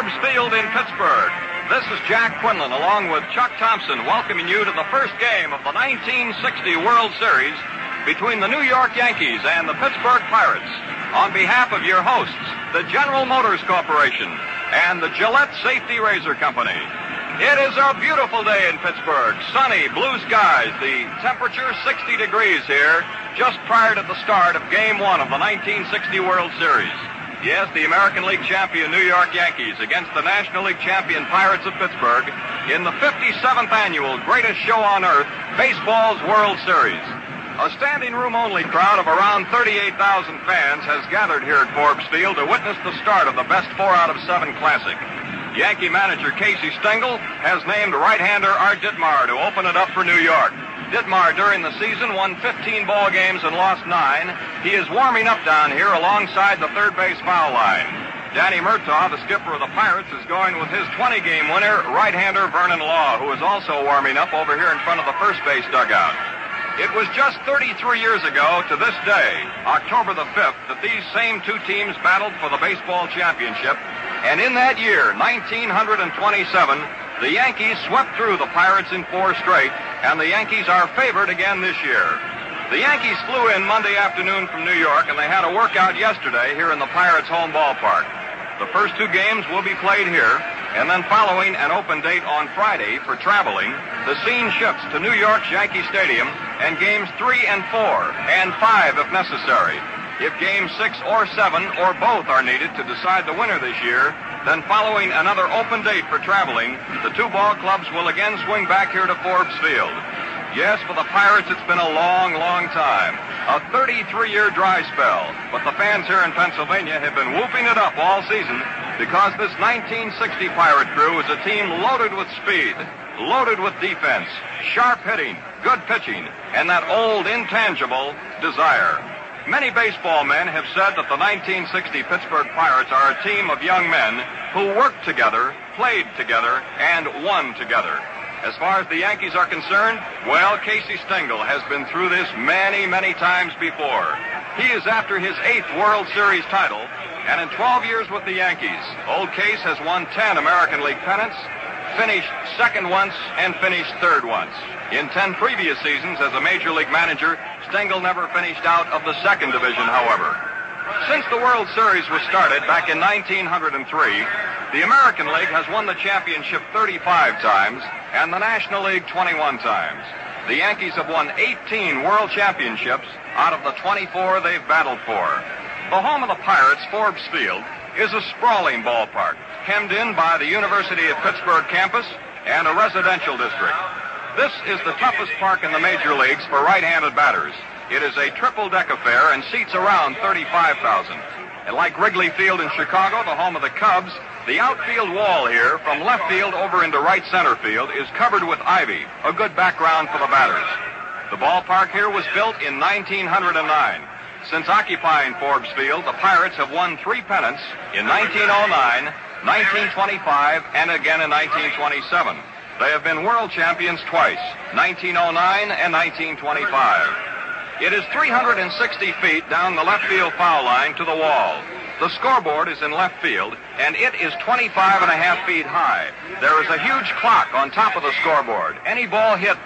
Forbes Field in Pittsburgh. This is Jack Quinlan along with Chuck Thompson welcoming you to the first game of the 1960 World Series between the New York Yankees and the Pittsburgh Pirates. On behalf of your hosts, the General Motors Corporation and the Gillette Safety Razor Company. It is a beautiful day in Pittsburgh. Sunny, blue skies. The temperature 60 degrees here just prior to the start of Game 1 of the 1960 World Series. Yes, the American League champion New York Yankees against the National League champion Pirates of Pittsburgh in the 57th annual greatest show on earth, baseball's World Series. A standing room only crowd of around 38,000 fans has gathered here at Forbes Field to witness the start of the best 4 out of 7 Classic. Yankee manager Casey Stengel has named right-hander Art Ditmar to open it up for New York. Ditmar, during the season, won 15 ball games and lost 9. He is warming up down here alongside the third base foul line. Danny Murtaugh, the skipper of the Pirates, is going with his 20-game winner, right-hander Vernon Law, who is also warming up over here in front of the first base dugout. It was just 33 years ago to this day, October the 5th, that these same two teams battled for the baseball championship. And in that year, 1927, the Yankees swept through the Pirates in 4 straight, and the Yankees are favored again this year. The Yankees flew in Monday afternoon from New York, and they had a workout yesterday here in the Pirates' home ballpark. The first 2 games will be played here, and then following an open date on Friday for traveling, the scene shifts to New York's Yankee Stadium, and games 3 and 4, and 5 if necessary. If games 6 or 7 or both are needed to decide the winner this year, then following another open date for traveling, the 2 ball clubs will again swing back here to Forbes Field. Yes, for the Pirates, it's been a long, long time. A 33-year dry spell. But the fans here in Pennsylvania have been whooping it up all season because this 1960 Pirate crew is a team loaded with speed, loaded with defense, sharp hitting, good pitching, and that old intangible desire. Many baseball men have said that the 1960 Pittsburgh Pirates are a team of young men who worked together, played together, and won together. As far as the Yankees are concerned, well, Casey Stengel has been through this many, many times before. He is after his 8th World Series title, and in 12 years with the Yankees, old Case has won 10 American League pennants, finished second once, and finished third once. In 10 previous seasons as a Major League manager, Stengel never finished out of the second division, however. Since the World Series was started back in 1903, the American League has won the championship 35 times and the National League 21 times. The Yankees have won 18 World Championships out of the 24 they've battled for. The home of the Pirates, Forbes Field, is a sprawling ballpark, hemmed in by the University of Pittsburgh campus and a residential district. This is the toughest park in the major leagues for right-handed batters. It is a triple-deck affair and seats around 35,000. And like Wrigley Field in Chicago, the home of the Cubs, the outfield wall here from left field over into right center field is covered with ivy, a good background for the batters. The ballpark here was built in 1909. Since occupying Forbes Field, the Pirates have won 3 pennants in 1909, 1925, and again in 1927. They have been world champions twice, 1909 and 1925. It is 360 feet down the left field foul line to the wall. The scoreboard is in left field, and it is 25 and a half feet high. There is a huge clock on top of the scoreboard. Any ball hit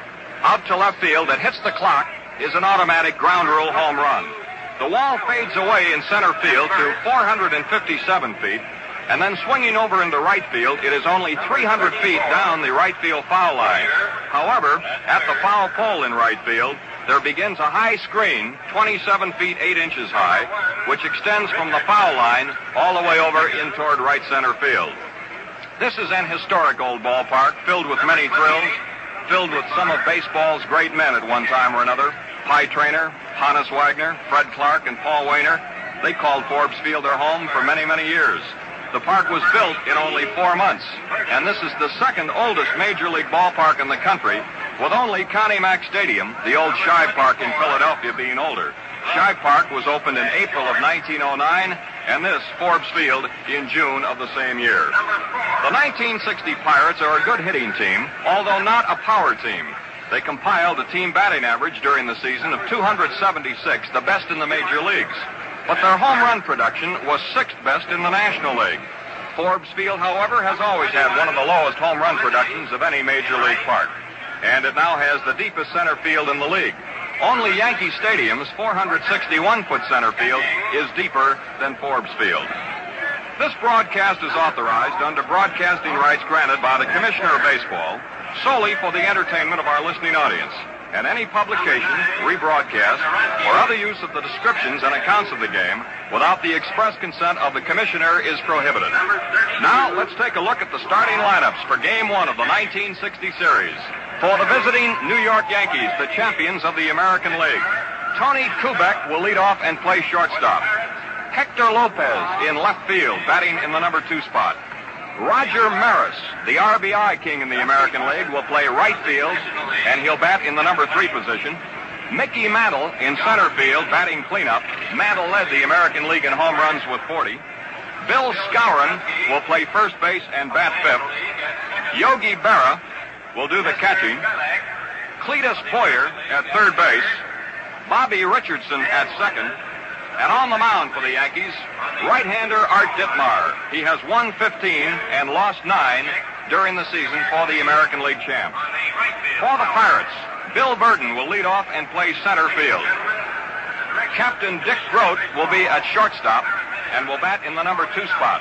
out to left field that hits the clock is an automatic ground rule home run. The wall fades away in center field to 457 feet, and then swinging over into right field, it is only 300 feet down the right field foul line. However, at the foul pole in right field, there begins a high screen, 27 feet 8 inches high, which extends from the foul line all the way over in toward right center field. This is an historic old ballpark filled with many thrills, filled with some of baseball's great men at one time or another. Pie Traynor, Hannes Wagner, Fred Clark, and Paul Wainer. They called Forbes Field their home for many, many years. The park was built in only 4 months, and this is the second oldest major league ballpark in the country, with only Connie Mack Stadium, the old Shive Park in Philadelphia, being older. Shive Park was opened in April of 1909, and this, Forbes Field, in June of the same year. The 1960 Pirates are a good hitting team, although not a power team. They compiled a team batting average during the season of 276, the best in the major leagues. But their home run production was 6th best in the National League. Forbes Field, however, has always had one of the lowest home run productions of any major league park, and it now has the deepest center field in the league. Only Yankee Stadium's 461-foot center field is deeper than Forbes Field. This broadcast is authorized under broadcasting rights granted by the Commissioner of Baseball solely for the entertainment of our listening audience. And any publication, rebroadcast, or other use of the descriptions and accounts of the game without the express consent of the Commissioner is prohibited. Now, let's take a look at the starting lineups for Game 1 of the 1960 series. For the visiting New York Yankees, the champions of the American League, Tony Kubek will lead off and play shortstop. Hector Lopez in left field, batting in the number 2 spot. Roger Maris, the RBI king in the American League, will play right field, and he'll bat in the number 3 position. Mickey Mantle in center field, batting cleanup. Mantle led the American League in home runs with 40. Bill Skowron will play first base and bat 5th. Yogi Berra will do the catching. Cletus Boyer at third base. Bobby Richardson at second. And on the mound for the Yankees, right-hander Art Ditmar. He has won 15 and lost 9 during the season for the American League champs. For the Pirates, Bill Burton will lead off and play center field. Captain Dick Grote will be at shortstop and will bat in the number 2 spot.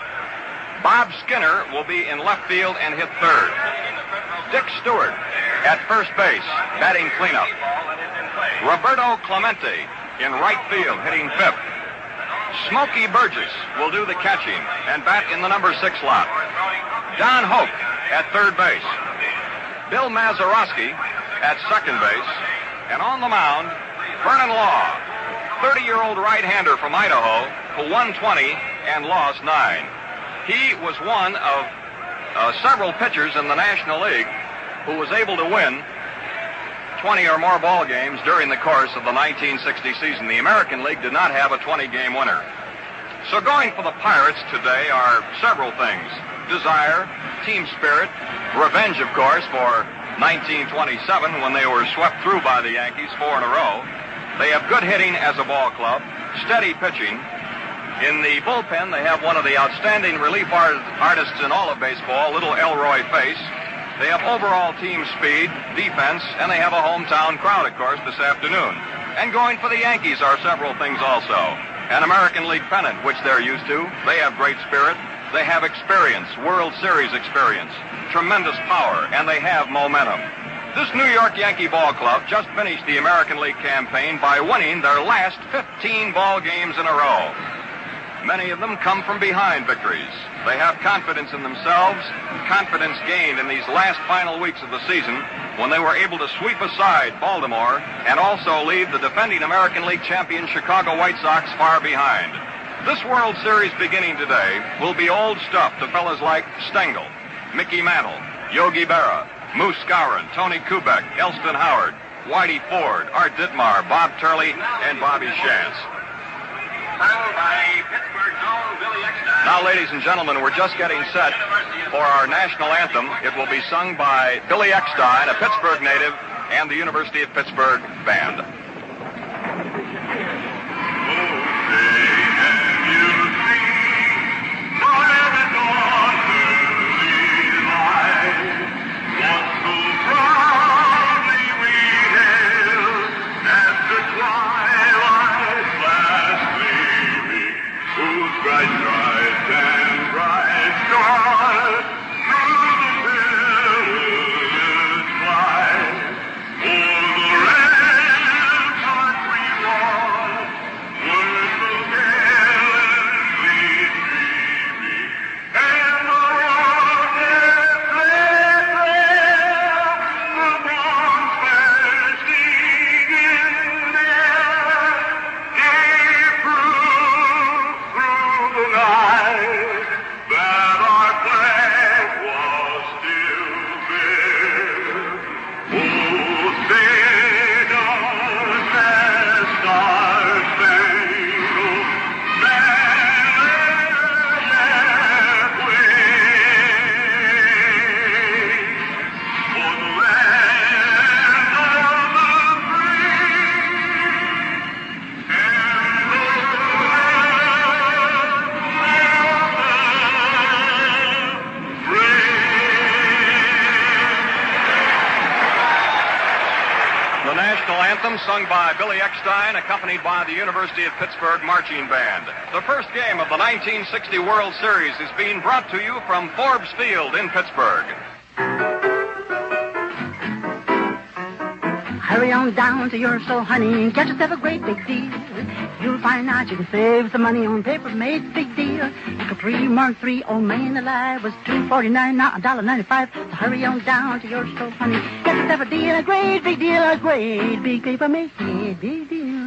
Bob Skinner will be in left field and hit third. Dick Stewart at first base, batting cleanup. Roberto Clemente in right field, hitting 5th. Smokey Burgess will do the catching and bat in the number 6 slot. Don Hoke at third base. Bill Mazeroski at second base. And on the mound, Vernon Law, 30-year-old right-hander from Idaho, who won 20 and lost 9. He was one of several pitchers in the National League who was able to win 20 or more ball games during the course of the 1960 season. The American League did not have a 20-game winner. So going for the Pirates today are several things. Desire, team spirit, revenge, of course, for 1927 when they were swept through by the Yankees 4 in a row. They have good hitting as a ball club, steady pitching. In the bullpen, they have one of the outstanding relief artists in all of baseball, little Elroy Face. They have overall team speed, defense, and they have a hometown crowd, of course, this afternoon. And going for the Yankees are several things also. An American League pennant, which they're used to. They have great spirit. They have experience, World Series experience, tremendous power, and they have momentum. This New York Yankee ball club just finished the American League campaign by winning their last 15 ball games in a row. Many of them come from behind victories. They have confidence in themselves, confidence gained in these last final weeks of the season when they were able to sweep aside Baltimore and also leave the defending American League champion Chicago White Sox far behind. This World Series beginning today will be old stuff to fellas like Stengel, Mickey Mantle, Yogi Berra, Moose Skowron, Tony Kubek, Elston Howard, Whitey Ford, Art Ditmar, Bob Turley, and Bobby Shantz. Now, ladies and gentlemen, we're just getting set for our national anthem. It will be sung by Billy Eckstein, a Pittsburgh native, and the University of Pittsburgh Band. anthem sung by Billy Eckstein, accompanied by the University of Pittsburgh Marching Band. The first game of the 1960 World Series is being brought to you from Forbes Field in Pittsburgh. Hurry on down to your store, honey, and get yourself a great big deal. You'll find out you can save some money on paper-made big deal. The Capri Mark III Old Main Alive was $2.49, now $1.95. So hurry on down to your store, honey, get yourself a deal, a great big deal, a great big paper-made big deal.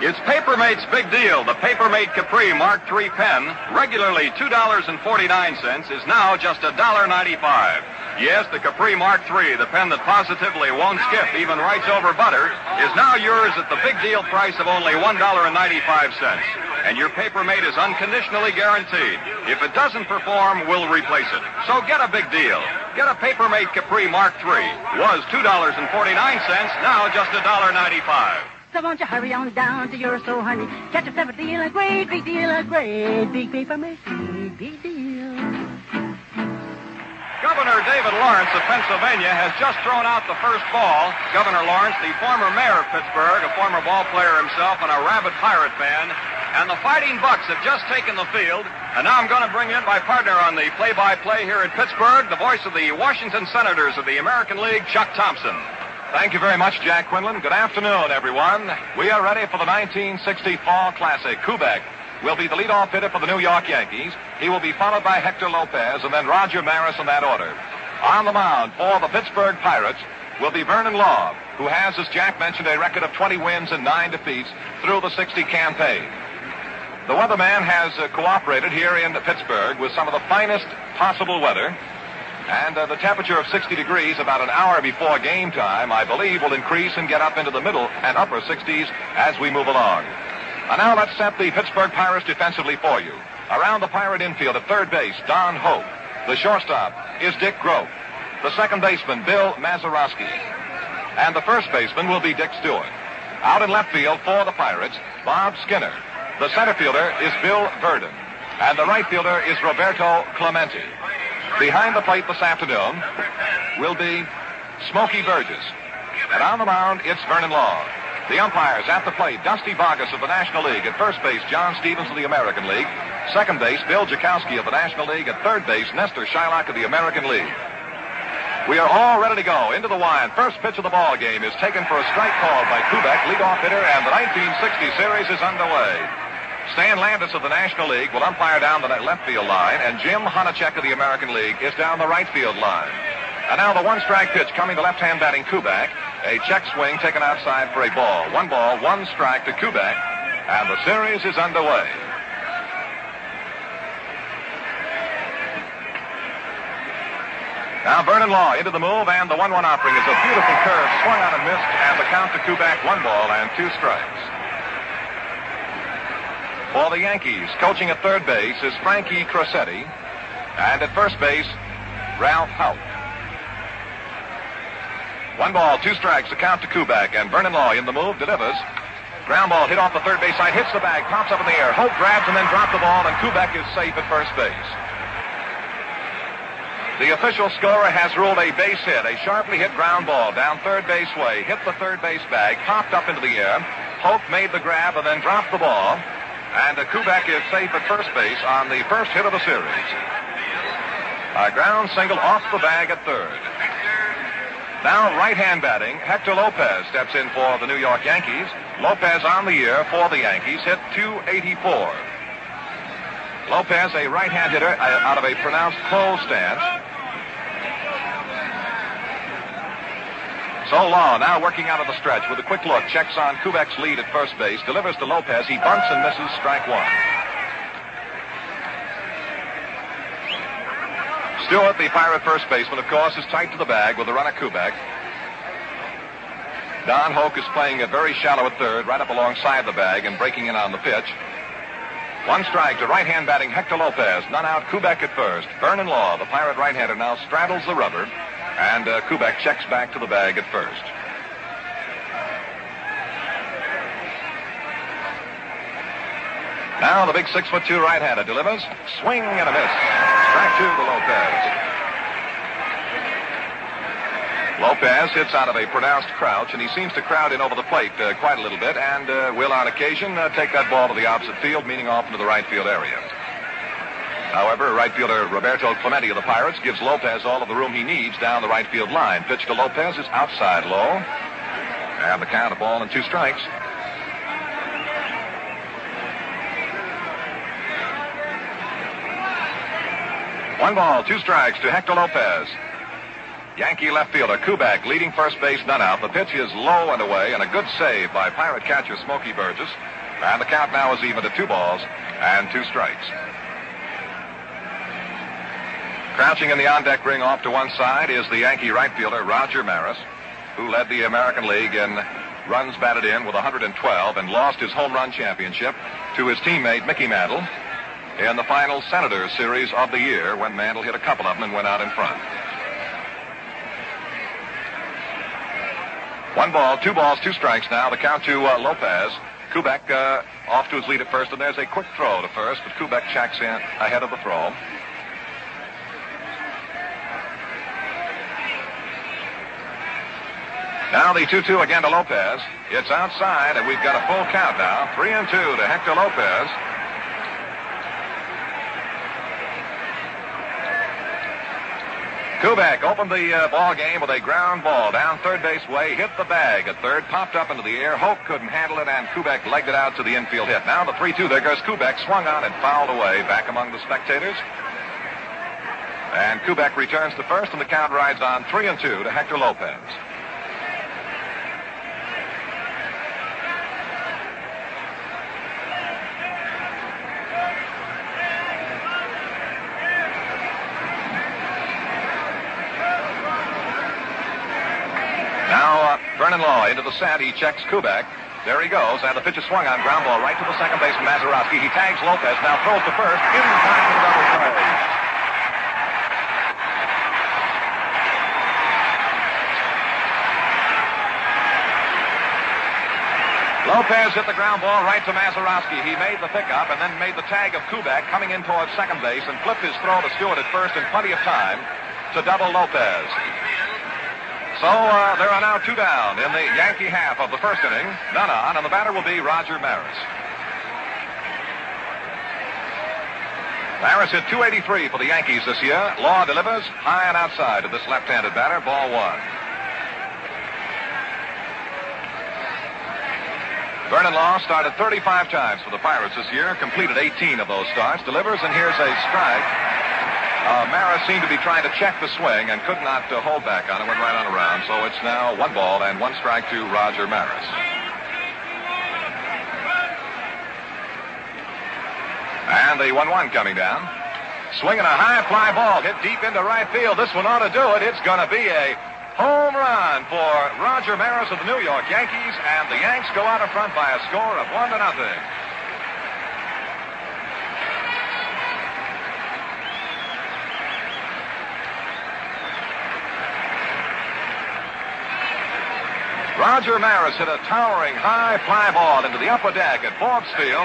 It's Papermate's big deal. The Papermate Capri Mark III pen, regularly $2.49, is now just $1.95. Yes, the Capri Mark III, the pen that positively won't skip, even writes over butter, is now yours at the big deal price of only $1.95. And your Papermate is unconditionally guaranteed. If it doesn't perform, we'll replace it. So get a big deal. Get a Papermate Capri Mark III. Was $2.49, now just $1.95. So won't you hurry on down to your store, honey, get yourself a deal, a great big deal, a great big Papermate big deal. Governor David Lawrence of Pennsylvania has just thrown out the first ball. Governor Lawrence, the former mayor of Pittsburgh, a former ball player himself, and a rabid Pirate fan. And the Fighting Bucks have just taken the field. And now I'm going to bring in my partner on the play-by-play here in Pittsburgh, the voice of the Washington Senators of the American League, Chuck Thompson. Thank you very much, Jack Quinlan. Good afternoon, everyone. We are ready for the 1960 Fall Classic. Kubek will be the leadoff hitter for the New York Yankees. He will be followed by Hector Lopez and then Roger Maris in that order. On the mound for the Pittsburgh Pirates will be Vernon Law, who has, as Jack mentioned, a record of 20 wins and 9 defeats through the 60 campaign. The weatherman has cooperated here in Pittsburgh with some of the finest possible weather. And the temperature of 60 degrees about an hour before game time, I believe, will increase and get up into the middle and upper 60s as we move along. And now let's set the Pittsburgh Pirates defensively for you. Around the Pirate infield at third base, Don Hope. The shortstop is Dick Grope. The second baseman, Bill Mazeroski. And the first baseman will be Dick Stewart. Out in left field for the Pirates, Bob Skinner. The center fielder is Bill Verdon. And the right fielder is Roberto Clemente. Behind the plate this afternoon will be Smokey Burgess. And on the mound, it's Vernon Law. The umpires at the plate, Dusty Vargas of the National League. At first base, John Stevens of the American League. Second base, Bill Jakowski of the National League. At third base, Nestor Shylock of the American League. We are all ready to go. Into the wind. First pitch of the ball game is taken for a strike call by Kubek, leadoff hitter, and the 1960 series is underway. Stan Landis of the National League will umpire down the left field line, and Jim Honachek of the American League is down the right field line. And now the one-strike pitch coming to left-hand batting Kubek. A check swing taken outside for a ball. 1 ball, 1 strike to Kubek, and the series is underway. Now Vernon Law into the move, and the 1-1 offering is a beautiful curve swung on and missed, and the count to Kubek, 1 ball and 2 strikes. For the Yankees, coaching at third base is Frankie Crosetti, and at first base, Ralph Hout. 1 ball, 2 strikes, the count to Kubek, and Vernon Law in the move delivers. Ground ball hit off the third base side, hits the bag, pops up in the air. Hope grabs and then drops the ball, and Kubek is safe at first base. The official scorer has ruled a base hit, a sharply hit ground ball down third base way, hit the third base bag, popped up into the air. Hope made the grab and then dropped the ball, and Kubek is safe at first base on the first hit of the series. A ground single off the bag at third. Now right-hand batting, Hector Lopez steps in for the New York Yankees. Lopez on the year for the Yankees hit .284. Lopez, a right-hand hitter out of a pronounced closed stance. So Law now working out of the stretch with a quick look, checks on Kubek's lead at first base, delivers to Lopez. He bunts and misses, strike 1. Stewart, the Pirate first baseman, of course, is tight to the bag with the runner Kubek. Don Hoke is playing it very shallow at third, right up alongside the bag and breaking in on the pitch. 1 strike to right-hand batting Hector Lopez. None out, Kubek at first. Vernon Law, the Pirate right-hander, now straddles the rubber, and Kubek checks back to the bag at first. Now the big 6'2" right-hander delivers. Swing and a miss. Strike 2 to Lopez. Lopez hits out of a pronounced crouch, and he seems to crowd in over the plate quite a little bit, and will on occasion take that ball to the opposite field, meaning off into the right field area. However, right fielder Roberto Clemente of the Pirates gives Lopez all of the room he needs down the right field line. Pitch to Lopez is outside low, and the count, a ball and 2 strikes. One ball, 2 strikes to Hector Lopez. Yankee left fielder Kubek leading first base, none out. The pitch is low and away, and a good save by Pirate catcher Smokey Burgess. And the count now is even to 2 balls and 2 strikes. Crouching in the on-deck ring off to one side is the Yankee right fielder Roger Maris, who led the American League in runs batted in with 112 and lost his home run championship to his teammate Mickey Mantle in the final Senators series of the year, when Mantle hit a couple of them and went out in front. 1 ball, 2 balls, 2 strikes now. The count to Lopez. Kubek off to his lead at first, and there's a quick throw to first, but Kubek checks in ahead of the throw. Now the 2-2 again to Lopez. It's outside, and we've got a full count now. 3-2 to Hector Lopez. Kubek opened the ball game with a ground ball down third base way, hit the bag at third, popped up into the air. Hope couldn't handle it, and Kubek legged it out to the infield hit. Now the 3-2. There goes Kubek, swung on and fouled away back among the spectators. And Kubek returns to first, and the count rides on 3-2 to Hector Lopez. Vernon Law into the set. He checks Kubek. There he goes, and the pitch is swung on. Ground ball right to the second baseman, Mazeroski. He tags Lopez, now throws to first. In time for the double play. Lopez hit the ground ball right to Mazeroski. He made the pickup and then made the tag of Kubek coming in towards second base and flipped his throw to Stewart at first in plenty of time to double Lopez. So there are now 2 down in the Yankee half of the first inning. None on, and the batter will be Roger Maris. Maris hit .283 for the Yankees this year. Law delivers high and outside to this left-handed batter. Ball 1. Vernon Law started 35 times for the Pirates this year, completed 18 of those starts, delivers, and here's a strike. Maris seemed to be trying to check the swing and could not hold back on it, went right on around. So it's now 1 ball and 1 strike to Roger Maris. And the 1-1 coming down. Swinging a high fly ball, hit deep into right field. This one ought to do it. It's going to be a home run for Roger Maris of the New York Yankees, and the Yanks go out in front by a score of 1-0. Roger Maris hit a towering high fly ball into the upper deck at Forbes Field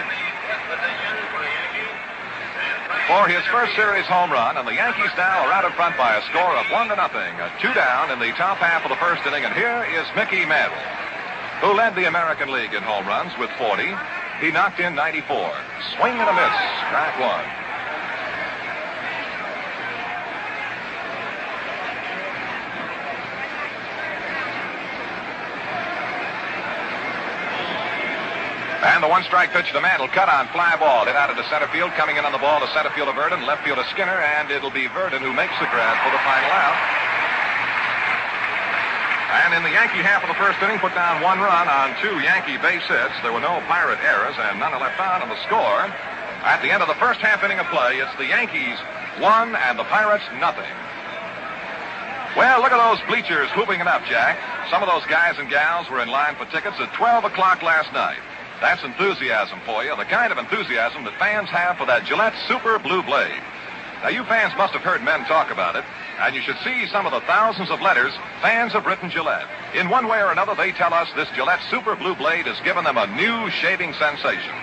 for his first series home run, and the Yankees now are out in front by a score of 1-0. 2 down in the top half of the first inning, and here is Mickey Mantle, who led the American League in home runs with 40. He knocked in 94. Swing and a miss, strike 1. And the 1-strike pitch to Mantle, cut on, fly ball, hit out into center field, coming in on the ball to center fielder Verdon, left fielder Skinner, and it'll be Verdon who makes the grab for the final out. And in the Yankee half of the first inning, put down 1 run on 2 Yankee base hits. There were no Pirate errors, and none are left on the score. At the end of the first half inning of play, it's the Yankees 1 and the Pirates nothing. Well, look at those bleachers hooping it up, Jack. Some of those guys and gals were in line for tickets at 12 o'clock last night. That's enthusiasm for you, the kind of enthusiasm that fans have for that Gillette Super Blue Blade. Now, you fans must have heard men talk about it, and you should see some of the thousands of letters fans have written Gillette. In one way or another, they tell us this Gillette Super Blue Blade has given them a new shaving sensation.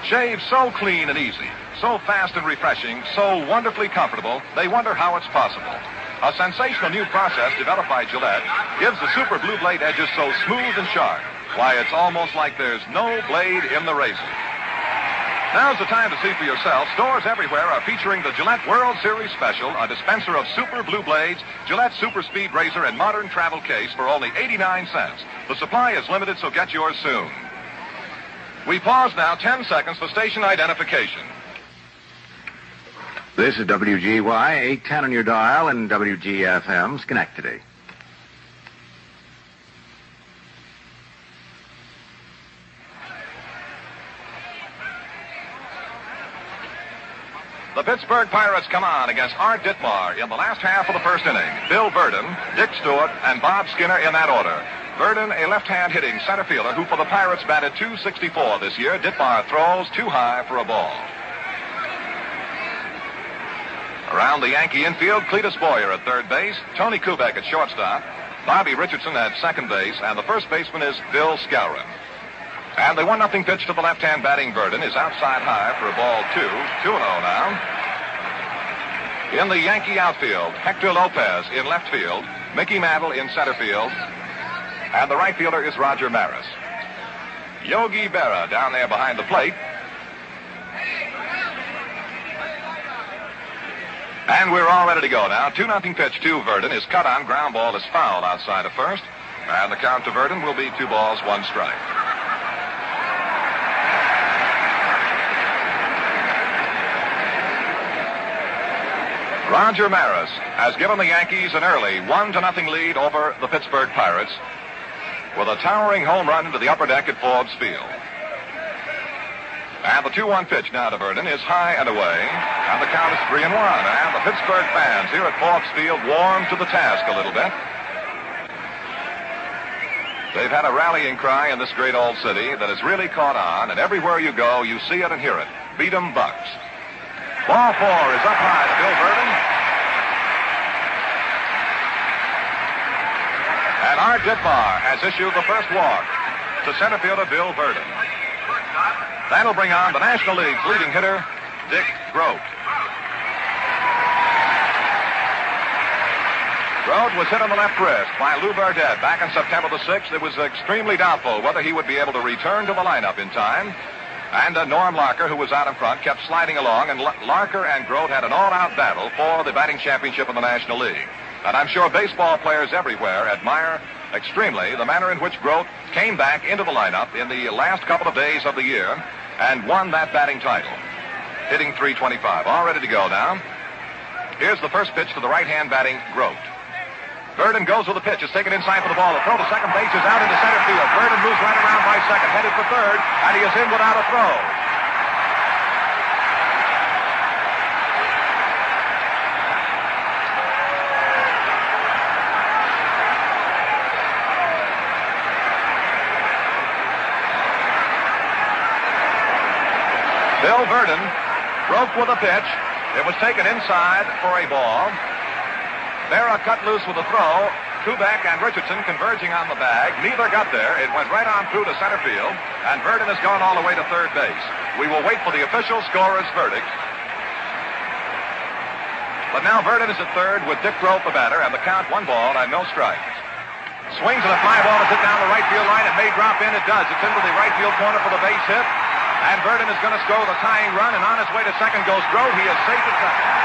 Shave so clean and easy, so fast and refreshing, so wonderfully comfortable, they wonder how it's possible. A sensational new process developed by Gillette gives the Super Blue Blade edges so smooth and sharp. Why, it's almost like there's no blade in the razor. Now's the time to see for yourself. Stores everywhere are featuring the Gillette World Series Special, a dispenser of Super Blue Blades, Gillette Super Speed Razor, and modern travel case for only 89 cents. The supply is limited, so get yours soon. We pause now 10 seconds for station identification. This is WGY 810 on your dial and WGFM Schenectady. The Pittsburgh Pirates come on against Art Ditmar in the last half of the first inning. Bill Verdon, Dick Stewart, and Bob Skinner in that order. Verdon, a left-hand hitting center fielder who for the Pirates batted .264 this year. Ditmar throws too high for a ball. Around the Yankee infield, Cletus Boyer at third base, Tony Kubek at shortstop, Bobby Richardson at second base, and the first baseman is Bill Skowron. And the 1-0 pitch to the left-hand batting Verdon is outside high for a ball 2-0 now. In the Yankee outfield, Hector Lopez in left field, Mickey Mantle in center field, and the right fielder is Roger Maris. Yogi Berra down there behind the plate. And we're all ready to go now. 2-0 pitch to Verdon is cut on. Ground ball is fouled outside of first. And the count to Verdon will be 2 balls, 1 strike. Roger Maris has given the Yankees an early 1-0 lead over the Pittsburgh Pirates with a towering home run into the upper deck at Forbes Field. And the 2-1 pitch now to Verdon is high and away, and the count is 3-1. And the Pittsburgh fans here at Forbes Field warm to the task a little bit. They've had a rallying cry in this great old city that has really caught on, and everywhere you go, you see it and hear it. Beat 'em Bucks. Ball 4 is up high to Bill Verdon. And Art Ditmar has issued the first walk to center fielder Bill Verdon. That'll bring on the National League's leading hitter, Dick Grote. Grote was hit on the left wrist by Lou Burdett back on September the 6th. It was extremely doubtful whether he would be able to return to the lineup in time. And Norm Larker, who was out in front, kept sliding along, and Larker and Grote had an all-out battle for the batting championship in the National League. And I'm sure baseball players everywhere admire extremely the manner in which Grote came back into the lineup in the last couple of days of the year and won that batting title, hitting .325. All ready to go now. Here's the first pitch to the right-hand batting Grote. Verdon goes with the pitch. It's taken inside for the ball. The throw to second base is out into center field. Verdon moves right around by second, headed for third, and he is in without a throw. Bill Verdon broke with a pitch. It was taken inside for a ball. Berra cut loose with a throw. Kubek and Richardson converging on the bag. Neither got there. It went right on through to center field, and Verdon has gone all the way to third base. We will wait for the official scorer's verdict. But now Verdon is at third with Dick Grote the batter, and the count 1 ball and no strikes. Swings at a fly ball to hit down the right field line. It may drop in. It does. It's into the right field corner for the base hit. And Verdon is going to score the tying run, and on his way to second goes Grote. He is safe at second.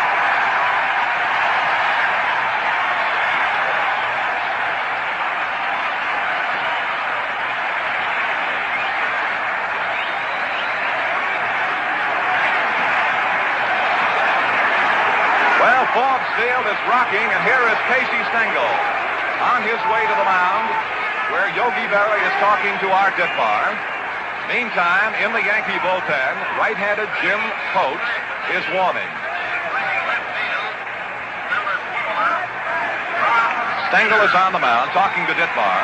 Well, Forbes Field is rocking, and here is Casey Stengel on his way to the mound, where Yogi Berra is talking to Art Ditmar. Meantime, in the Yankee bullpen, right-handed Jim Coates is warming. Stengel is on the mound talking to Ditmar.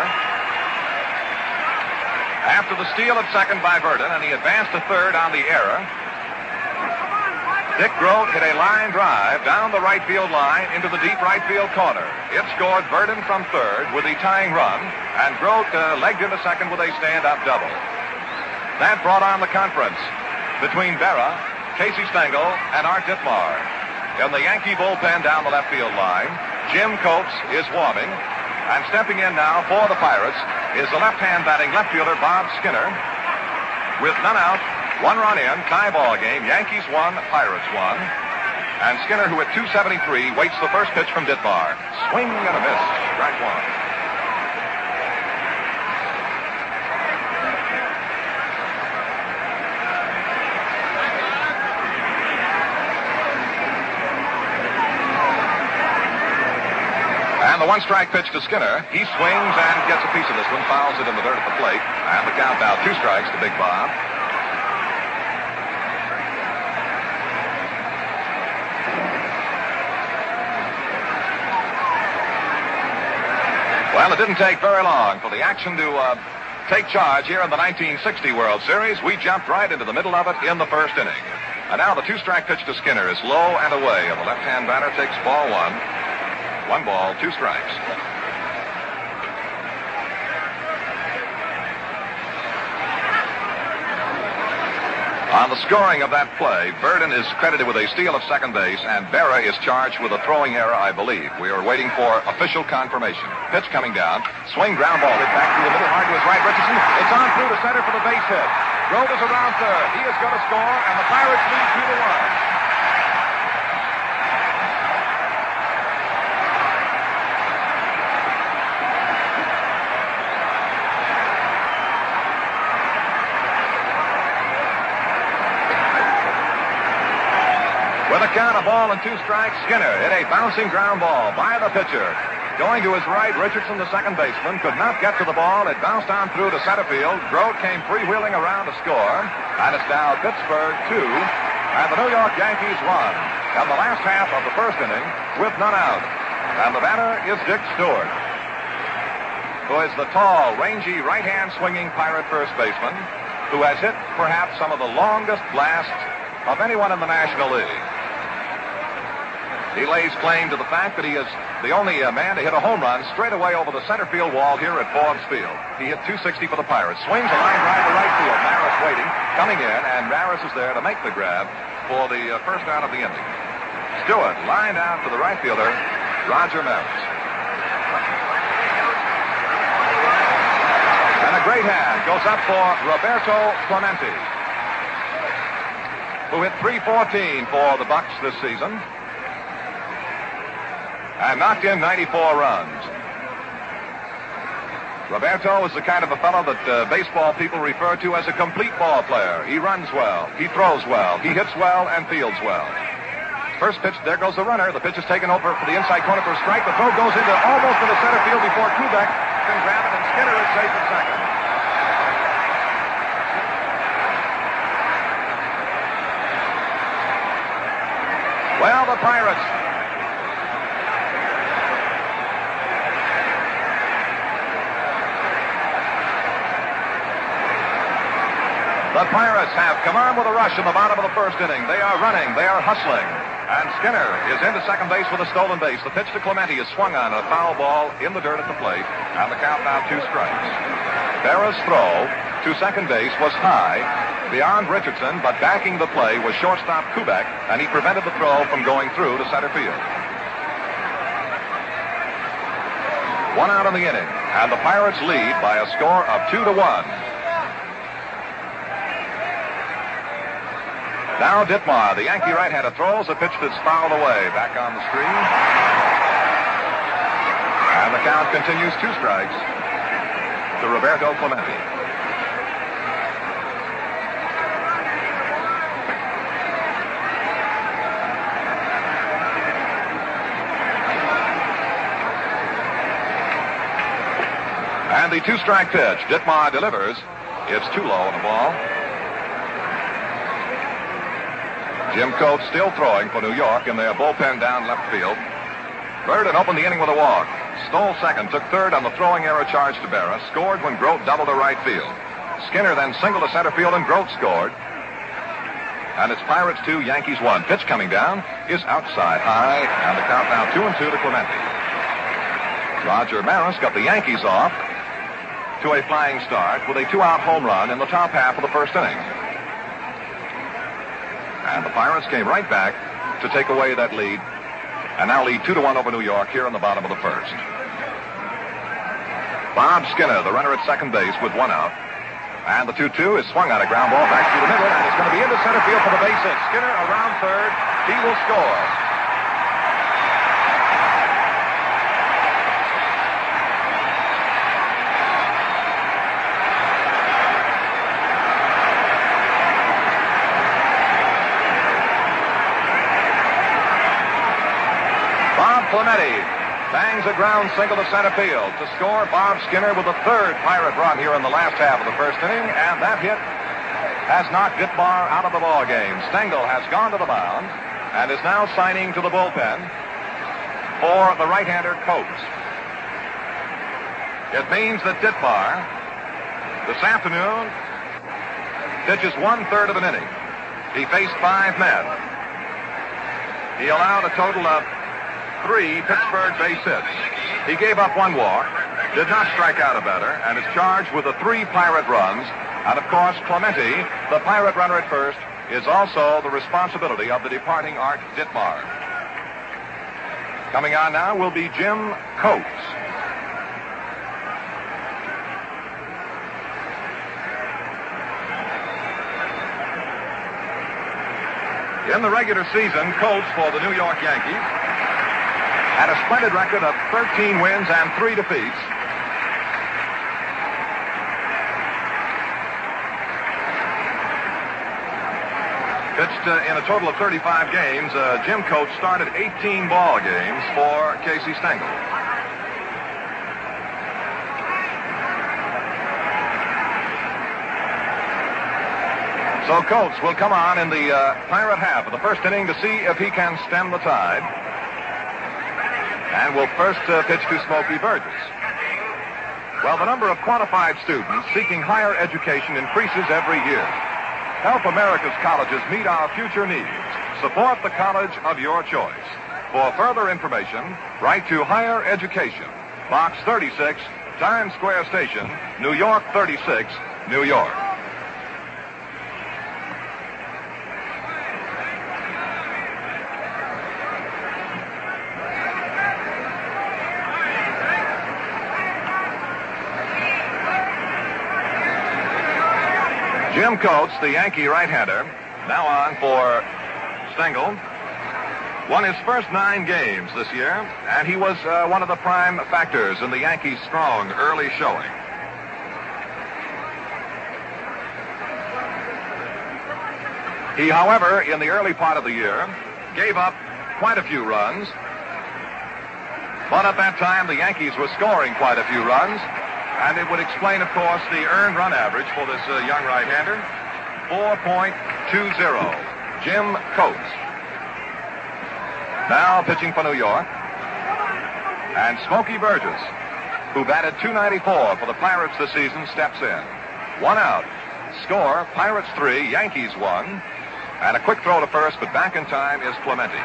After the steal at second by Verdon, and he advanced to third on the error, Dick Grote hit a line drive down the right field line into the deep right field corner. It scored Verdon from third with the tying run, and Grote legged into second with a stand-up double. That brought on the conference between Berra, Casey Stengel, and Art Ditmar. In the Yankee bullpen down the left field line, Jim Coates is warming. And stepping in now for the Pirates is the left-hand batting left fielder Bob Skinner. With none out, 1 run in, tie ball game. Yankees won, Pirates won. And Skinner, who at 273, waits the first pitch from Ditmar. Swing and a miss. Strike one. And the one-strike pitch to Skinner. He swings and gets a piece of this one, fouls it in the dirt at the plate. And the count now 2 strikes to Big Bob. Well, it didn't take very long for the action to take charge here in the 1960 World Series. We jumped right into the middle of it in the first inning. And now the 2-strike pitch to Skinner is low and away, and the left-hand batter takes ball 1. 1 ball, 2 strikes. On the scoring of that play, Burden is credited with a steal of second base, and Berra is charged with a throwing error, I believe. We are waiting for official confirmation. Pitch coming down. Swing, ground ball hit back through the middle, hard to his right. Richardson, it's on through to center for the base hit. Grove is around third. He is going to score, and the Pirates lead 2-1. With a count of ball and 2 strikes, Skinner hit a bouncing ground ball by the pitcher. Going to his right, Richardson, the second baseman, could not get to the ball. It bounced on through to center field. Grote came freewheeling around to score. And it's now Pittsburgh 2, and the New York Yankees 1. In the last half of the first inning with none out. And the batter is Dick Stewart, who is the tall, rangy, right-hand swinging Pirate first baseman, who has hit perhaps some of the longest blasts of anyone in the National League. He lays claim to the fact that he is the only man to hit a home run straight away over the center field wall here at Forbes Field. He hit 260 for the Pirates. Swings a line drive to right field. Maris waiting, coming in, and Maris is there to make the grab for the first out of the inning. Stewart lined out to the right fielder, Roger Maris. And a great hand goes up for Roberto Clemente, who hit .314 for the Bucks this season and knocked in 94 runs. Roberto is the kind of a fellow that baseball people refer to as a complete ball player. He runs well, he throws well, he hits well, and fields well. First pitch, there goes the runner. The pitch is taken over for the inside corner for a strike. The throw goes into almost to the center field before Kubek can grab it, and Skinner is safe at second. Well, the Pirates have come on with a rush in the bottom of the first inning. They are running. They are hustling. And Skinner is into second base with a stolen base. The pitch to Clemente is swung on, a foul ball in the dirt at the plate. And the count now 2 strikes. Berra's throw to second base was high beyond Richardson, but backing the play was shortstop Kubek, and he prevented the throw from going through to center field. 1 out in the inning, and the Pirates lead by a score of 2-1. Now Ditmar, the Yankee right-hander, throws a pitch that's fouled away. Back on the screen. And the count continues 2 strikes to Roberto Clemente. And the 2-strike pitch. Ditmar delivers. It's too low on the ball. Jim Coates still throwing for New York in their bullpen down left field. Burden opened the inning with a walk. Stole second, took third on the throwing error charge to Berra. Scored when Grote doubled to right field. Skinner then singled to center field and Grote scored. And it's Pirates 2, Yankees 1. Pitch coming down is outside high, and the count now 2-2 to Clemente. Roger Maris got the Yankees off to a flying start with a 2-out home run in the top half of the first inning. And the Pirates came right back to take away that lead and now lead 2-1 over New York here in the bottom of the first. Bob Skinner, the runner at second base with one out. And the 2-2 is swung on a ground ball back through the middle, and it's going to be into center field for the base hit. Skinner around third. He will score. Bob Clemente bangs a ground single to center field to score. Bob Skinner with the third Pirate run here in the last half of the first inning, and that hit has knocked Ditmar out of the ball game. Stengel has gone to the mound and is now signing to the bullpen for the right-hander Coates. It means that Ditmar this afternoon pitches 1/3 of an inning. He faced 5 men. He allowed a total of 3 Pittsburgh base hits. He gave up 1 walk, did not strike out a batter, and is charged with the 3 Pirate runs. And, of course, Clemente, the Pirate runner at first, is also the responsibility of the departing Art Ditmar. Coming on now will be Jim Coates. In the regular season, Coates for the New York Yankees had a splendid record of 13 wins and 3 defeats. Pitched in a total of 35 games. Jim Coates started 18 ball games for Casey Stengel. So Coates will come on in the Pirate half of the first inning to see if he can stem the tide. And will first pitch to Smokey Burgess. Well, the number of qualified students seeking higher education increases every year. Help America's colleges meet our future needs. Support the college of your choice. For further information, write to Higher Education, Box 36, Times Square Station, New York 36, New York. Jim Coates, the Yankee right-hander, now on for Stengel, won his first 9 games this year, and he was one of the prime factors in the Yankees' strong early showing. He, however, in the early part of the year, gave up quite a few runs, but at that time the Yankees were scoring quite a few runs. And it would explain, of course, the earned run average for this young right-hander, 4.20. Jim Coates. Now pitching for New York. And Smokey Burgess, who batted .294 for the Pirates this season, steps in. 1 out. Score, Pirates 3, Yankees 1. And a quick throw to first, but back in time is Clemente.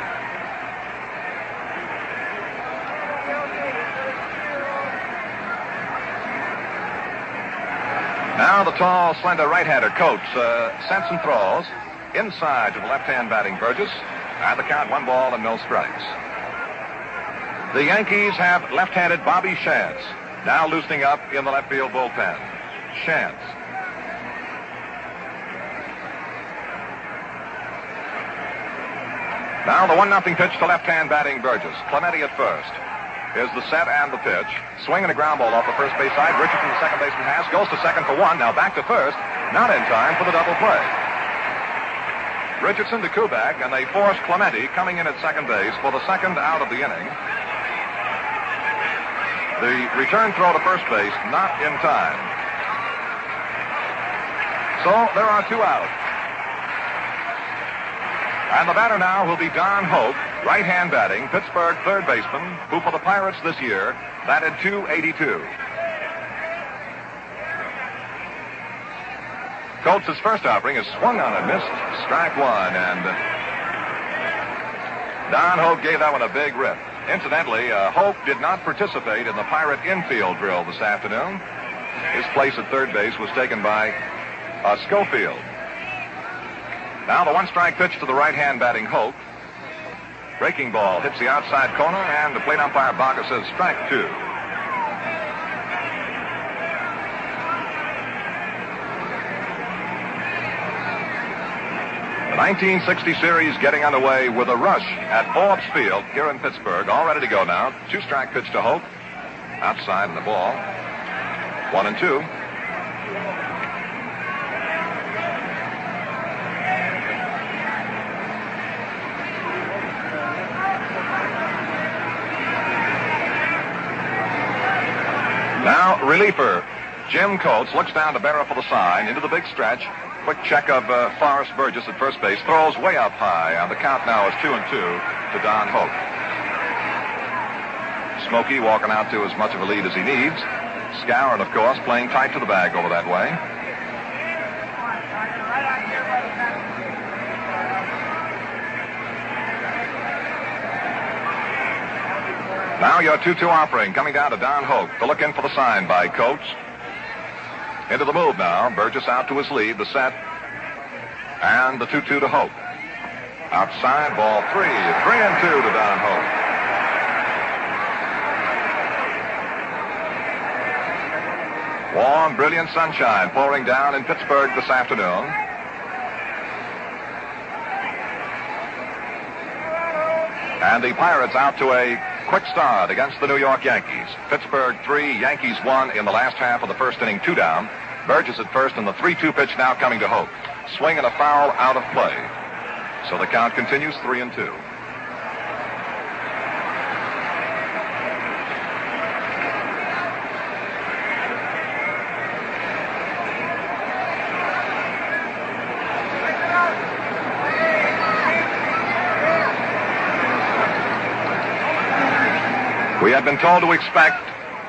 Now the tall, slender right-hander Coates sends some throws inside to the left-hand batting Burgess. And the count 1 ball and no strikes. The Yankees have left-handed Bobby Shantz, now loosening up in the left field bullpen. Shantz. Now the 1-0 pitch to left-hand batting Burgess. Clemente at first. Here's the set and the pitch. Swing and a ground ball off the first base side. Richardson, the second baseman, has. Goes to second for 1. Now back to first. Not in time for the double play. Richardson to Kubek, and they force Clemente coming in at second base for the second out of the inning. The return throw to first base, not in time. So there are 2 out. And the batter now will be Don Hope, right-hand batting, Pittsburgh third baseman, who for the Pirates this year batted .282. Coates' first offering is swung on and missed, strike 1, and Don Hope gave that one a big rip. Incidentally, Hope did not participate in the Pirate infield drill this afternoon. His place at third base was taken by Schofield. Now the 1-strike pitch to the right-hand batting Hope. Breaking ball hits the outside corner, and the plate umpire Barker says strike 2. The 1960 series getting underway with a rush at Forbes Field here in Pittsburgh. All ready to go now. 2-strike pitch to Hope. Outside in the ball. 1-2. Now, reliever Jim Coates looks down to barrel for the sign into the big stretch. Quick check of Forrest Burgess at first base. Throws way up high. On the count now is 2-2 to Don Hope. Smokey walking out to as much of a lead as he needs. Skowron, of course, playing tight to the bag over that way. Now your 2-2 offering coming down to Don Hope. To look in for the sign by Coates. Into the move now. Burgess out to his lead. The set. And the 2-2 to Hope. Outside, ball 3. 3-2 to Don Hope. Warm, brilliant sunshine pouring down in Pittsburgh this afternoon. And the Pirates out to a quick start against the New York Yankees. Pittsburgh 3, Yankees 1 in the last half of the first inning, 2 down. Burgess at first, and the 3-2 pitch now coming to Hope. Swing and a foul out of play. So the count continues 3-2. We had been told to expect,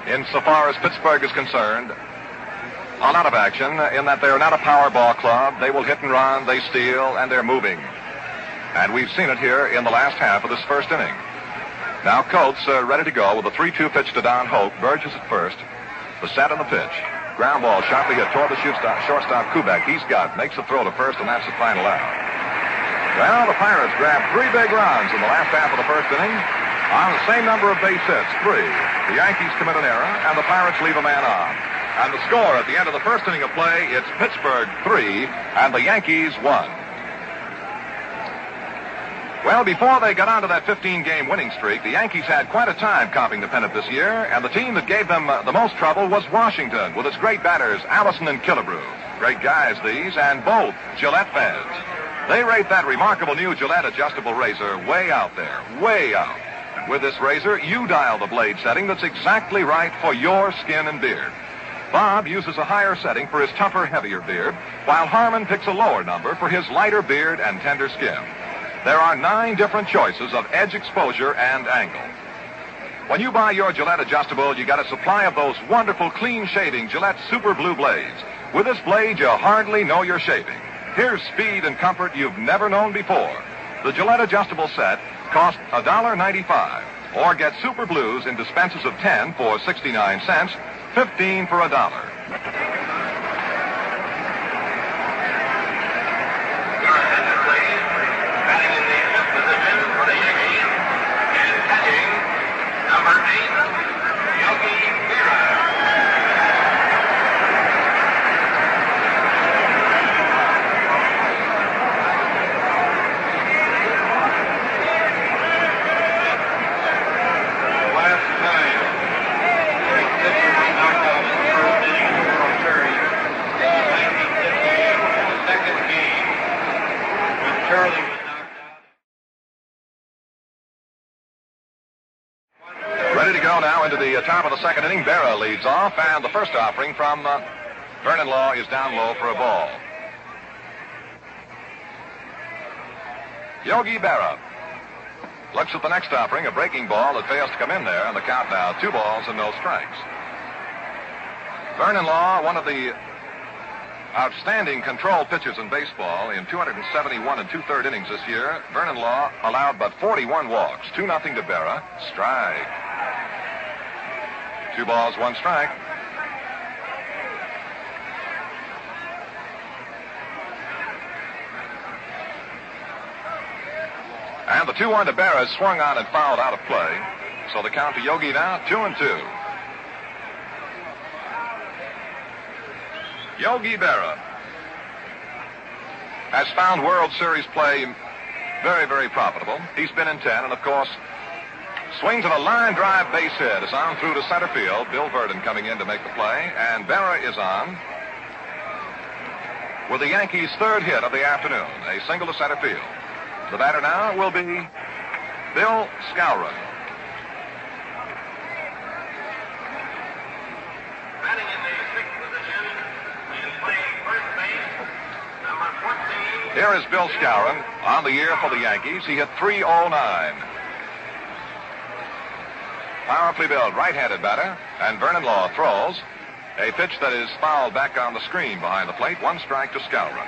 insofar as Pittsburgh is concerned, a lot of action in that they're not a power ball club. They will hit and run, they steal, and they're moving. And we've seen it here in the last half of this first inning. Now Coates ready to go with a 3-2 pitch to Don Hope. Burgess at first. The set and the pitch. Ground ball sharply hit toward the shortstop Kubek. He's got, makes the throw to first, and that's the final out. Well, the Pirates grabbed 3 big runs in the last half of the first inning. On the same number of base hits, 3. The Yankees commit an error, and the Pirates leave a man on. And the score at the end of the first inning of play, it's Pittsburgh 3 and the Yankees 1. Well, before they got onto that 15-game winning streak, the Yankees had quite a time comping the pennant this year, and the team that gave them the most trouble was Washington, with its great batters, Allison and Killebrew. Great guys, these, and both Gillette fans. They rate that remarkable new Gillette adjustable razor way out there, way out. With this razor, you dial the blade setting that's exactly right for your skin and beard. Bob uses a higher setting for his tougher, heavier beard, while Harmon picks a lower number for his lighter beard and tender skin. There are 9 different choices of edge exposure and angle. When you buy your Gillette adjustable, you got a supply of those wonderful, clean-shaving Gillette Super Blue blades. With this blade, you hardly know you're shaving. Here's speed and comfort you've never known before. The Gillette adjustable set costs $1.95, or get Super Blues in dispensers of 10 for 69 cents, 15 for $1. Into the top of the second inning, Berra leads off, and the first offering from Vernon Law is down low for a ball. Yogi Berra looks at the next offering, a breaking ball that fails to come in there, and the count now 2 balls and no strikes. Vernon Law, one of the outstanding control pitchers in baseball, in 271 and 2/3 innings this year. Vernon Law allowed but 41 walks, 2-0 to Berra. Strike. 2 balls, 1 strike. And the 2-1 to Berra is swung on and fouled out of play. So the count to Yogi now, 2-2. Yogi Berra has found World Series play very, very profitable. He's been in 10, and of course, swings at a line drive base hit. Is on through to center field. Bill Verdon coming in to make the play, and Berra is on with the Yankees' third hit of the afternoon, a single to center field. The batter now will be Bill Skowron. Batting in the sixth position and playing first base, number 14. Here is Bill Skowron on the year for the Yankees. He hit .309. Powerfully built right-handed batter, and Vernon Law throws a pitch that is fouled back on the screen behind the plate. 1 strike to Skowron.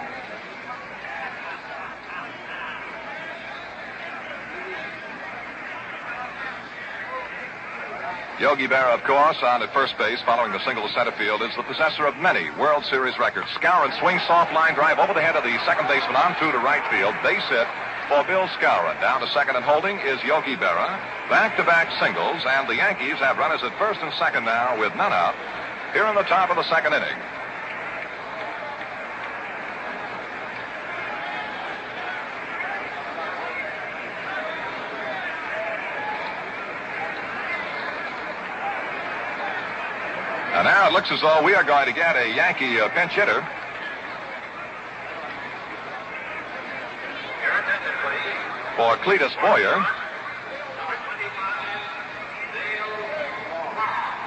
Yogi Berra, of course, on at first base following the single to center field, is the possessor of many World Series records. Skowron swings soft line drive over the head of the second baseman on through to right field. Base hit for Bill Skowron. Down to second and holding is Yogi Berra. Back-to-back singles, and the Yankees have runners at first and second now with none out here in the top of the second inning. And now it looks as though we are going to get a Yankee pinch hitter. For Cletus Boyer.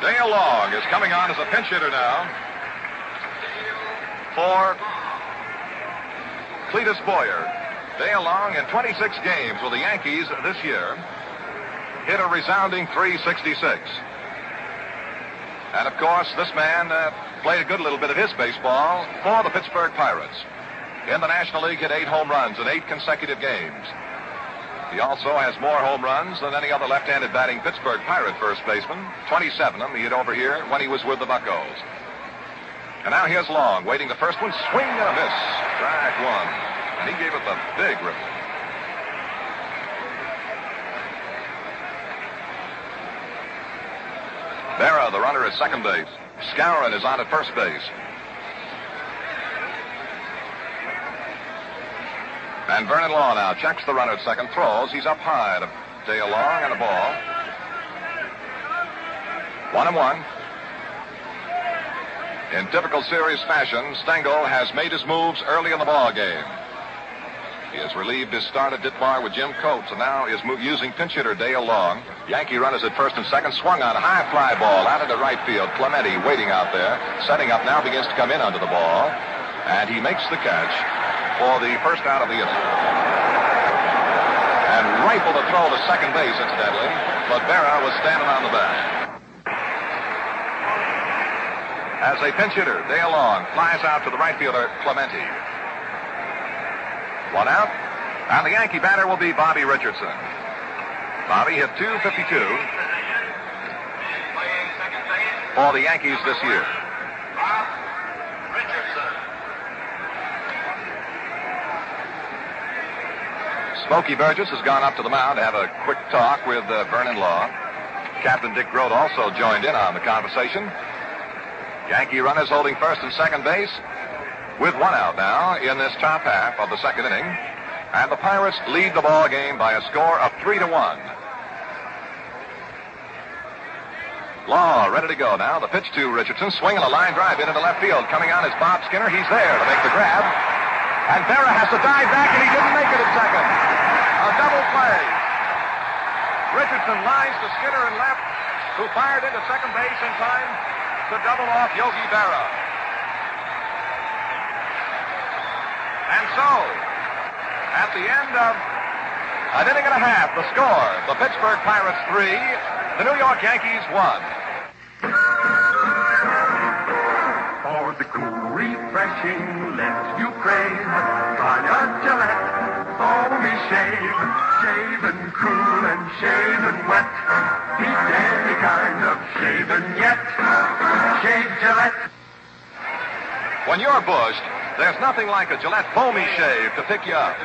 Dale Long is coming on as a pinch hitter now for Cletus Boyer. Dale Long, in 26 games with the Yankees this year, hit a resounding .366. And, of course, this man played a good little bit of his baseball for the Pittsburgh Pirates. In the National League, hit 8 home runs in 8 consecutive games. He also has more home runs than any other left-handed batting Pittsburgh Pirate first baseman. 27 of them he hit over here when he was with the Buccos. And now here's Long, waiting the first one, swing and a miss. Strike one. And he gave it the big ripple. Berra, the runner, at second base. Skowron is on at first base. And Vernon Law now checks the runner at second, throws. He's up high to Dale Long and a ball. 1-1. In typical series fashion, Stengel has made his moves early in the ball game. He has relieved his start at Ditmar with Jim Coates, and now is using pinch hitter Dale Long. Yankee runners at first and second, swung on a high fly ball out into right field. Clemente waiting out there, setting up now, begins to come in under the ball, and he makes the catch for the first out of the inning. And rifled a throw to second base, incidentally, but Berra was standing on the bat. As a pinch hitter, Dale Long flies out to the right fielder, Clemente. 1 out, and the Yankee batter will be Bobby Richardson. Bobby hit .252 for the Yankees this year. Smokey Burgess has gone up to the mound to have a quick talk with Vernon Law. Captain Dick Grote also joined in on the conversation. Yankee runners holding first and second base with 1 out now in this top half of the second inning. And the Pirates lead the ball game by a score of 3-1. Law ready to go now. The pitch to Richardson, swinging a line drive into left field. Coming on is Bob Skinner. He's there to make the grab. And Berra has to dive back, and he didn't make it at second. A double play. Richardson lines to Skinner in left, who fired into second base in time to double off Yogi Berra. And so, at the end of an inning and a half, the score, the Pittsburgh Pirates 3, the New York Yankees 1. For the cool, refreshing lips you crave, try a Gillette foamy shave. Shave and cool and shave and wet. Beat any kind of shaving yet. Shave Gillette. When you're bushed, there's nothing like a Gillette foamy shave to pick you up.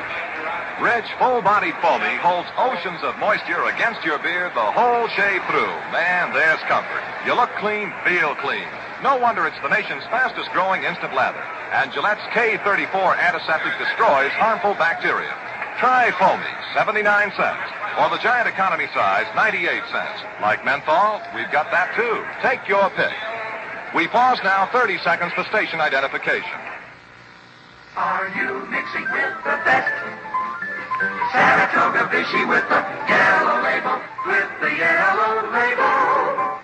Rich, full-bodied foamy holds oceans of moisture against your beard the whole shave through. Man, there's comfort. You look clean, feel clean. No wonder it's the nation's fastest-growing instant lather. And Gillette's K34 antiseptic destroys harmful bacteria. Try foamy, 79 cents. Or the giant economy size, 98 cents. Like menthol, we've got that too. Take your pick. We pause now 30 seconds for station identification. Are you mixing with the best? Saratoga Vichy with the yellow label, with the yellow label.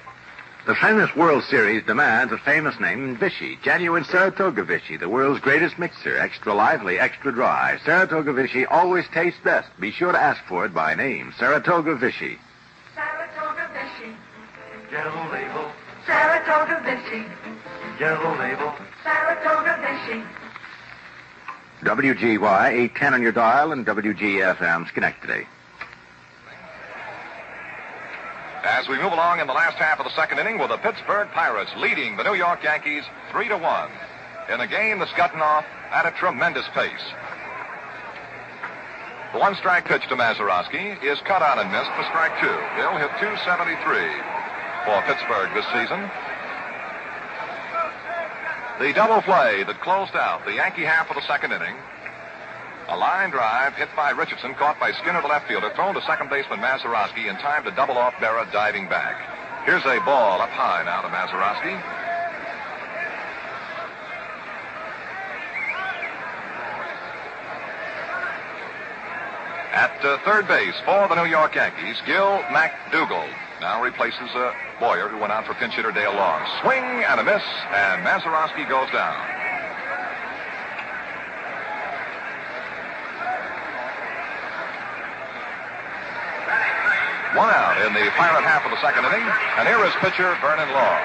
The famous World Series demands a famous name, Vichy. Genuine Saratoga Vichy, the world's greatest mixer. Extra lively, extra dry. Saratoga Vichy always tastes best. Be sure to ask for it by name. Saratoga Vichy. Saratoga Vichy. Yellow label. Saratoga Vichy. Yellow label. Saratoga Vichy. WGY 810 on your dial and WGFM Schenectady. As we move along in the last half of the second inning with the Pittsburgh Pirates leading the New York Yankees 3-1 in a game that's gotten off at a tremendous pace. The one-strike pitch to Mazeroski is cut out and missed for strike two. He'll hit .273 for Pittsburgh this season. The double play that closed out the Yankee half of the second inning. A line drive hit by Richardson, caught by Skinner, the left fielder, thrown to second baseman Mazeroski in time to double off Berra diving back. Here's a ball up high now to Mazeroski. At third base for the New York Yankees, Gil McDougall now replaces Boyer, who went out for pinch hitter Dale Long. Swing and a miss, and Mazeroski goes down. One out in the Pirate half of the second inning, and here is pitcher Vernon Law.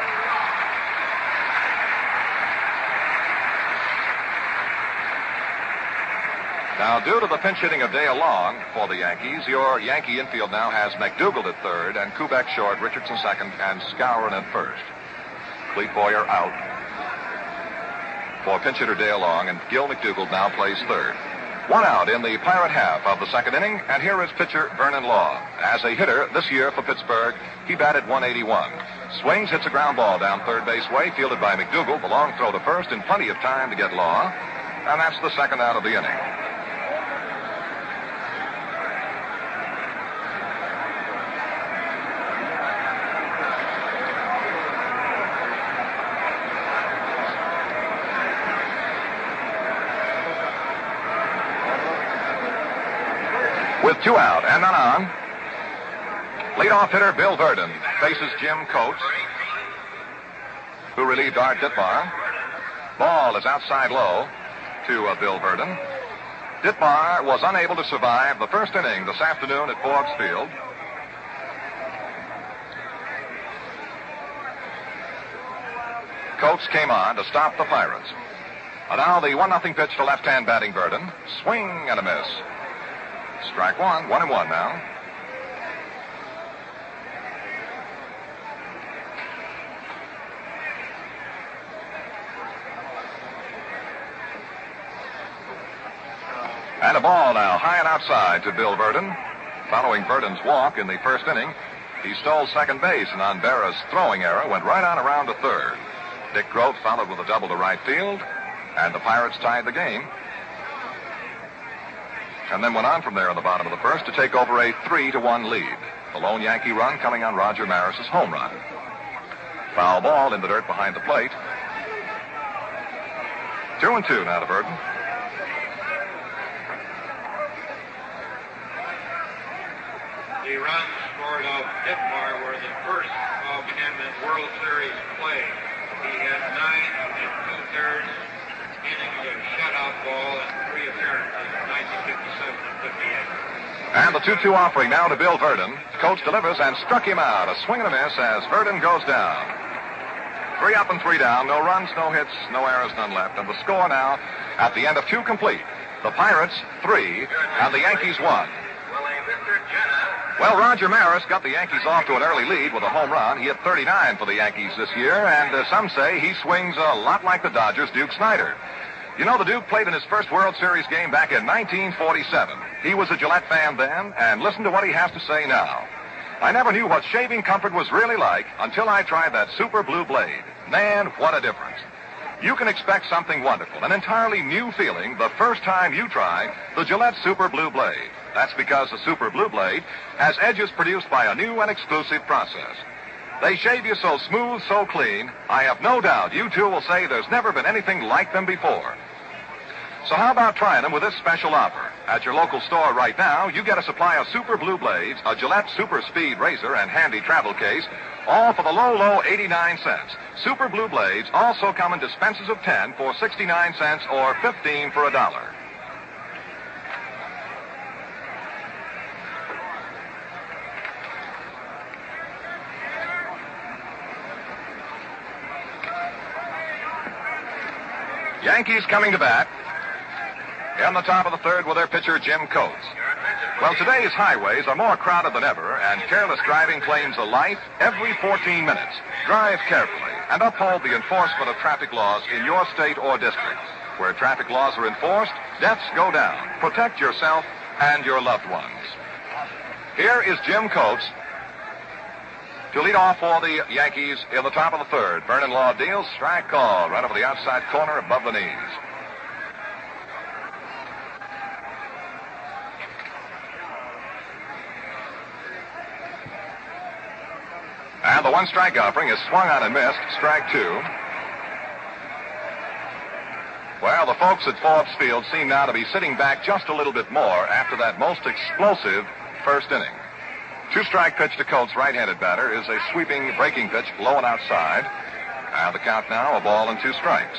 Now, due to the pinch hitting of Dale Long for the Yankees, your Yankee infield now has McDougall at third and Kubek short, Richardson second, and Skowron at first. Clete Boyer out for pinch hitter Dale Long, and Gil McDougall now plays third. One out in the Pirate half of the second inning, and here is pitcher Vernon Law. As a hitter this year for Pittsburgh, he batted .181. Swings, hits a ground ball down third base way, fielded by McDougall. The long throw to first in plenty of time to get Law, and that's the second out of the inning. With two out and none on, leadoff hitter Bill Verdon faces Jim Coates, who relieved Art Ditmar. Ball is outside low to Bill Verdon. Ditmar was unable to survive the first inning this afternoon at Forbes Field. Coates came on to stop the Pirates. And now the 1-0 pitch to left-hand batting Verdon. Swing and a miss. Strike one, 1-1 now. And a ball now, high and outside to Bill Verdon. Following Verdon's walk in the first inning, he stole second base, and on Berra's throwing error, went right on around to third. Dick Groat followed with a double to right field, and the Pirates tied the game. And then went on from there in the bottom of the first to take over a 3-1 lead. The lone Yankee run coming on Roger Maris's home run. Foul ball in the dirt behind the plate. 2-2 now to Verdon. The runs scored off Ditmar were the first of him in World Series play. He had 9 2/3 innings of shutout ball and 3 appearances in 1957 and 58. And the 2-2 offering now to Bill Verdon. Coates delivers and struck him out. A swing and a miss as Verdon goes down. 3 up and 3 down. No runs, no hits, no errors, none left. And the score now at the end of 2 complete. The Pirates 3 and the Yankees 1. Well, Roger Maris got the Yankees off to an early lead with a home run. He hit 39 for the Yankees this year, and some say he swings a lot like the Dodgers' Duke Snider. You know, the Duke played in his first World Series game back in 1947. He was a Gillette fan then, and listen to what he has to say now. I never knew what shaving comfort was really like until I tried that Super Blue Blade. Man, what a difference. You can expect something wonderful, an entirely new feeling the first time you try the Gillette Super Blue Blade. That's because the Super Blue Blade has edges produced by a new and exclusive process. They shave you so smooth, so clean, I have no doubt you too will say there's never been anything like them before. So how about trying them with this special offer? At your local store right now, you get a supply of Super Blue Blades, a Gillette Super Speed razor, and handy travel case, all for the low 89 cents. Super Blue Blades also come in dispensers of 10 for 69 cents or 15 for $1. Yankees coming to bat in the top of the third with their pitcher, Jim Coates. Well, today's highways are more crowded than ever, and careless driving claims a life every 14 minutes. Drive carefully and uphold the enforcement of traffic laws in your state or district. Where traffic laws are enforced, deaths go down. Protect yourself and your loved ones. Here is Jim Coates to lead off for the Yankees in the top of the third. Vernon Law deals. Strike call right over the outside corner above the knees. And the one-strike offering is swung on and missed. Strike two. Well, the folks at Forbes Field seem now to be sitting back just a little bit more after that most explosive first inning. Two-strike pitch to Coates, right-handed batter, is a sweeping breaking pitch low and outside. And the count now, a ball and 2 strikes.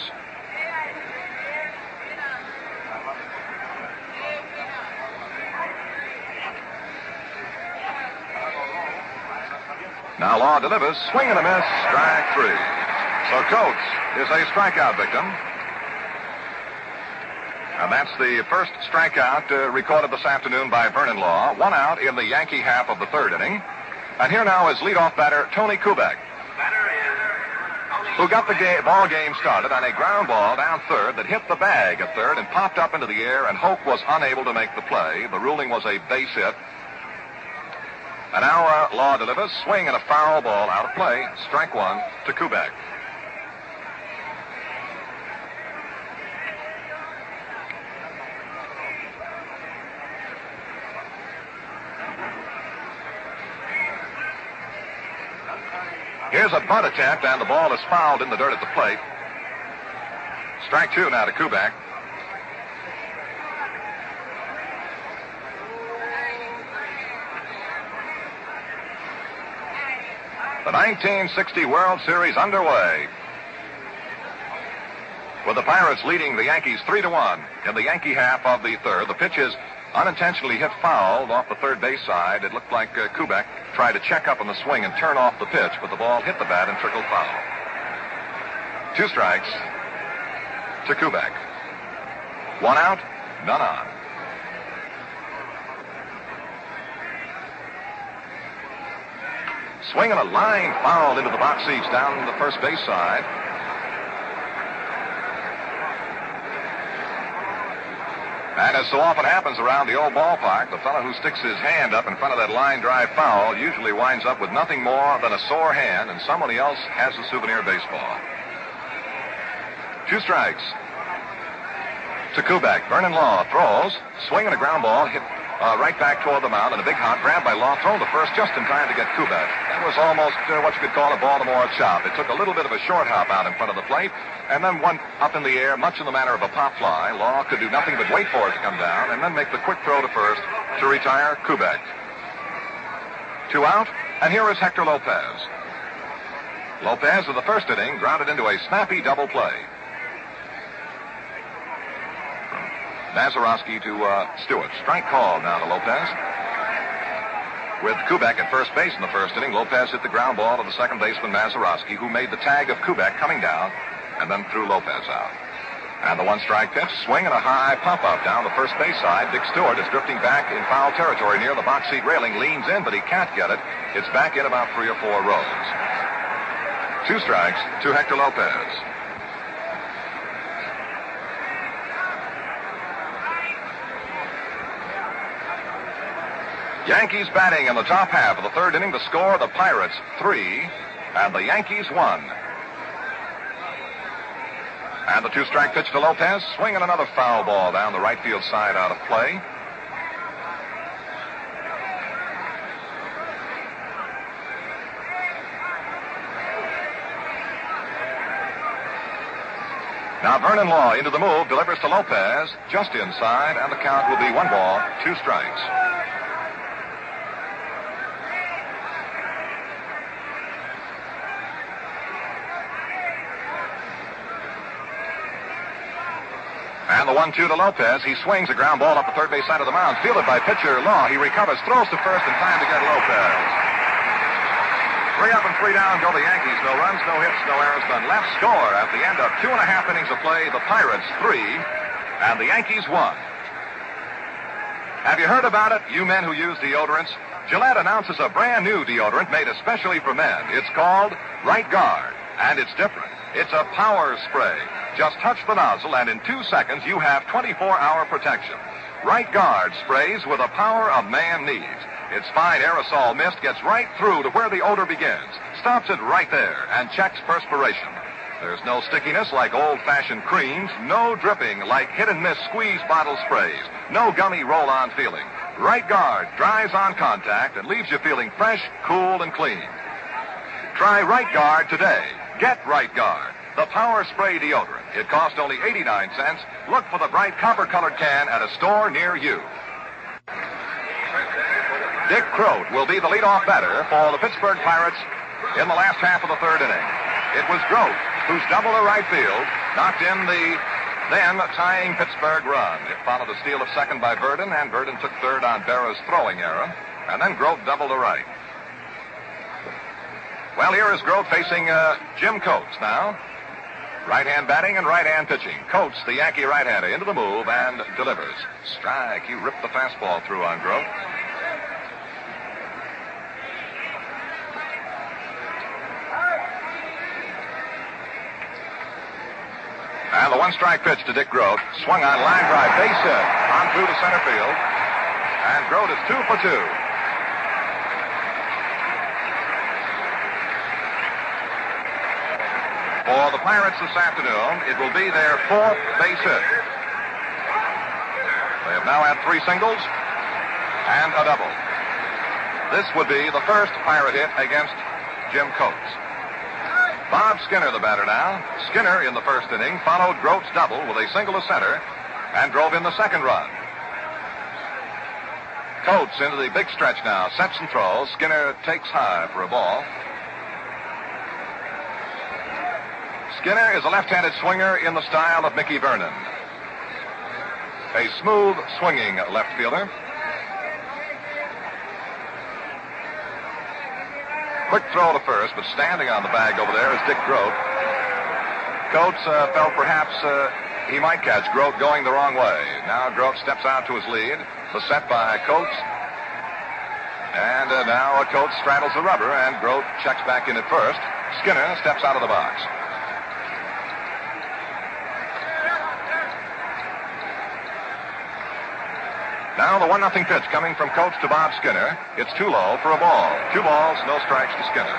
Now Law delivers, swing and a miss, strike 3. So Coates is a strikeout victim. And that's the first strikeout recorded this afternoon by Vernon Law. 1 out in the Yankee half of the third inning. And here now is leadoff batter Tony Kubek, who got the ball game started on a ground ball down third that hit the bag at third and popped up into the air, and Hope was unable to make the play. The ruling was a base hit. And now Law delivers, swing and a foul ball out of play. Strike 1 to Kubek. Here's a bunt attempt, and the ball is fouled in the dirt at the plate. Strike 2 now to Kubek. The 1960 World Series underway, with the Pirates leading the Yankees 3-1 in the Yankee half of the third. The pitch is unintentionally hit fouled off the third base side. It looked like Kubek tried to check up on the swing and turn off the pitch, but the ball hit the bat and trickled foul. 2 strikes to Kubek. 1 out, none on. Swing and a line foul into the box seats down the first base side. And as so often happens around the old ballpark, the fellow who sticks his hand up in front of that line drive foul usually winds up with nothing more than a sore hand, and somebody else has a souvenir baseball. 2 strikes to Kubek. Vernon Law throws, swing and a ground ball, hit right back toward the mound, and a big hop grab by Law, thrown to first just in time to get Kubek. That was almost what you could call a Baltimore chop. It took a little bit of a short hop out in front of the plate, and then one up in the air, much in the manner of a pop fly. Law could do nothing but wait for it to come down, and then make the quick throw to first to retire Kubek. 2 out, and here is Hector Lopez. Lopez, in the first inning, grounded into a snappy double play. Mazeroski to Stewart. Strike call now to Lopez. With Kubek at first base in the first inning, Lopez hit the ground ball to the second baseman Mazeroski, who made the tag of Kubek coming down and then threw Lopez out. And the 1-strike pitch, swing and a high pop-up down the first base side. Dick Stewart is drifting back in foul territory near the box seat railing, leans in, but he can't get it. It's back in about 3 or 4 rows. 2 strikes to Hector Lopez. Yankees batting in the top half of the third inning. The score, the Pirates 3 and the Yankees 1. And the two-strike pitch to Lopez. Swinging another foul ball down the right field side out of play. Now Vernon Law into the move, delivers to Lopez, just inside, and the count will be 1 ball, 2 strikes. And the 1-2 to Lopez. He swings a ground ball up the third base side of the mound, fielded by pitcher Law. He recovers, throws to first in time to get Lopez. 3 up and 3 down go the Yankees. No runs, no hits, no errors, none left. Score at the end of 2.5 innings of play, the Pirates 3 and the Yankees 1. Have you heard about it, you men who use deodorants? Gillette announces a brand new deodorant made especially for men. It's called Right Guard, and it's different. It's a power spray. Just touch the nozzle, and in 2 seconds, you have 24-hour protection. Right Guard sprays with the power a man needs. Its fine aerosol mist gets right through to where the odor begins, stops it right there, and checks perspiration. There's no stickiness like old-fashioned creams, no dripping like hit-and-miss squeeze bottle sprays, no gummy roll-on feeling. Right Guard dries on contact and leaves you feeling fresh, cool, and clean. Try Right Guard today. Get Right Guard, the power spray deodorant. It costs only 89 cents. Look for the bright copper-colored can at a store near you. Dick Croat will be the leadoff batter for the Pittsburgh Pirates in the last half of the third inning. It was Groat whose double to right field knocked in the then tying Pittsburgh run. It followed a steal of second by Verdon, and Verdon took third on Berra's throwing error, and then Groat doubled to right. Well, here is Groat facing Jim Coates now. Right-hand batting and right-hand pitching. Coates, the Yankee right-hander, into the move and delivers. Strike. He ripped the fastball through on Groat. And the one-strike pitch to Dick Groat. Swung on, line drive, base hit. On through to center field. And Groat is 2 for 2. For the Pirates this afternoon, it will be their 4th base hit. They have now had 3 singles and a double. This would be the first Pirate hit against Jim Coates. Bob Skinner, the batter now. Skinner, in the first inning, followed Groat's double with a single to center and drove in the second run. Coates into the big stretch now. Sets and throws. Skinner takes high for a ball. Skinner is a left-handed swinger in the style of Mickey Vernon. A smooth, swinging left fielder. Quick throw to first, but standing on the bag over there is Dick Groat. Coates felt perhaps he might catch Groat going the wrong way. Now Groat steps out to his lead. The set by Coates. And now Coates straddles the rubber, and Groat checks back in at first. Skinner steps out of the box. Now the 1-0 pitch coming from Coates to Bob Skinner. It's too low for a ball. 2 balls, no strikes to Skinner.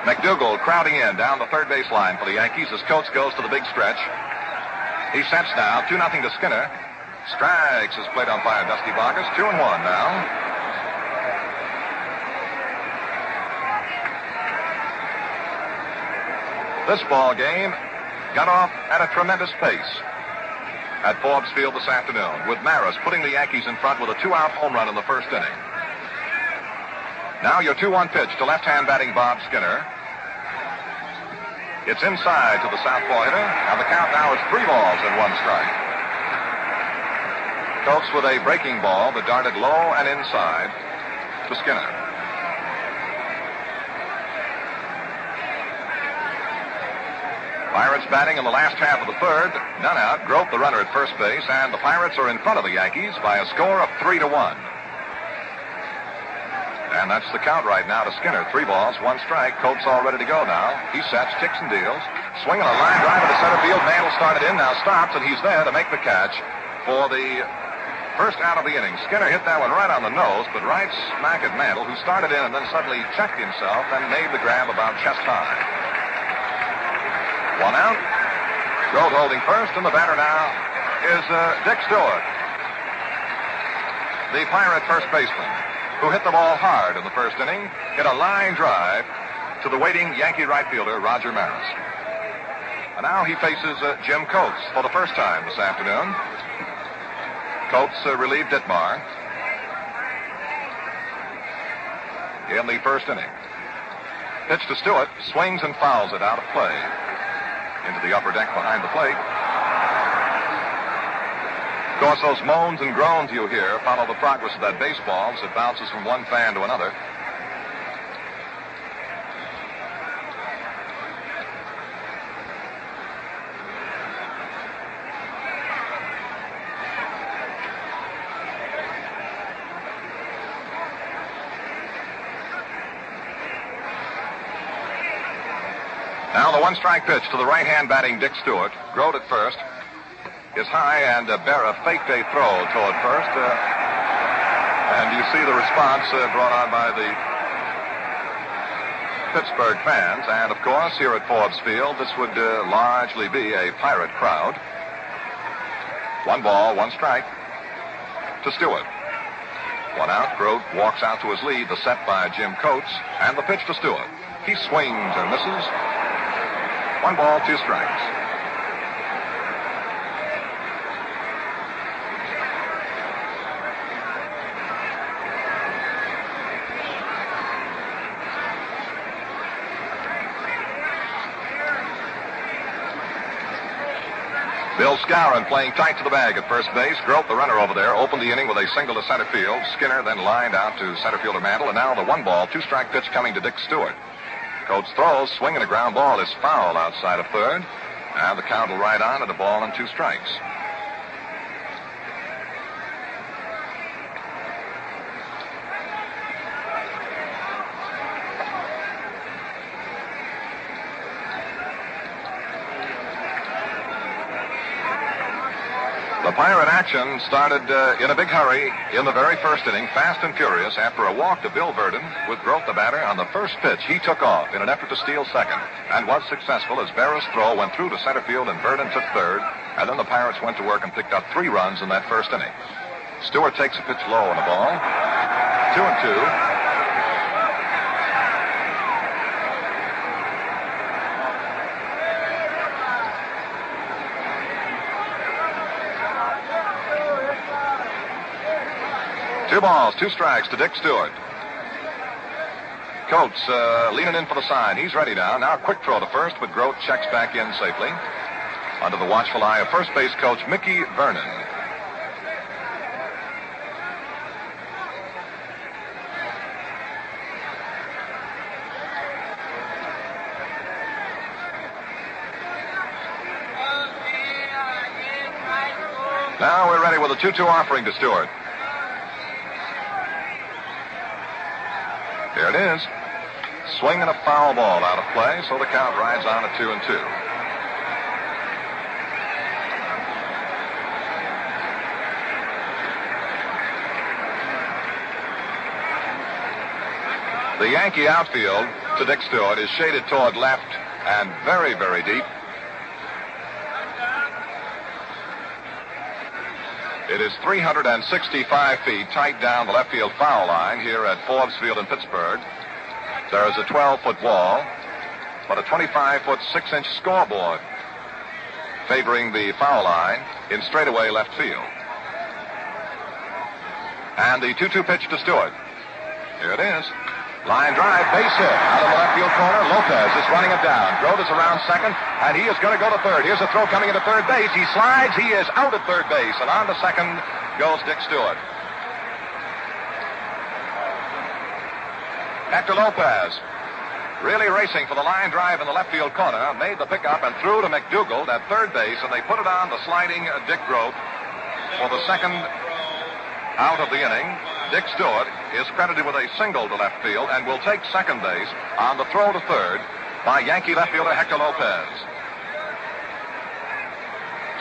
McDougal crowding in down the third base line for the Yankees as Coates goes to the big stretch. He sets now, 2-0 to Skinner. Strikes is played on by Dusty Bacchus. 2-1 now. This ball game got off at a tremendous pace at Forbes Field this afternoon, with Maris putting the Yankees in front with a 2-out home run in the first inning. Now your 2-1 pitch to left-hand batting Bob Skinner. It's inside to the southpaw hitter, and the count now is 3 balls and 1 strike. Coates with a breaking ball that darted low and inside to Skinner. Pirates batting in the last half of the third. None out. Groat, the runner at first base, and the Pirates are in front of the Yankees by a score of 3-1. And that's the count right now to Skinner. 3 balls, 1 strike. Coates all ready to go now. He sets, kicks and deals. Swinging a line drive into center field. Mantle started in, now stops, and he's there to make the catch for the first out of the inning. Skinner hit that one right on the nose, but right smack at Mantle, who started in and then suddenly checked himself and made the grab about chest high. 1 out. Grote holding first, and the batter now is Dick Stewart, the Pirate first baseman, who hit the ball hard in the first inning, hit a line drive to the waiting Yankee right fielder, Roger Maris. And now he faces Jim Coates for the first time this afternoon. Coates relieved Ditmar in the first inning. Pitch to Stewart, swings and fouls it out of play into the upper deck behind the plate. Of course, those moans and groans you hear follow the progress of that baseball as it bounces from one fan to another. Now the 1-strike pitch to the right-hand batting Dick Stewart. Grote at first is high, and Berra faked a throw toward first. And you see the response brought on by the Pittsburgh fans. And, of course, here at Forbes Field, this would largely be a Pirate crowd. 1 ball, 1 strike to Stewart. 1 out. Grote walks out to his lead. The set by Jim Coates. And the pitch to Stewart. He swings and misses. 1 ball, 2 strikes. Bill Skowron playing tight to the bag at first base. Grote, the runner over there, opened the inning with a single to center field. Skinner then lined out to center fielder Mantle, and now the 1 ball, 2 strike pitch coming to Dick Stewart. Coates throws, swinging a ground ball is foul outside of third, and the count will ride on at a ball and 2 strikes. The Pirate action started in a big hurry in the very first inning, fast and furious, after a walk to Bill Verdon with Grote the batter. On the first pitch, he took off in an effort to steal second and was successful as Berra's throw went through to center field and Verdon took third, and then the Pirates went to work and picked up 3 runs in that first inning. Stewart takes a pitch low on the ball. 2-2. 2 balls, 2 strikes to Dick Stewart. Coates leaning in for the sign. He's ready now. Now a quick throw to first, but Grote checks back in safely. Under the watchful eye of first base coach Mickey Vernon. Now we're ready with a 2-2 offering to Stewart. There it is. Swinging a foul ball out of play, so the count rides on at 2-2. The Yankee outfield to Dick Stewart is shaded toward left and very, very deep. It is 365 feet tight down the left field foul line here at Forbes Field in Pittsburgh. There is a 12-foot wall, but a 25-foot 6-inch scoreboard favoring the foul line in straightaway left field. And the 2-2 pitch to Stewart. Here it is. Line drive, base hit out of the left field corner. Lopez is running it down. Grote is around second, and he is going to go to third. Here's a throw coming into third base. He slides. He is out at third base, and on to second goes Dick Stewart. Hector Lopez, really racing for the line drive in the left field corner, made the pickup and threw to McDougald at third base, and they put it on the sliding Dick Grote for the second out of the inning. Dick Stewart is credited with a single to left field and will take second base on the throw to third by Yankee left fielder Hector Lopez.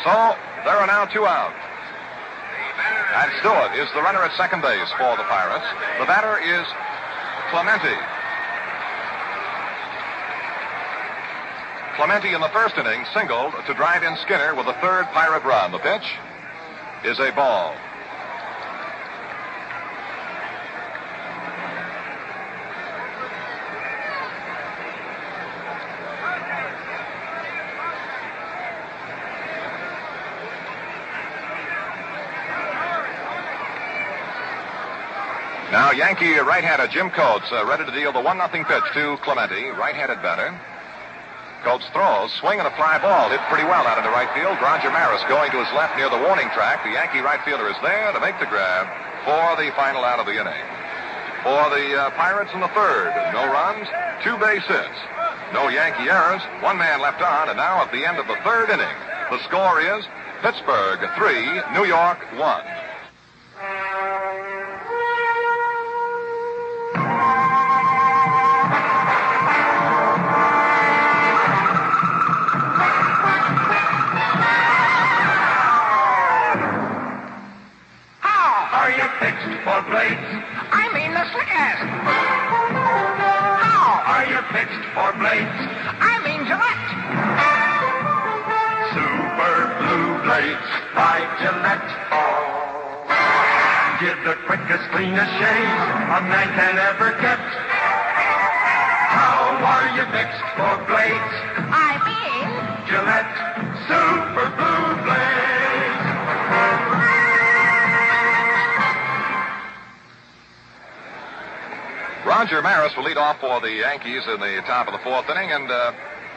So there are now 2 out. And Stewart is the runner at second base for the Pirates. The batter is Clemente. Clemente in the first inning singled to drive in Skinner with the third Pirate run. The pitch is a ball. Now, Yankee right-hander Jim Coates ready to deal the 1-0 pitch to Clemente, right-handed batter. Coates throws, swing and a fly ball, hit pretty well out into right field. Roger Maris going to his left near the warning track. The Yankee right fielder is there to make the grab for the final out of the inning. For the Pirates in the third, no runs, 2 base hits, no Yankee errors, 1 man left on, and now at the end of the third inning, the score is Pittsburgh 3, New York 1. For blades, I mean the slickest. how are you fixed for blades? I mean Gillette. Super Blue Blades by Gillette. Give the quickest, cleanest shave a man can ever get. How are you fixed for blades? I mean Gillette Super Blue Blades. Roger Maris will lead off for the Yankees in the top of the fourth inning. And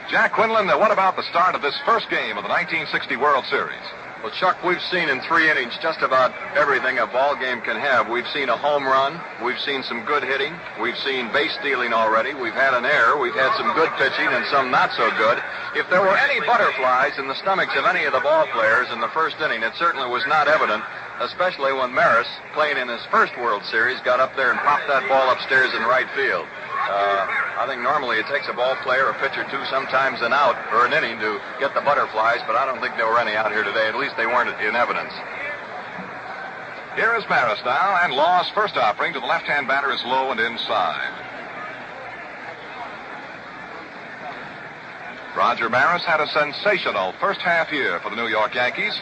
Jack Quinlan, what about the start of this first game of the 1960 World Series? Well, Chuck, we've seen in 3 innings just about everything a ball game can have. We've seen a home run. We've seen some good hitting. We've seen base stealing already. We've had an error. We've had some good pitching and some not so good. If there were any butterflies in the stomachs of any of the ball players in the first inning, it certainly was not evident, especially when Maris, playing in his first World Series, got up there and popped that ball upstairs in right field. I think normally it takes a ball player, a pitcher, 2, sometimes an out or an inning to get the butterflies, but I don't think there were any out here today. At least they weren't in evidence. Here is Maris now, and Law's first offering to the left-hand batter is low and inside. Roger Maris had a sensational first half year for the New York Yankees.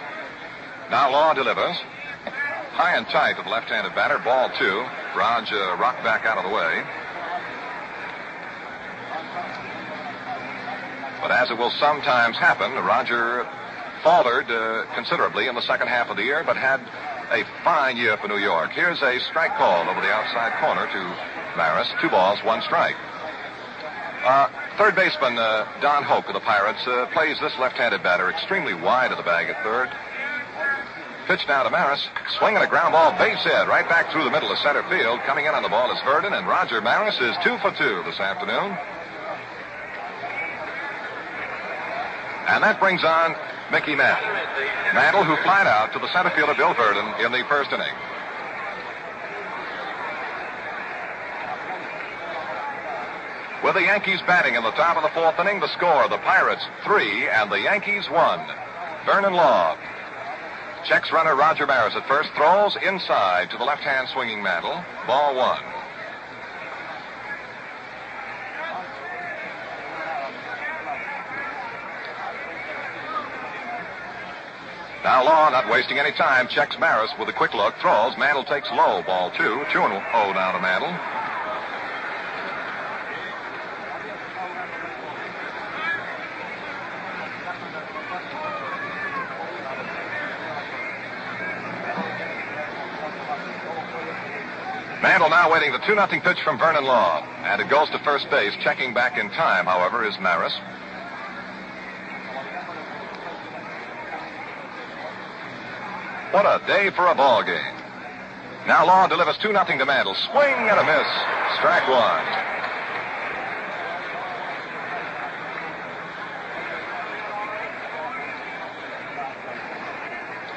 Now Law delivers. High and tight to the left-handed batter, ball 2. Raj rocked back out of the way. But as it will sometimes happen, Roger faltered considerably in the second half of the year, but had a fine year for New York. Here's a strike call over the outside corner to Maris. 2 balls, 1 strike. Third baseman Don Hoke of the Pirates plays this left-handed batter extremely wide of the bag at third. Pitch now to Maris. Swinging a ground ball, base hit, right back through the middle of center field. Coming in on the ball is Verdon, and Roger Maris is 2 for 2 this afternoon. And that brings on Mickey Mantle. Mantle, who flied out to the center fielder Bill Verdon in the first inning. With the Yankees batting in the top of the fourth inning, the score, the Pirates 3 and the Yankees 1. Vernon Law checks runner Roger Maris at first, throws inside to the left-hand swinging Mantle. Ball 1. Now Law, not wasting any time, checks Maris with a quick look, throws. Mantle takes low, ball 2. 2-0 now to Mantle. Mantle now waiting the 2-0 pitch from Vernon Law. And it goes to first base. Checking back in time, however, is Maris. What a day for a ball game. Now Law delivers 2-0 to Mantle. Swing and a miss. Strike 1.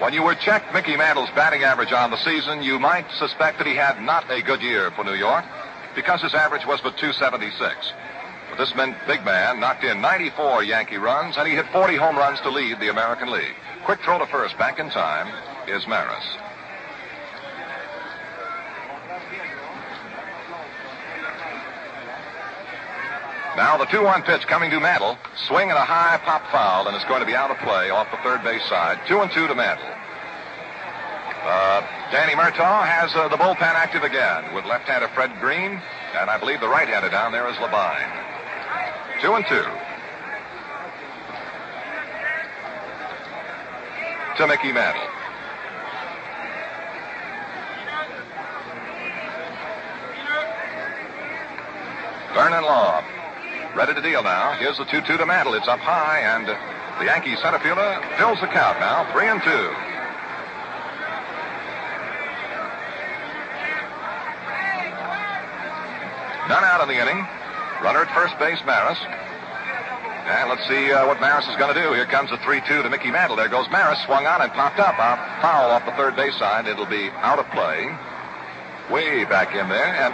When you would check Mickey Mantle's batting average on the season, you might suspect that he had not a good year for New York because his average was but 276. But this big man knocked in 94 Yankee runs, and he hit 40 home runs to lead the American League. Quick throw to first, back in time, is Maris. Now the 2-1 pitch coming to Mantle. Swing and a high pop foul, and it's going to be out of play off the third base side. 2-2 to Mantle. Danny Murtaugh has the bullpen active again with left-hander Fred Green, and I believe the right-hander down there is Labine. 2-2. To Mickey Mantle. Vernon Law ready to deal now. Here's the 2-2 to Mantle. It's up high, and the Yankee center fielder fills the count now. 3-2. None out in the inning. Runner at first base, Maris. And let's see what Maris is going to do. Here comes the 3-2 to Mickey Mantle. There goes Maris. Swung on and popped up. A foul off the third base side. It'll be out of play. Way back in there. And,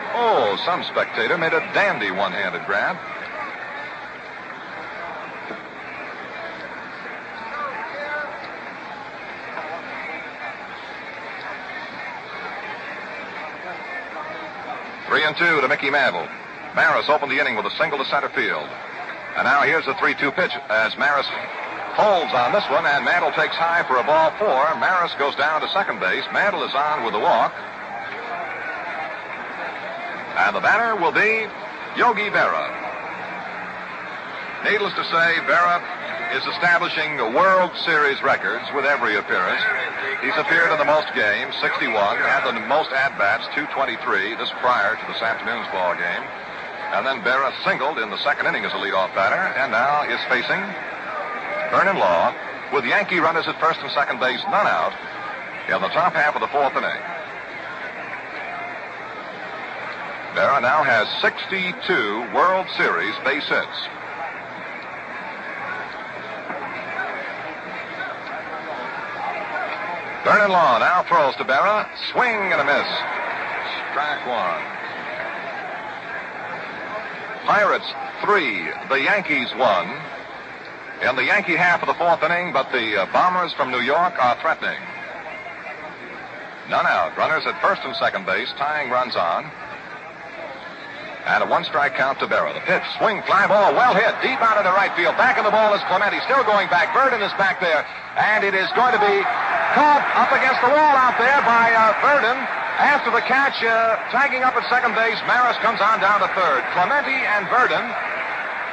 some spectator made a dandy one-handed grab. Three and two to Mickey Mantle. Maris opened the inning with a single to center field. And now here's the 3-2 pitch as Maris holds on this one, and Mantle takes high for a ball 4. Maris goes down to second base. Mantle is on with the walk. And the batter will be Yogi Berra. Needless to say, Berra is establishing the World Series records with every appearance. He's appeared in the most games, 61, had the most at-bats, 223, this prior to this afternoon's ball game. And then Berra singled in the second inning as a leadoff batter, and now is facing Vernon Law with Yankee runners at first and second base, none out, in the top half of the fourth inning. Berra now has 62 World Series base hits. Vernon Law now throws to Berra. Swing and a miss. Strike one. Pirates 3, the Yankees 1. In the Yankee half of the fourth inning, but the Bombers from New York are threatening. None out. Runners at first and second base, tying runs on. And a one-strike count to Berra. The pitch, swing, fly ball, well hit, deep out into right field. Back in the ball is Clemente, still going back. Verdon is back there, and it is going to be caught up against the wall out there by Verdon. After the catch, tagging up at second base, Maris comes on down to third. Clemente and Verdon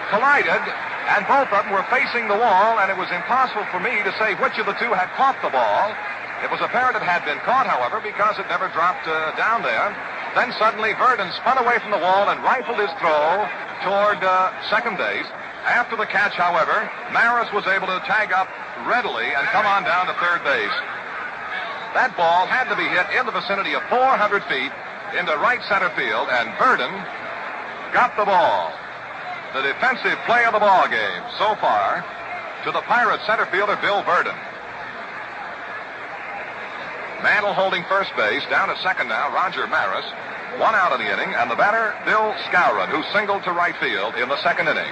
collided, and both of them were facing the wall, and it was impossible for me to say which of the two had caught the ball. It was apparent it had been caught, however, because it never dropped down there. Then suddenly Verdon spun away from the wall and rifled his throw toward second base. After the catch, however, Maris was able to tag up readily and come on down to third base. That ball had to be hit in the vicinity of 400 feet into right center field, and Verdon got the ball. The defensive play of the ball game so far to the Pirates center fielder Bill Verdon. Mantle holding first base. Down at second now, Roger Maris. One out of the inning, and the batter, Bill Skowron, who singled to right field in the second inning.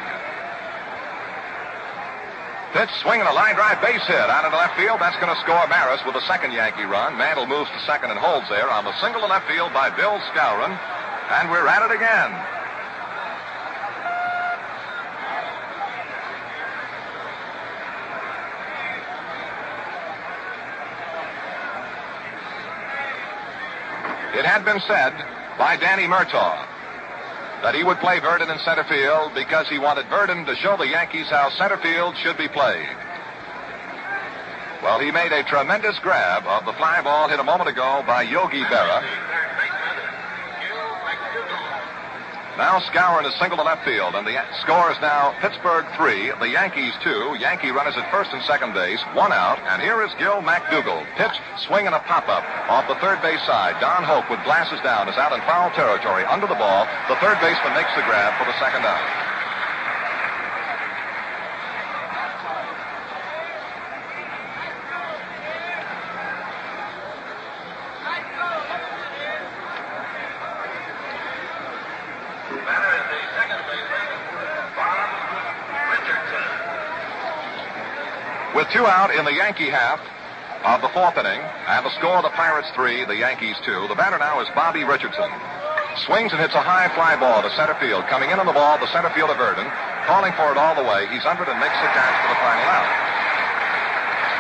Pitch, swing, and a line drive base hit out into left field. That's going to score Maris with a second Yankee run. Mantle moves to second and holds there on the single to left field by Bill Skowron. And we're at it again. It had been said by Danny Murtaugh that he would play Verdon in center field because he wanted Verdon to show the Yankees how center field should be played. Well, he made a tremendous grab of the fly ball hit a moment ago by Yogi Berra. Now Skowron is single to left field, and the score is now Pittsburgh 3, the Yankees 2. Yankee runners at first and second base, one out, and here is Gil McDougall. Pitch, swing, and a pop-up off the third base side. Don Hope with glasses down is out in foul territory under the ball. The third baseman makes the grab for the second out. With 2 out in the Yankee half of the 4th inning, and the score, the Pirates 3, the Yankees 2. The batter now is Bobby Richardson. Swings and hits a high fly ball to center field. Coming in on the ball, the center fielder Verdon, calling for it all the way. He's under it and makes the catch for the final out.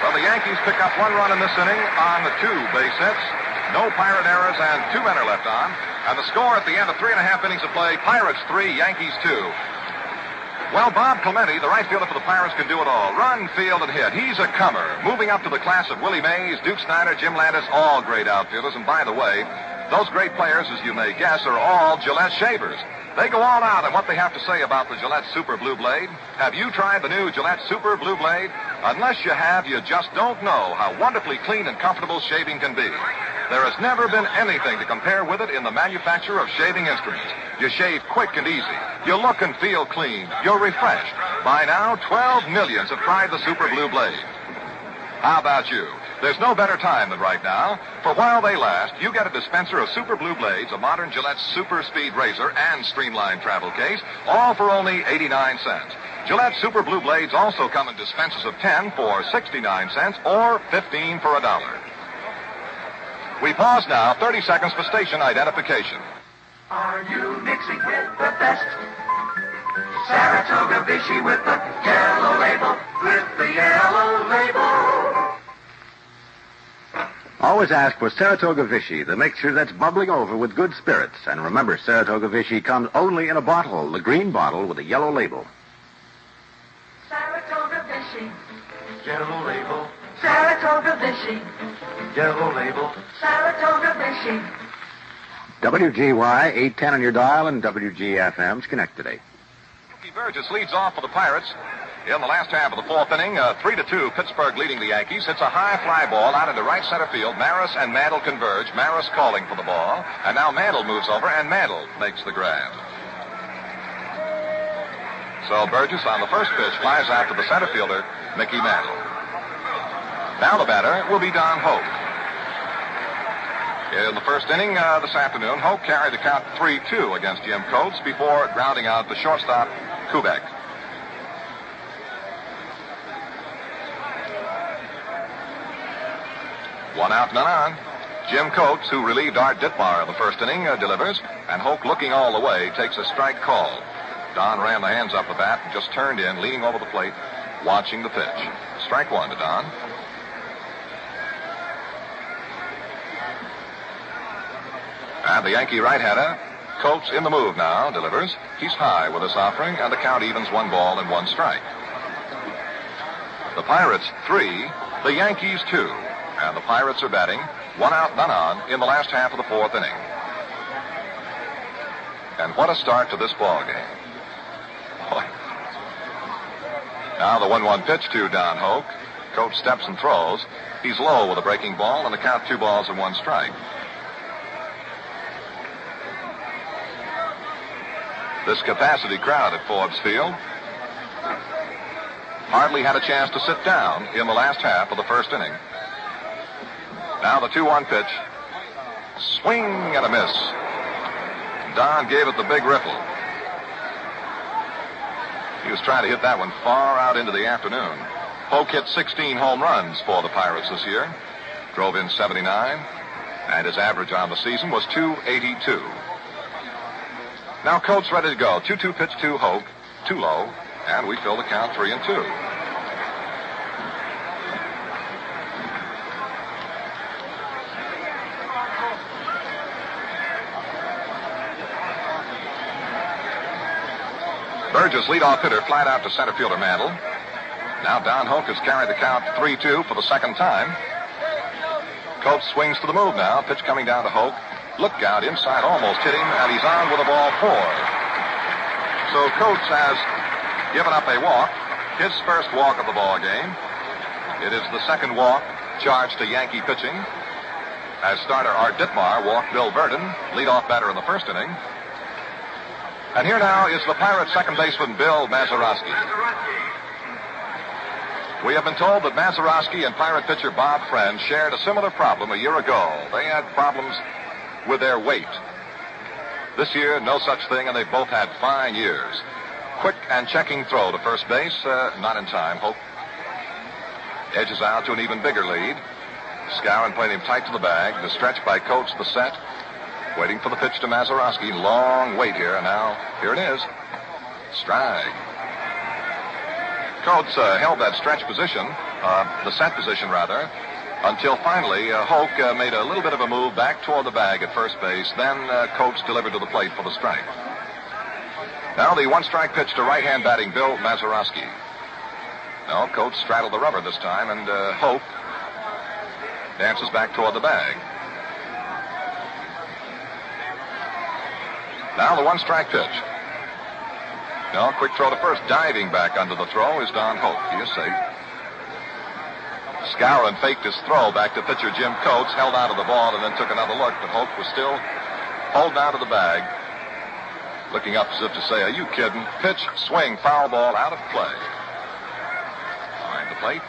Well, the Yankees pick up 1 run in this inning on the 2 base hits. No Pirate errors, and 2 men are left on. And the score at the end of 3.5 innings of play, Pirates 3, Yankees 2. Well, Bob Clemente, the right fielder for the Pirates, can do it all. Run, field, and hit. He's a comer. Moving up to the class of Willie Mays, Duke Snyder, Jim Landis, all great outfielders. And by the way, those great players, as you may guess, are all Gillette shavers. They go all out on what they have to say about the Gillette Super Blue Blade. Have you tried the new Gillette Super Blue Blade? Unless you have, you just don't know how wonderfully clean and comfortable shaving can be. There has never been anything to compare with it in the manufacture of shaving instruments. You shave quick and easy. You look and feel clean. You're refreshed. By now, 12 millions have tried the Super Blue Blade. How about you? There's no better time than right now. For while they last, you get a dispenser of Super Blue Blades, a modern Gillette Super Speed razor, and streamlined travel case, all for only 89 cents. Gillette Super Blue Blades also come in dispensers of 10 for 69 cents or 15 for $1. We pause now, 30 seconds for station identification. Are you mixing with the best? Saratoga Vichy with the yellow label, with the yellow label. Always ask for Saratoga Vichy, the mixture that's bubbling over with good spirits. And remember, Saratoga Vichy comes only in a bottle, the green bottle with a yellow label. Saratoga Vichy, yellow label. Saratoga Vichy, yellow label. Saratoga Vichy. WGY 810 on your dial and WGFM Schenectady. Burgess leads off for the Pirates in the last half of the 4th inning. 3-2, Pittsburgh leading the Yankees. Hits a high fly ball out into right center field. Maris and Mantle converge. Maris calling for the ball. And now Mantle moves over, and Mantle makes the grab. So Burgess on the first pitch flies out to the center fielder, Mickey Mantle. Now the batter will be Don Hoke. In the first inning this afternoon, Hoke carried the count 3-2 against Jim Coates before grounding out the shortstop, Kubek. One out, none on. Jim Coates, who relieved Art Ditmar in the first inning, delivers, and Hoke, looking all the way, takes a strike call. Don ran the hands up the bat and just turned in, leaning over the plate, watching the pitch. Strike 1 to Don. And the Yankee right-hander, Coates in the move now, delivers. He's high with this offering, and the count evens 1 ball and 1 strike. The Pirates 3, the Yankees 2, and the Pirates are batting 1 out, none on in the last half of the 4th inning. And what a start to this ball game. Boy. Now the 1-1 pitch to Don Hoke. Coates steps and throws. He's low with a breaking ball, and the count 2 balls and 1 strike. This capacity crowd at Forbes Field hardly had a chance to sit down in the last half of the first inning. Now the 2-1 pitch. Swing and a miss. Don gave it the big riffle. He was trying to hit that one far out into the afternoon. Hoke hit 16 home runs for the Pirates this year. Drove in 79. And his average on the season was .282. Now Coates ready to go. 2-2 pitch to Hoke. Too low. And we fill the count 3-2. Burgess, leadoff hitter, flied out to center fielder Mantle. Now Don Hoke has carried the count 3-2 for the second time. Coates swings to the move now. Pitch coming down to Hoke. Look out inside, almost hit him, and he's on with a ball 4. So Coates has given up a walk, his first walk of the ball game. It is the second walk charged to Yankee pitching. As starter Art Ditmar walked Bill Verdon, leadoff batter in the first inning. And here now is the Pirates' second baseman, Bill Mazeroski. We have been told that Mazeroski and Pirate pitcher Bob Friend shared a similar problem a year ago. They had problems with their weight. This year, no such thing, and they both had fine years. Quick and checking throw to first base, not in time. Hope edges out to an even bigger lead. Skowron playing him tight to the bag. The stretch by Coates, the set. Waiting for the pitch to Mazeroski. Long wait here, and now here it is. Strike. Coates held that stretch position, the set position rather, until finally Hoke made a little bit of a move back toward the bag at first base. Then Coates delivered to the plate for the strike. Now the one-strike pitch to right-hand batting Bill Mazeroski. No, Coates straddled the rubber this time, and Hoke dances back toward the bag. Now the one-strike pitch. No, quick throw to first. Diving back under the throw is Don Hoke. He is safe. Skowron faked his throw back to pitcher Jim Coates, held out of the ball, and then took another look, but Hoke was still holding out of the bag, looking up as if to say, are you kidding? Pitch, swing, foul ball, out of play. Behind the plate.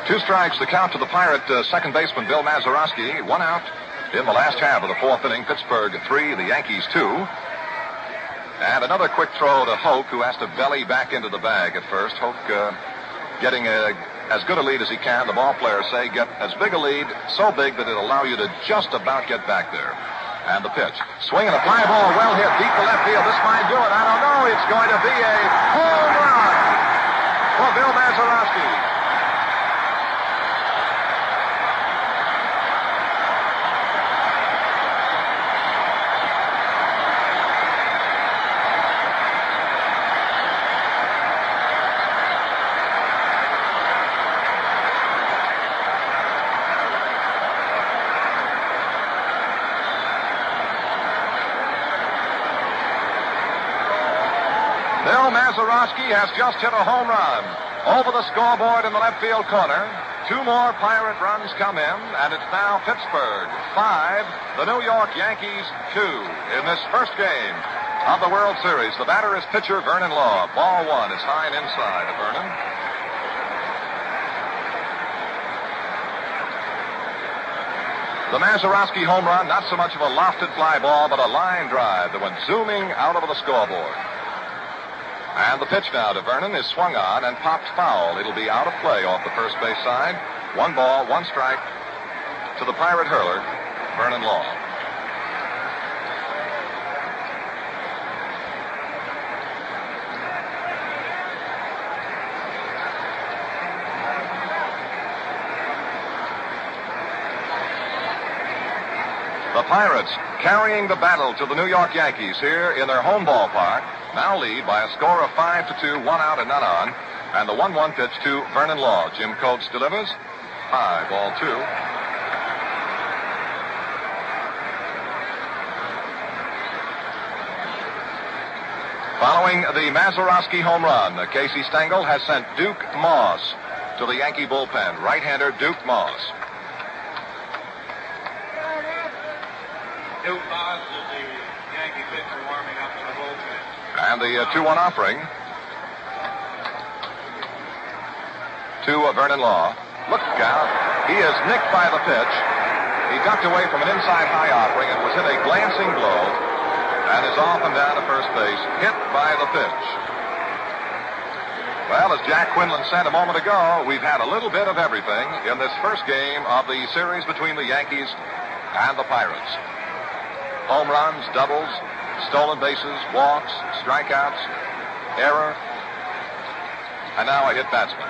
Two strikes, the count to the Pirate second baseman Bill Mazeroski. One out in the last half of the fourth inning. Pittsburgh 3, the Yankees 2. And another quick throw to Hoke, who has to belly back into the bag at first. Hoke getting as good a lead as he can. The ball players say get as big a lead, so big that it'll allow you to just about get back there. And the pitch. Swinging a fly ball, well hit deep to left field. This might do it. I don't know. It's going to be a home run for Bill Mazeroski. Bill Mazeroski has just hit a home run over the scoreboard in the left field corner. Two more Pirate runs come in, and it's now Pittsburgh 5, the New York Yankees 2 in this first game of the World Series. The batter is pitcher Vernon Law. Ball one is high and inside of Vernon. The Mazeroski home run, not so much of a lofted fly ball, but a line drive that went zooming out over the scoreboard. And the pitch now to Vernon is swung on and popped foul. It'll be out of play off the first base side. One ball, one strike to the Pirate hurler, Vernon Law. The Pirates carrying the battle to the New York Yankees here in their home ballpark. Now lead by a score of 5-2, one out and none on. And the 1-1 pitch to Vernon Law. Jim Coates delivers. High, ball two. Following the Mazeroski home run, Casey Stengel has sent Duke Moss to the Yankee bullpen. Right-hander Duke Moss. Duke Moss is the Yankee pitcher warming up in the bullpen. And the 2-1 offering to Vernon Law. Look out. He is nicked by the pitch. He ducked away from an inside high offering and was hit a glancing blow and is off and down to first base, hit by the pitch. Well, as Jack Quinlan said a moment ago, we've had a little bit of everything in this first game of the series between the Yankees and the Pirates. Home runs, doubles, stolen bases, walks, strikeouts, error, and now a hit batsman.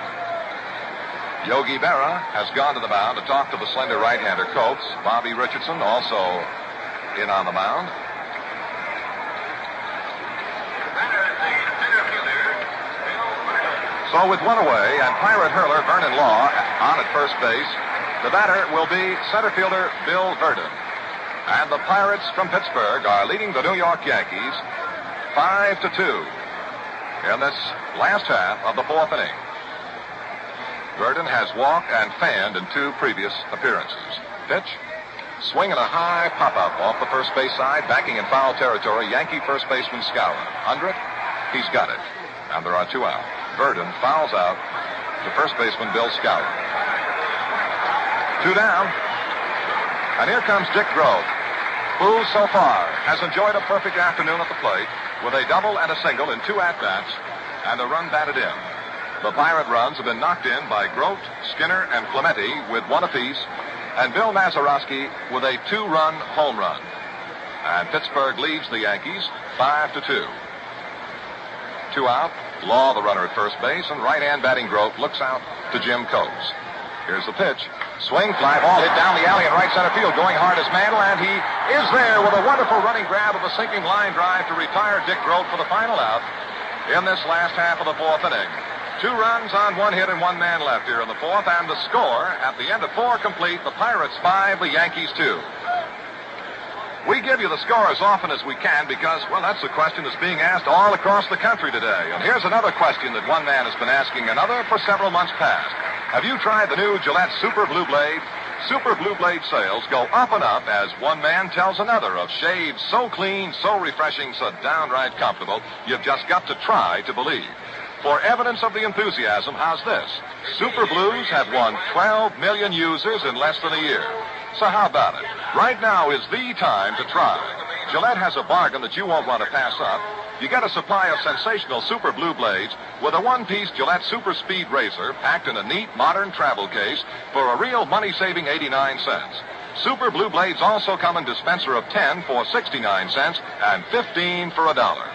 Yogi Berra has gone to the mound to talk to the slender right-hander Coates. Bobby Richardson also in on the mound. So with one away and Pirate hurler Vernon Law on at first base, the batter will be center fielder Bill Verdon. And the Pirates from Pittsburgh are leading the New York Yankees 5-2 in this last half of the fourth inning. Verdon has walked and fanned in two previous appearances. Pitch, swinging a high pop-up off the first base side, backing in foul territory, Yankee first baseman Skowron. Under it, he's got it. And there are 2 out. Verdon fouls out to first baseman Bill Scout. 2 down. And here comes Dick Grove, who so far has enjoyed a perfect afternoon at the plate with a double and a single in 2 at-bats and a run batted in. The Pirate runs have been knocked in by Grote, Skinner, and Clemente with 1 apiece, and Bill Mazeroski with a 2-run home run. And Pittsburgh leads the Yankees 5-2. 2 out. Law, the runner at first base, and right-hand batting Grote looks out to Jim Coates. Here's the pitch. Swing, fly ball hit down the alley in right center field, going hard as Mantle, and he is there with a wonderful running grab of a sinking line drive to retire Dick Grote for the final out in this last half of the 4th inning. 2 runs on 1 hit and 1 man left here in the 4th, and the score at the end of 4 complete, the Pirates 5, the Yankees 2. We give you the score as often as we can because, well, that's the question that's being asked all across the country today. And here's another question that one man has been asking another for several months past. Have you tried the new Gillette Super Blue Blade? Super Blue Blade sales go up and up as one man tells another of shaves so clean, so refreshing, so downright comfortable, you've just got to try to believe. For evidence of the enthusiasm, how's this? Super Blues have won 12 million users in less than a year. So how about it? Right now is the time to try. Gillette has a bargain that you won't want to pass up. You get a supply of sensational Super Blue Blades with a 1-piece Gillette Super Speed Razor packed in a neat, modern travel case for a real money-saving 89 cents. Super Blue Blades also come in dispenser of 10 for 69 cents and 15 for $1.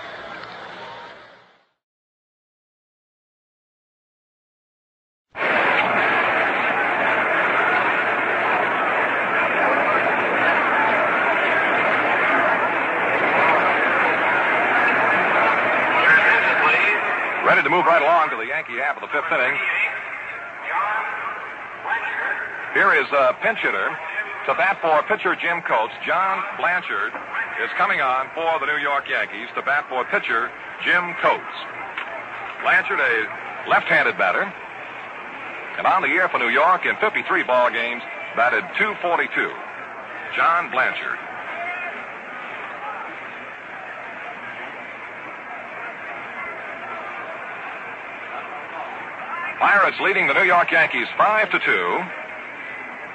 Ready to move right along to the Yankee half of the 5th inning. Here is a pinch hitter to bat for pitcher Jim Coates. John Blanchard is coming on for the New York Yankees to bat for pitcher Jim Coates. Blanchard, a left-handed batter, and on the year for New York in 53 ball games, batted .242. John Blanchard. Pirates leading the New York Yankees 5-2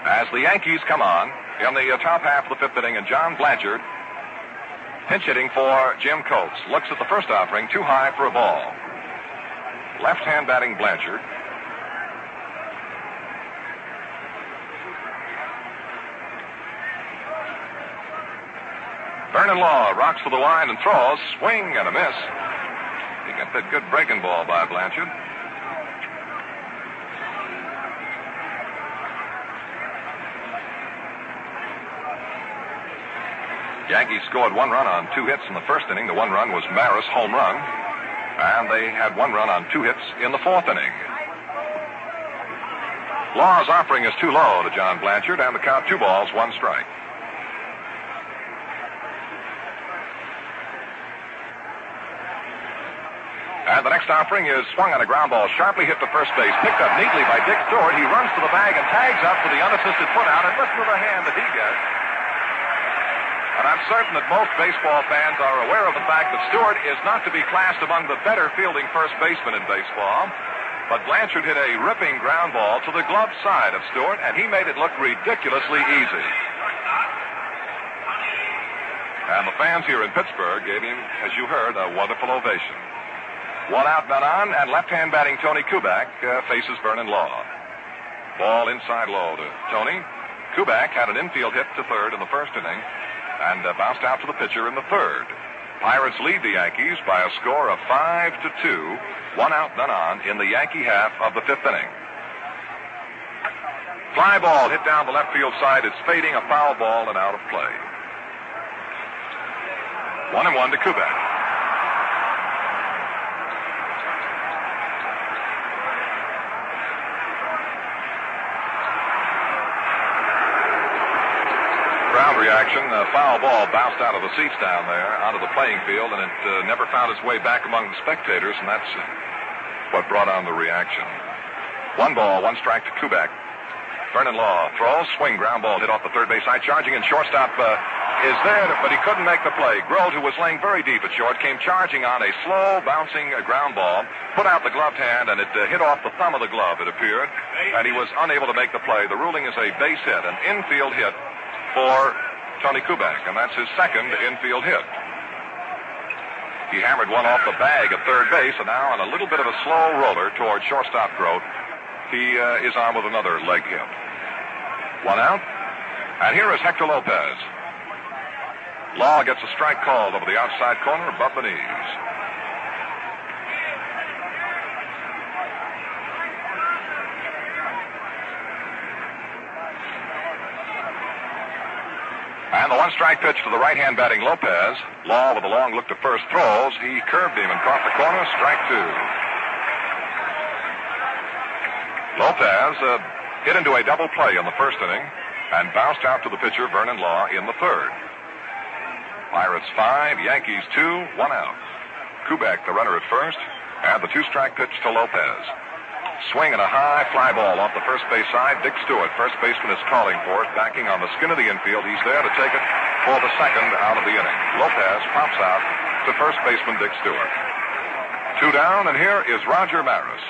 as the Yankees come on in the top half of the 5th inning, and John Blanchard pinch hitting for Jim Coates. Looks at the first offering, too high for a ball. Left-hand batting Blanchard. Vernon Law rocks to the line and throws. Swing and a miss. He got that good breaking ball by Blanchard. Yankees scored 1 run on 2 hits in the 1st inning. The 1 run was Maris' home run. And they had 1 run on 2 hits in the 4th inning. Law's offering is too low to John Blanchard, and the count 2 balls, 1 strike. And the next offering is swung on a ground ball, sharply hit to first base, picked up neatly by Dick Stewart. He runs to the bag and tags up for the unassisted put out, and listen to the hand that he gets. And I'm certain that most baseball fans are aware of the fact that Stewart is not to be classed among the better fielding first basemen in baseball. But Blanchard hit a ripping ground ball to the glove side of Stewart, and he made it look ridiculously easy. And the fans here in Pittsburgh gave him, as you heard, a wonderful ovation. 1 out, none on, and left-hand batting Tony Kubek faces Vernon Law. Ball inside low to Tony. Kubek had an infield hit to third in the 1st inning and bounced out to the pitcher in the 3rd. Pirates lead the Yankees by a score of 5-2, 1 out, none on in the Yankee half of the 5th inning. Fly ball hit down the left field side. It's fading, a foul ball, and out of play. 1-1 to Kubek. Crowd reaction. A foul ball bounced out of the seats down there onto the playing field, and it never found its way back among the spectators, and that's what brought on the reaction. 1 ball, 1 strike to Kubek. Vernon Law throws, swing, ground ball hit off the third base side, charging in shortstop is there, but he couldn't make the play. Grote, who was laying very deep at short, came charging on a slow, bouncing ground ball, put out the gloved hand, and it hit off the thumb of the glove, it appeared, and he was unable to make the play. The ruling is a base hit, an infield hit for Tony Kubek, and that's his second infield hit. He hammered one off the bag at third base, and now on a little bit of a slow roller toward shortstop Grote, he is on with another leg hit. One out, and here is Hector Lopez. Law gets a strike called over the outside corner above the knees. And the one-strike pitch to the right-hand batting Lopez. Law with a long look to first throws. He curved him and caught the corner. Strike two. Lopez hit into a double play in the first inning and bounced out to the pitcher Vernon Law in the third. Pirates 5, Yankees 2, 1 out. Kubek, the runner at first, and the two-strike pitch to Lopez. Swing and a high fly ball off the first base side. Dick Stewart, first baseman, is calling for it, backing on the skin of the infield. He's there to take it for the second out of the inning. Lopez pops out to first baseman Dick Stewart. Two down, and here is Roger Maris,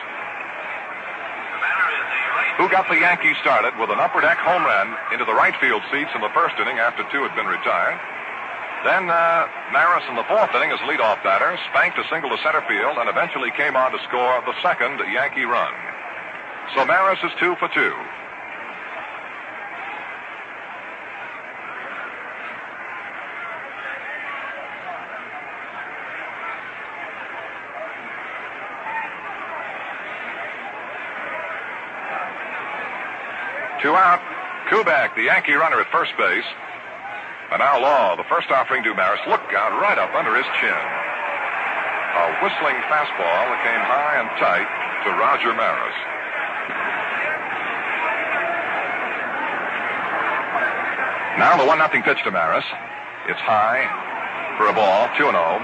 who got the Yankees started with an upper deck home run into the right field seats in the first inning after two had been retired. Then Maris in the fourth inning as leadoff batter spanked a single to center field and eventually came on to score the second Yankee run. So Maris is 2 for 2. Two out. Kubek, the Yankee runner at first base. And now Law, the first offering to Maris. Look out right up under his chin. A whistling fastball that came high and tight to Roger Maris. Now the 1-0 pitch to Maris. It's high for a ball, 2-0.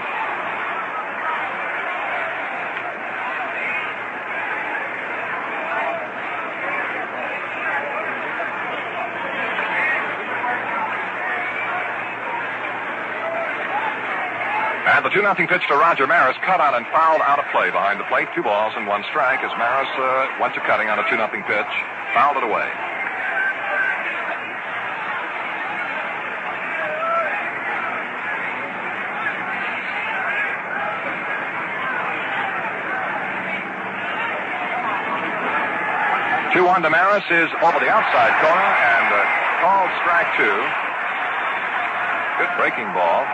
And the 2-0 pitch to Roger Maris, cut on and fouled out of play behind the plate. 2 balls and 1 strike as Maris went to cutting on a 2-0 pitch, fouled it away. Two-1 to Maris is over the outside corner and called strike 2. Good breaking ball.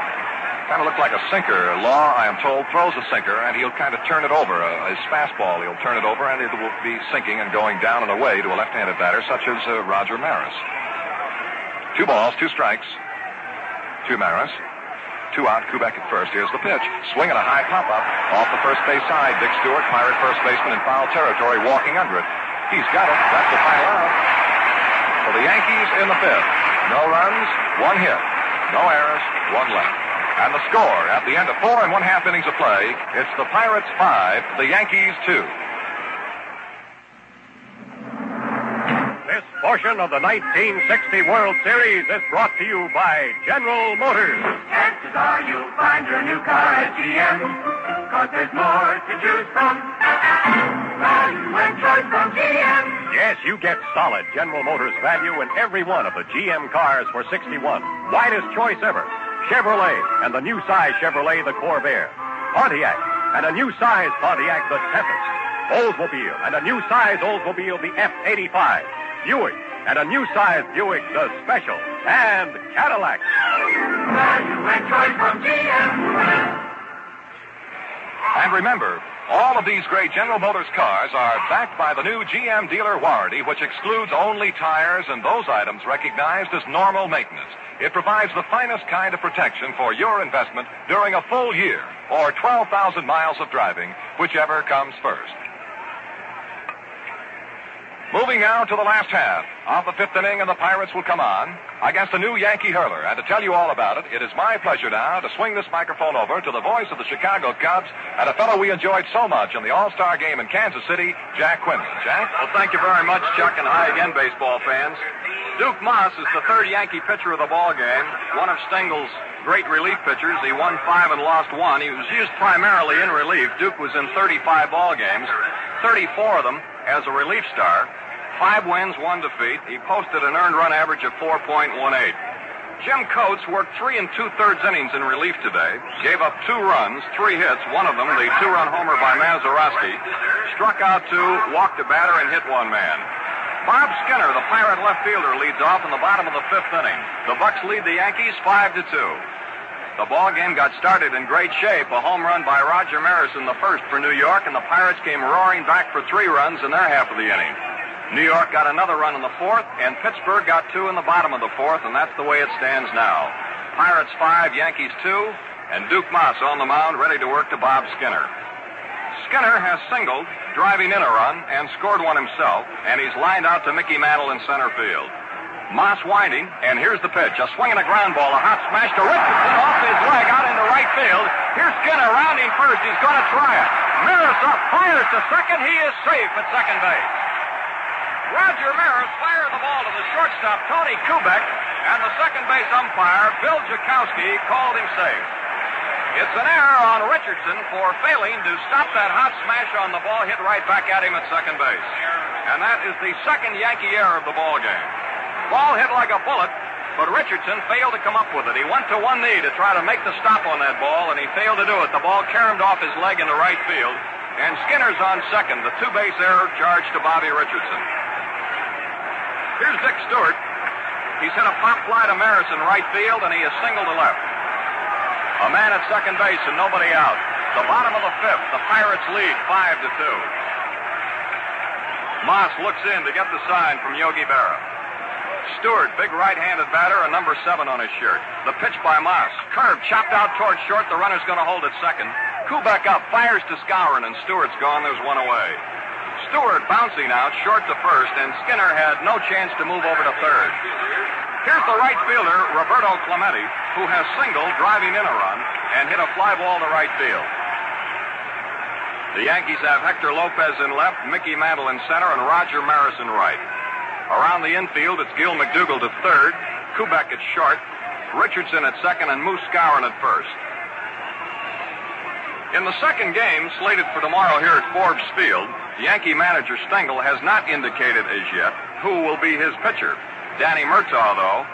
Kind of looked like a sinker. Law, I am told, throws a sinker, and he'll kind of turn it over. His fastball, he'll turn it over, and it will be sinking and going down and away to a left-handed batter, such as Roger Maris. 2 balls, 2 strikes to Maris. 2 out, Kubek at first. Here's the pitch. Swing and a high pop-up off the first base side. Dick Stewart, Pirate first baseman in foul territory, walking under it. He's got it. That's the final out. For the Yankees in the 5th. No runs, 1 hit. No errors, 1 left. And the score at the end of 4 1/2 innings of play, it's the Pirates 5, the Yankees 2. This portion of the 1960 World Series is brought to you by General Motors. Chances are you'll find your new car at GM, 'cause there's more to choose from. Value and choice from GM. Yes, you get solid General Motors value in every one of the GM cars for 61. Widest choice ever. Chevrolet and the new size Chevrolet, the Corvair. Pontiac and a new size Pontiac, the Tempest. Oldsmobile and a new size Oldsmobile, the F-85. Buick and a new size Buick, the Special. And Cadillac. Value and choice from GM. And remember, all of these great General Motors cars are backed by the new GM dealer warranty, which excludes only tires and those items recognized as normal maintenance. It provides the finest kind of protection for your investment during a full year or 12,000 miles of driving, whichever comes first. Moving now to the last half of the 5th inning, and the Pirates will come on against a new Yankee hurler. And to tell you all about it, it is my pleasure now to swing this microphone over to the voice of the Chicago Cubs and a fellow we enjoyed so much in the All-Star game in Kansas City, Jack Quinlan. Jack? Well, thank you very much, Chuck, and hi again, baseball fans. Duke Moss is the third Yankee pitcher of the ball game. One of Stengel's great relief pitchers. He won 5 and lost 1. He was used primarily in relief. Duke was in 35 ball games, 34 of them as a relief star. 5 wins, 1 defeat. He posted an earned run average of 4.18. Jim Coates worked 3 2/3 innings in relief today. Gave up 2 runs, 3 hits. One of them, the 2-run homer by Mazeroski. Struck out 2, walked a batter, and hit 1 man. Bob Skinner, the Pirate left fielder, leads off in the bottom of the 5th inning. The Bucks lead the Yankees 5-2. The ball game got started in great shape. A home run by Roger Maris in the first for New York, and the Pirates came roaring back for 3 runs in their half of the inning. New York got another run in the 4th, and Pittsburgh got 2 in the bottom of the 4th, and that's the way it stands now. Pirates 5, Yankees 2, and Duke Moss on the mound, ready to work to Bob Skinner. Skinner has singled, driving in a run, and scored 1 himself, and he's lined out to Mickey Mantle in center field. Moss winding, and here's the pitch. A swing and a ground ball, a hot smash to Richardson off his leg out into right field. Here's Skinner rounding first. He's going to try it. Maris up, fires to second. He is safe at second base. Roger Maris fired the ball to the shortstop, Tony Kubek, and the second base umpire, Bill Jakowski, called him safe. It's an error on Richardson for failing to stop that hot smash on the ball, hit right back at him at second base. And that is the second Yankee error of the ball game. Ball hit like a bullet, but Richardson failed to come up with it. He went to one knee to try to make the stop on that ball, and he failed to do it. The ball caromed off his leg into right field, and Skinner's on second. The 2-base error charged to Bobby Richardson. Here's Dick Stewart. He's hit a pop fly to Maris in right field, and he has singled to left. A man at second base and nobody out. The bottom of the 5th, the Pirates lead 5-2. Moss looks in to get the sign from Yogi Berra. Stewart, big right-handed batter, and number 7 on his shirt. The pitch by Moss. Curve chopped out towards short. The runner's going to hold at second. Kubek up, fires to Skowron, and Stewart's gone. There's 1 away. Stewart bouncing out, short to first, and Skinner had no chance to move over to third. Here's the right fielder, Roberto Clemente, who has singled, driving in a run, and hit a fly ball to right field. The Yankees have Hector Lopez in left, Mickey Mantle in center, and Roger Maris in right. Around the infield, it's Gil McDougall to third, Kubek at short, Richardson at second, and Moose Skowron at first. In the second game, slated for tomorrow here at Forbes Field, Yankee manager Stengel has not indicated as yet who will be his pitcher. Danny Murtaugh, though,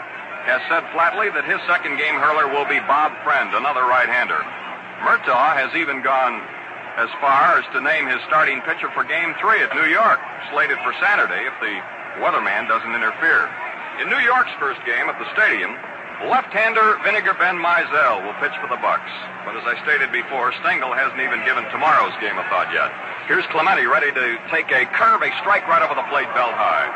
has said flatly that his second game hurler will be Bob Friend, another right-hander. Murtaugh has even gone as far as to name his starting pitcher for Game 3 at New York, slated for Saturday if the weatherman doesn't interfere. In New York's first game at the stadium, left-hander Vinegar Ben Mizell will pitch for the Bucks. But as I stated before, Stengel hasn't even given tomorrow's game a thought yet. Here's Clemente ready to take a curve, a strike right over the plate, belt high.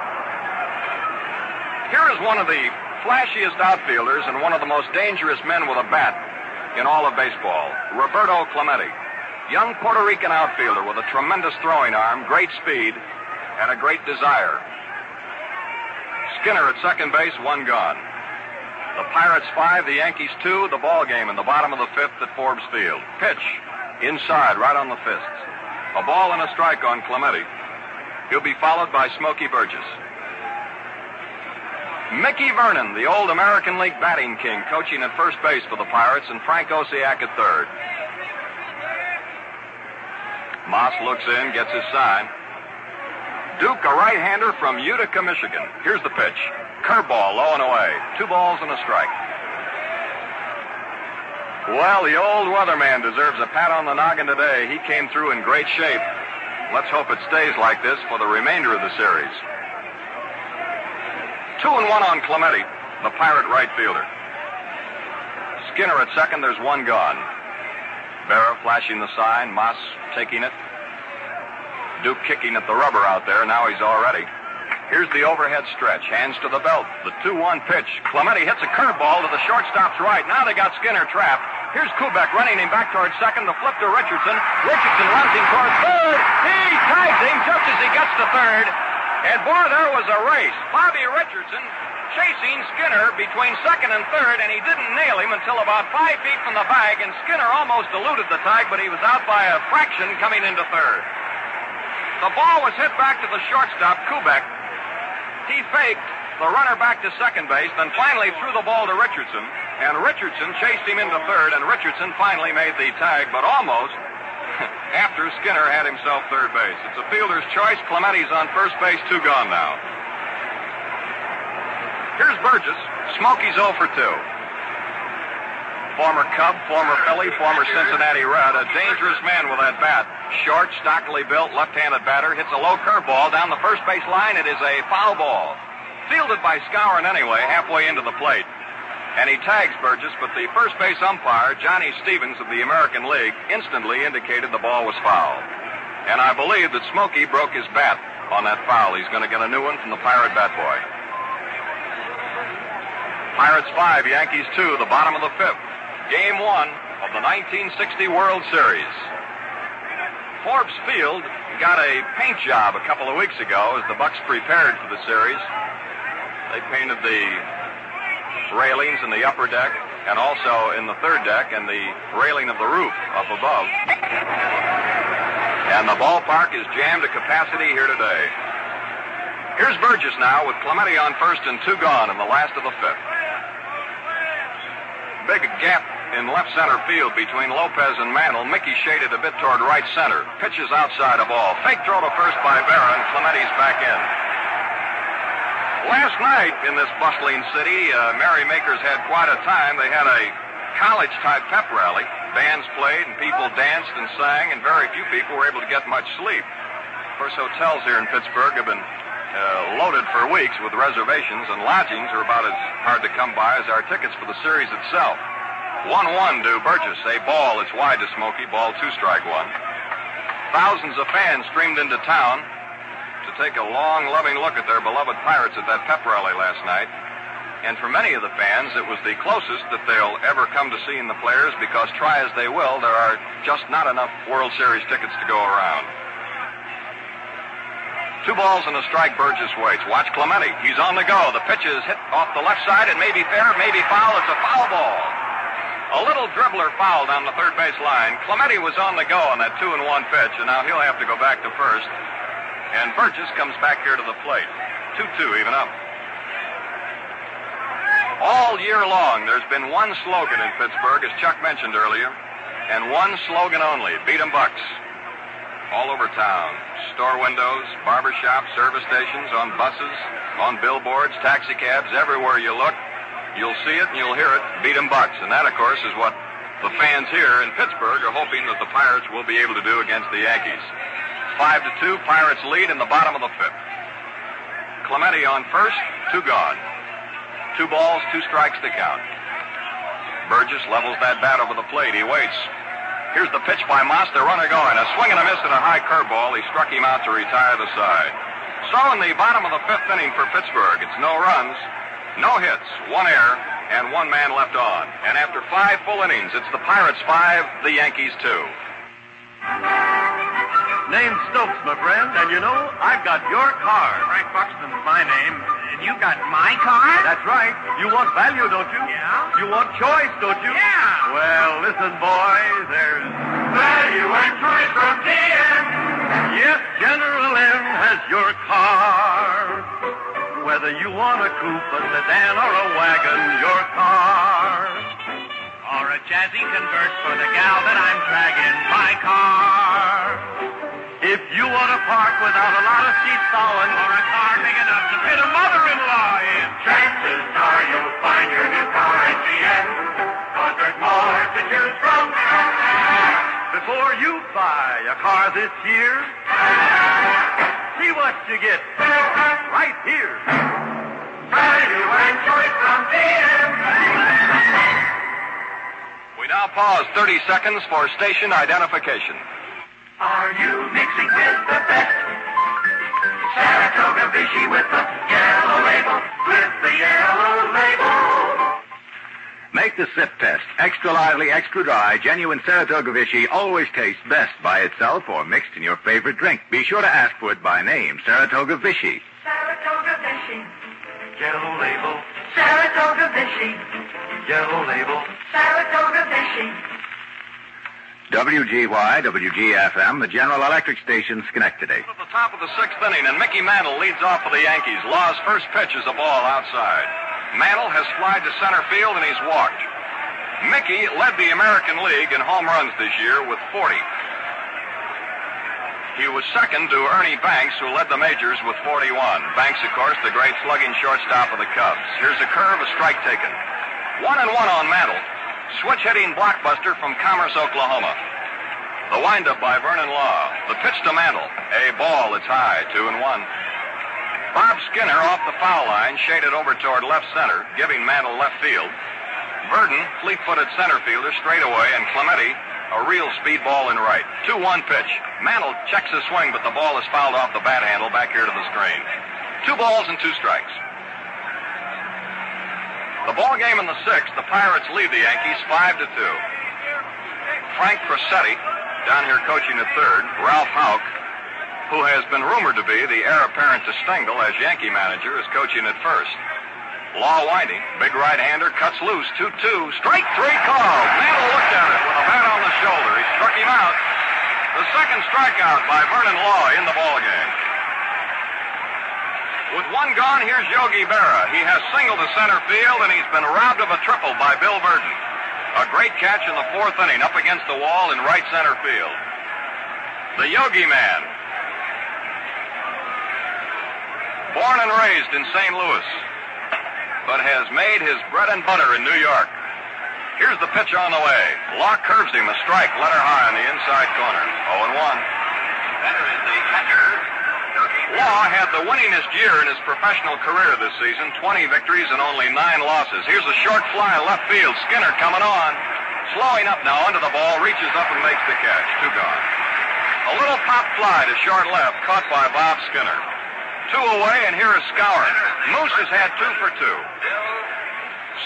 Here is one of the flashiest outfielders and one of the most dangerous men with a bat in all of baseball, Roberto Clemente. Young Puerto Rican outfielder with a tremendous throwing arm, great speed, and a great desire. Skinner at second base, 1 gone. The Pirates 5, the Yankees 2, the ball game in the bottom of the 5th at Forbes Field. Pitch, inside, right on the fists. A ball and a strike on Clemente. He'll be followed by Smokey Burgess. Mickey Vernon, the old American League batting king, coaching at first base for the Pirates, and Frank Osiak at third. Moss looks in, gets his sign. Duke, a right-hander from Utica, Michigan. Here's the pitch. Curveball, low and away. 2 balls and a strike. Well, the old weatherman deserves a pat on the noggin today. He came through in great shape. Let's hope it stays like this for the remainder of the series. 2-1 on Clemente, the Pirate right fielder. Skinner at second, there's 1 gone. Berra flashing the sign, Moss taking it. Duke kicking at the rubber out there, now he's all ready. Here's the overhead stretch, hands to the belt. The 2-1 pitch. Clemente hits a curveball to the shortstop's right. Now they got Skinner trapped. Here's Kubek running him back towards second. The flip to Richardson. Richardson runs him towards third. He tags him just as he gets to third. And boy, there was a race. Bobby Richardson chasing Skinner between second and third, and he didn't nail him until about 5 feet from the bag, and Skinner almost eluded the tag, but he was out by a fraction coming into third. The ball was hit back to the shortstop, Kubek. He faked, the runner back to second base, then finally threw the ball to Richardson, and Richardson chased him into third, and Richardson finally made the tag, but almost after Skinner had himself third base. It's a fielder's choice. Clemente's on first base, 2 gone now. Here's Burgess. Smokey's 0 for 2. Former Cub, former Philly, former Cincinnati Red. A dangerous man with that bat. Short, stockily built, left-handed batter. Hits a low curveball down the first base line. It is a foul ball. Fielded by Skowron anyway, halfway into the plate. And he tags Burgess, but the first base umpire, Johnny Stevens of the American League, instantly indicated the ball was foul. And I believe that Smokey broke his bat on that foul. He's going to get a new one from the Pirate bat boy. Pirates 5, Yankees 2, the bottom of the 5th. Game 1 of the 1960 World Series. Forbes Field got a paint job a couple of weeks ago as the Bucks prepared for the series. They painted the railings in the upper deck and also in the third deck and the railing of the roof up above. And the ballpark is jammed to capacity here today. Here's Burgess now with Clemente on first and 2 gone in the last of the 5th. Big gap in left center field between Lopez and Mantle. Mickey shaded a bit toward right center. Pitches outside a ball. Fake throw to first by Berra, and Clemente's back in. Last night in this bustling city, merrymakers had quite a time. They had a college-type pep rally. Bands played and people danced and sang, and very few people were able to get much sleep. Of course, hotels here in Pittsburgh have been loaded for weeks with reservations, and lodgings are about as hard to come by as our tickets for the series itself. 1-1 to Burgess. A ball. It's wide to Smokey. Ball 2, strike 1. Thousands of fans streamed into town to take a long, loving look at their beloved Pirates at that pep rally last night. And for many of the fans, it was the closest that they'll ever come to seeing the players because, try as they will, there are just not enough World Series tickets to go around. 2 balls and a strike. Burgess waits. Watch Clemente. He's on the go. The pitch is hit off the left side. It may be fair, it may be foul. It's a foul ball. A little dribbler foul down the third base line. Clemente was on the go on that 2-1 pitch, and now he'll have to go back to first. And Burgess comes back here to the plate. 2-2, even up. All year long, there's been one slogan in Pittsburgh, as Chuck mentioned earlier, and one slogan only: beat 'em Bucks. All over town. Store windows, barber shops, service stations, on buses, on billboards, taxi cabs, everywhere you look, you'll see it and you'll hear it: beat 'em Bucks. And that, of course, is what the fans here in Pittsburgh are hoping that the Pirates will be able to do against the Yankees. 5-2, Pirates lead in the bottom of the 5th. Clemente on first, 2 gone. 2 balls, 2 strikes to count. Burgess levels that bat over the plate. He waits. Here's the pitch by Moss, the runner going. A swing and a miss at a high curveball. He struck him out to retire the side. So in the bottom of the 5th inning for Pittsburgh, it's no runs, no hits, 1 error, and 1 man left on. And after 5 full innings, it's the Pirates 5, the Yankees 2. Name's Stokes, my friend, and you know, I've got your car. Frank Buxton's my name, and you got my car? That's right. You want value, don't you? Yeah. You want choice, don't you? Yeah. Well, listen, boys, there's Value and choice from GM. Yes, General M has your car. Whether you want a coupe, a sedan, or a wagon, your car. Or a jazzy convert for the gal that I'm dragging, my car. If you want to park without a lot of seats thawing, Or a car big enough to fit a mother-in-law in. Chances are you'll find your new car at GM. 'Cause there's more to choose from. before you buy a car this year, see what you get right here. Value and choice from GM. We now pause 30 seconds for station identification. Are you mixing with the best? Saratoga Vichy with the yellow label. With the yellow label. Make the sip test. Extra lively, extra dry, genuine Saratoga Vichy always tastes best by itself or mixed in your favorite drink. Be sure to ask for it by name, Saratoga Vichy. Saratoga Vichy. Yellow label, Saratoga Vichy. yellow label. Saratoga Vichy. WGY, WGFM, the General Electric Station, Schenectady. At the top of the sixth inning, and Mickey Mantle leads off for the Yankees. Law's first pitch is a ball outside. Mantle has flied to center field, and he's walked. Mickey led the American League in home runs this year with 40. He was second to Ernie Banks, who led the majors with 41. Banks, of course, the great slugging shortstop of the Cubs. Here's a curve, a strike taken. 1-1 on Mantle. Switch-hitting blockbuster from Commerce, Oklahoma. The windup by Vernon Law. The pitch to Mantle. A ball that's high, 2-1. Bob Skinner off the foul line, shaded over toward left center, giving Mantle left field. Verdon, fleet-footed center fielder, straight away, and Clemente, a real speed ball in right. 2-1 pitch. Mantle checks his swing, but the ball is fouled off the bat handle back here to the screen. 2 balls and 2 strikes. The ball game in the sixth, the Pirates lead the Yankees 5-2. Frank Crosetti, down here coaching at third. Ralph Houck, who has been rumored to be the heir apparent to Stengel as Yankee manager, is coaching at first. Law winding, big right-hander, cuts loose, 2-2, strike 3 called. Mantle looked at it with a bat on the shoulder. He struck him out. The second strikeout by Vernon Law in the ballgame. With 1 gone, here's Yogi Berra. He has singled to center field, and he's been robbed of a triple by Bill Verdon. A great catch in the 4th inning up against the wall in right center field. The Yogi Man. Born and raised in St. Louis, but has made his bread and butter in New York. Here's the pitch on the way. Law curves him, a strike, letter high on the inside corner. 0-1. Better is the catcher. Law had the winningest year in his professional career this season, 20 victories and only 9 losses. Here's a short fly left field. Skinner coming on. Slowing up now under the ball, reaches up and makes the catch. 2 gone. A little pop fly to short left, caught by Bob Skinner. 2 away, and here is Skowron. Moose has had 2 for 2.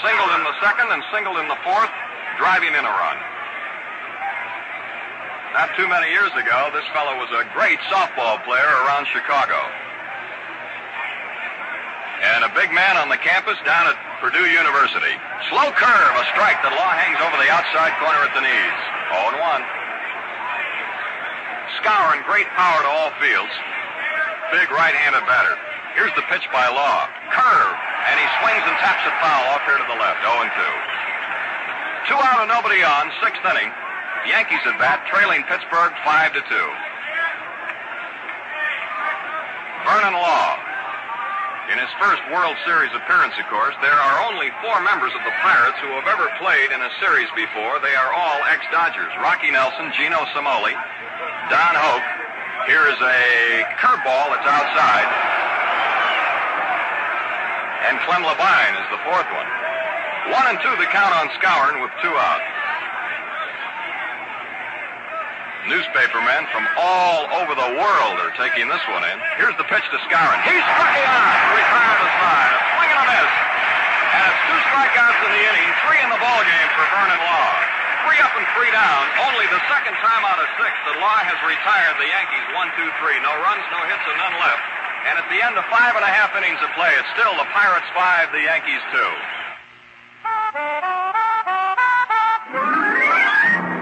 Singled in the second and singled in the 4th, driving in a run. Not too many years ago, this fellow was a great softball player around Chicago. And a big man on the campus down at Purdue University. Slow curve, a strike that Law hangs over the outside corner at the knees. 0-1. Skowron, great power to all fields. Big right-handed batter. Here's the pitch by Law. Curve, and he swings and taps it foul off here to the left. 0-2. 2 out and nobody on, 6th inning. The Yankees at bat, trailing Pittsburgh 5-2. Vernon Law. In his first World Series appearance, of course, there are only 4 members of the Pirates who have ever played in a series before. They are all ex-Dodgers. Rocky Nelson, Gino Cimoli, Don Hoke. Here is a curveball that's outside. And Clem Labine is the 4th one. 1-2 the count on Skowron with 2 out. Newspapermen from all over the world are taking this one in. Here's the pitch to Skowron. He struck it out to retire the side. A swing and a miss. And it's 2 strikeouts in the inning, 3 in the ballgame for Vernon Law. 3 up and 3 down. Only the second time out of 6 that Law has retired the Yankees 1-2-3. No runs, no hits, and none left. And at the end of 5.5 innings of play, it's still the Pirates 5, the Yankees 2.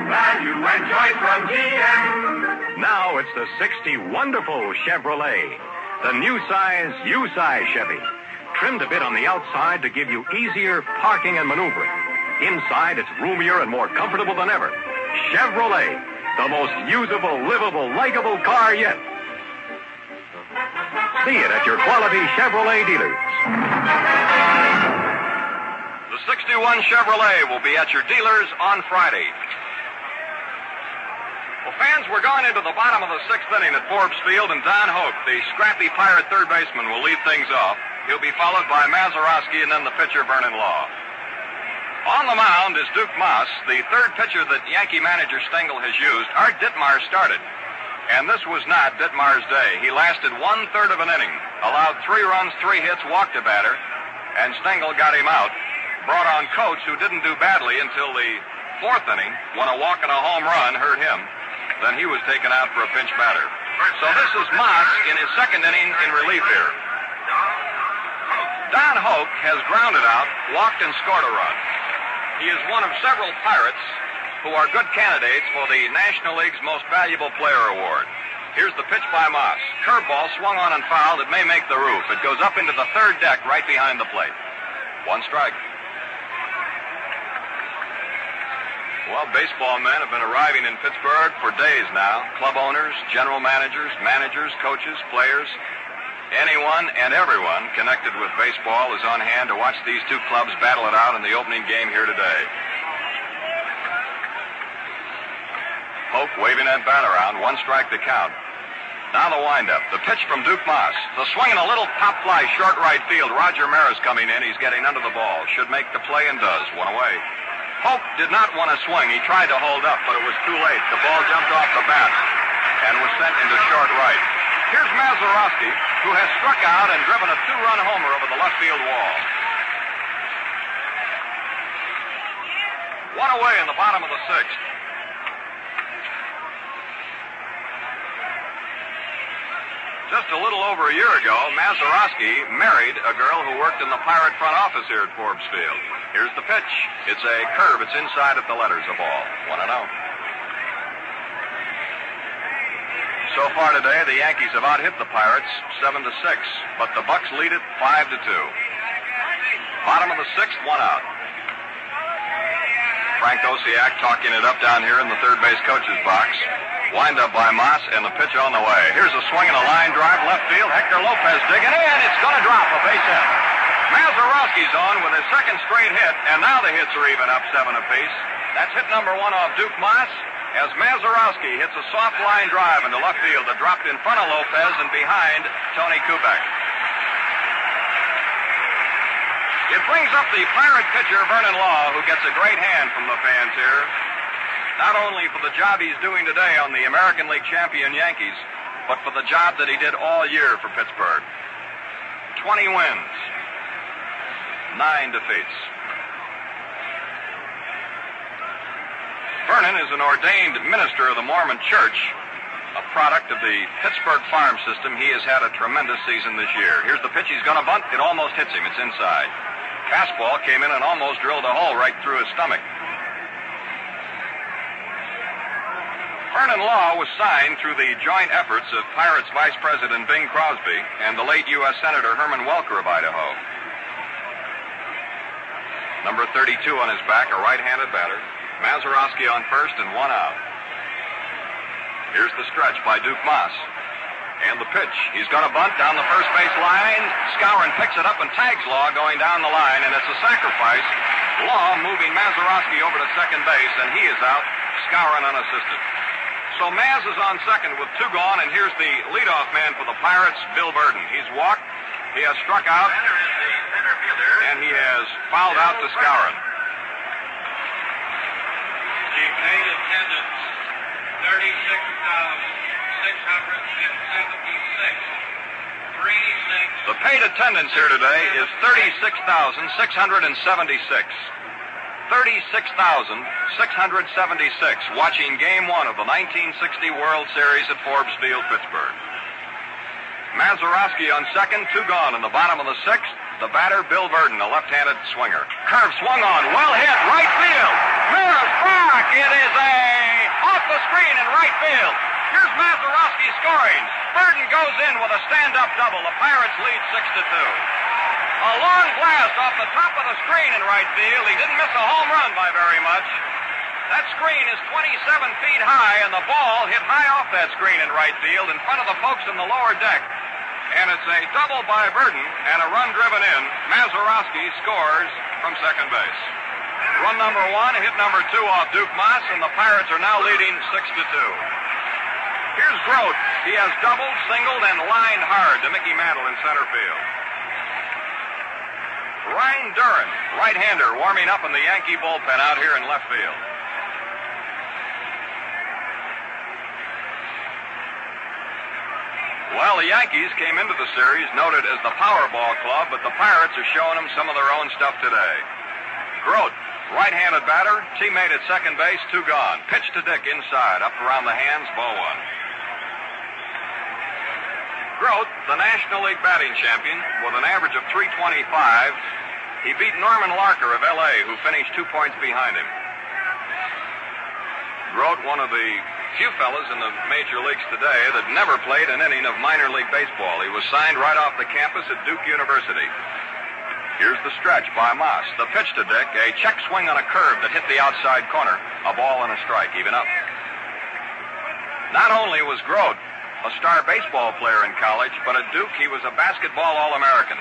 Value and choice from GM. Now it's the 60 wonderful Chevrolet. The new size U-size Chevy. Trimmed a bit on the outside to give you easier parking and maneuvering. Inside, it's roomier and more comfortable than ever. Chevrolet, the most usable, livable, likable car yet. See it at your quality Chevrolet dealers. The 61 Chevrolet will be at your dealers on Friday. Well, fans, we're going into the bottom of the 6th inning at Forbes Field, and Don Hoke, the scrappy Pirate third baseman, will lead things off. He'll be followed by Mazeroski and then the pitcher, Vernon Law. On the mound is Duke Moss, the 3rd pitcher that Yankee manager Stengel has used. Art Ditmar started, and this was not Ditmar's day. He lasted 1/3 of an inning, allowed 3 runs, 3 hits, walked a batter, and Stengel got him out. Brought on Coates, who didn't do badly until the 4th inning, when a walk and a home run hurt him. Then he was taken out for a pinch batter. So this is Moss in his 2nd inning in relief here. Don Hoke has grounded out, walked and scored a run. He is one of several Pirates who are good candidates for the National League's Most Valuable Player Award. Here's the pitch by Moss. Curveball swung on and fouled. It may make the roof. It goes up into the third deck right behind the plate. 1 strike. Well, baseball men have been arriving in Pittsburgh for days now. Club owners, general managers, coaches, players. Anyone and everyone connected with baseball is on hand to watch these two clubs battle it out in the opening game here today. Polk waving that bat around. 1 strike to count. Now the windup. The pitch from Duke Moss. The swing and a little pop fly short right field. Roger Maris coming in. He's getting under the ball. Should make the play and does. 1 away. Polk did not want to swing. He tried to hold up, but it was too late. The ball jumped off the bat and was sent into short right. Here's Mazeroski, who has struck out and driven a 2-run homer over the left field wall. 1 away in the bottom of the 6th. Just a little over a year ago, Mazeroski married a girl who worked in the Pirate front office here at Forbes Field. Here's the pitch. It's a curve. It's inside at the letters, a ball. 1-0. So far today, the Yankees have out-hit the Pirates 7-6, but the Bucks lead it 5-2. Bottom of the 6th, 1 out. Frank Osiak talking it up down here in the third base coach's box. Wind up by Moss, and the pitch on the way. Here's a swing and a line drive left field. Hector Lopez digging in. It's going to drop a base hit. Mazeroski's on with his second straight hit, and now the hits are even up 7 apiece. That's hit number 1 off Duke Moss, as Mazeroski hits a soft line drive into left field that dropped in front of Lopez and behind Tony Kubek. It brings up the Pirate pitcher, Vernon Law, who gets a great hand from the fans here. Not only for the job he's doing today on the American League champion Yankees, but for the job that he did all year for Pittsburgh. 20 wins, 9 defeats. Vernon is an ordained minister of the Mormon Church, a product of the Pittsburgh farm system. He has had a tremendous season this year. Here's the pitch. He's going to bunt. It almost hits him. It's inside. Fastball came in and almost drilled a hole right through his stomach. Vernon Law was signed through the joint efforts of Pirates Vice President Bing Crosby and the late U.S. Senator Herman Welker of Idaho. Number 32 on his back, a right-handed batter. Mazeroski on first and 1 out. Here's the stretch by Duke Moss. And the pitch. He's going to bunt down the first base line. Skowron picks it up and tags Law going down the line, and it's a sacrifice. Law moving Mazeroski over to second base, and he is out. Skowron unassisted. So Maz is on second with 2 gone, and here's the leadoff man for the Pirates, Bill Burden. He's walked, he has struck out, and he has fouled out to Skowron. The paid attendance, 36,676. The paid attendance here today is 36,676. 36,676 watching Game 1 of the 1960 World Series at Forbes Field, Pittsburgh. Mazeroski on second, 2 gone in the bottom of the 6th. The batter, Bill Burden, a left-handed swinger. Curve swung on, well hit, right field. Maris Brock, it is off the screen in right field. Here's Mazeroski scoring. Burden goes in with a stand-up double. The Pirates lead 6-2. A long blast off the top of the screen in right field. He didn't miss a home run by very much. That screen is 27 feet high, and the ball hit high off that screen in right field in front of the folks in the lower deck. And it's a double by Burden and a run driven in. Mazeroski scores from second base. Run number 1, hit number 2 off Duke Moss, and the Pirates are now leading 6-2. Here's Grote. He has doubled, singled, and lined hard to Mickey Mantle in center field. Ryan Duran, right-hander, warming up in the Yankee bullpen out here in left field. Well, the Yankees came into the series noted as the Powerball Club, but the Pirates are showing them some of their own stuff today. Grote, right-handed batter, teammate at second base, 2 gone. Pitch to Dick inside, up around the hands, ball 1. Grote, the National League batting champion, with an average of .325, he beat Norman Larker of L.A., who finished 2 points behind him. Grote, one of the few fellas in the major leagues today that never played an inning of minor league baseball. He was signed right off the campus at Duke University. Here's the stretch by Moss. The pitch to Dick, a check swing on a curve that hit the outside corner. A ball and a strike, even up. Not only was Grote a star baseball player in college, but at Duke he was a basketball All-American.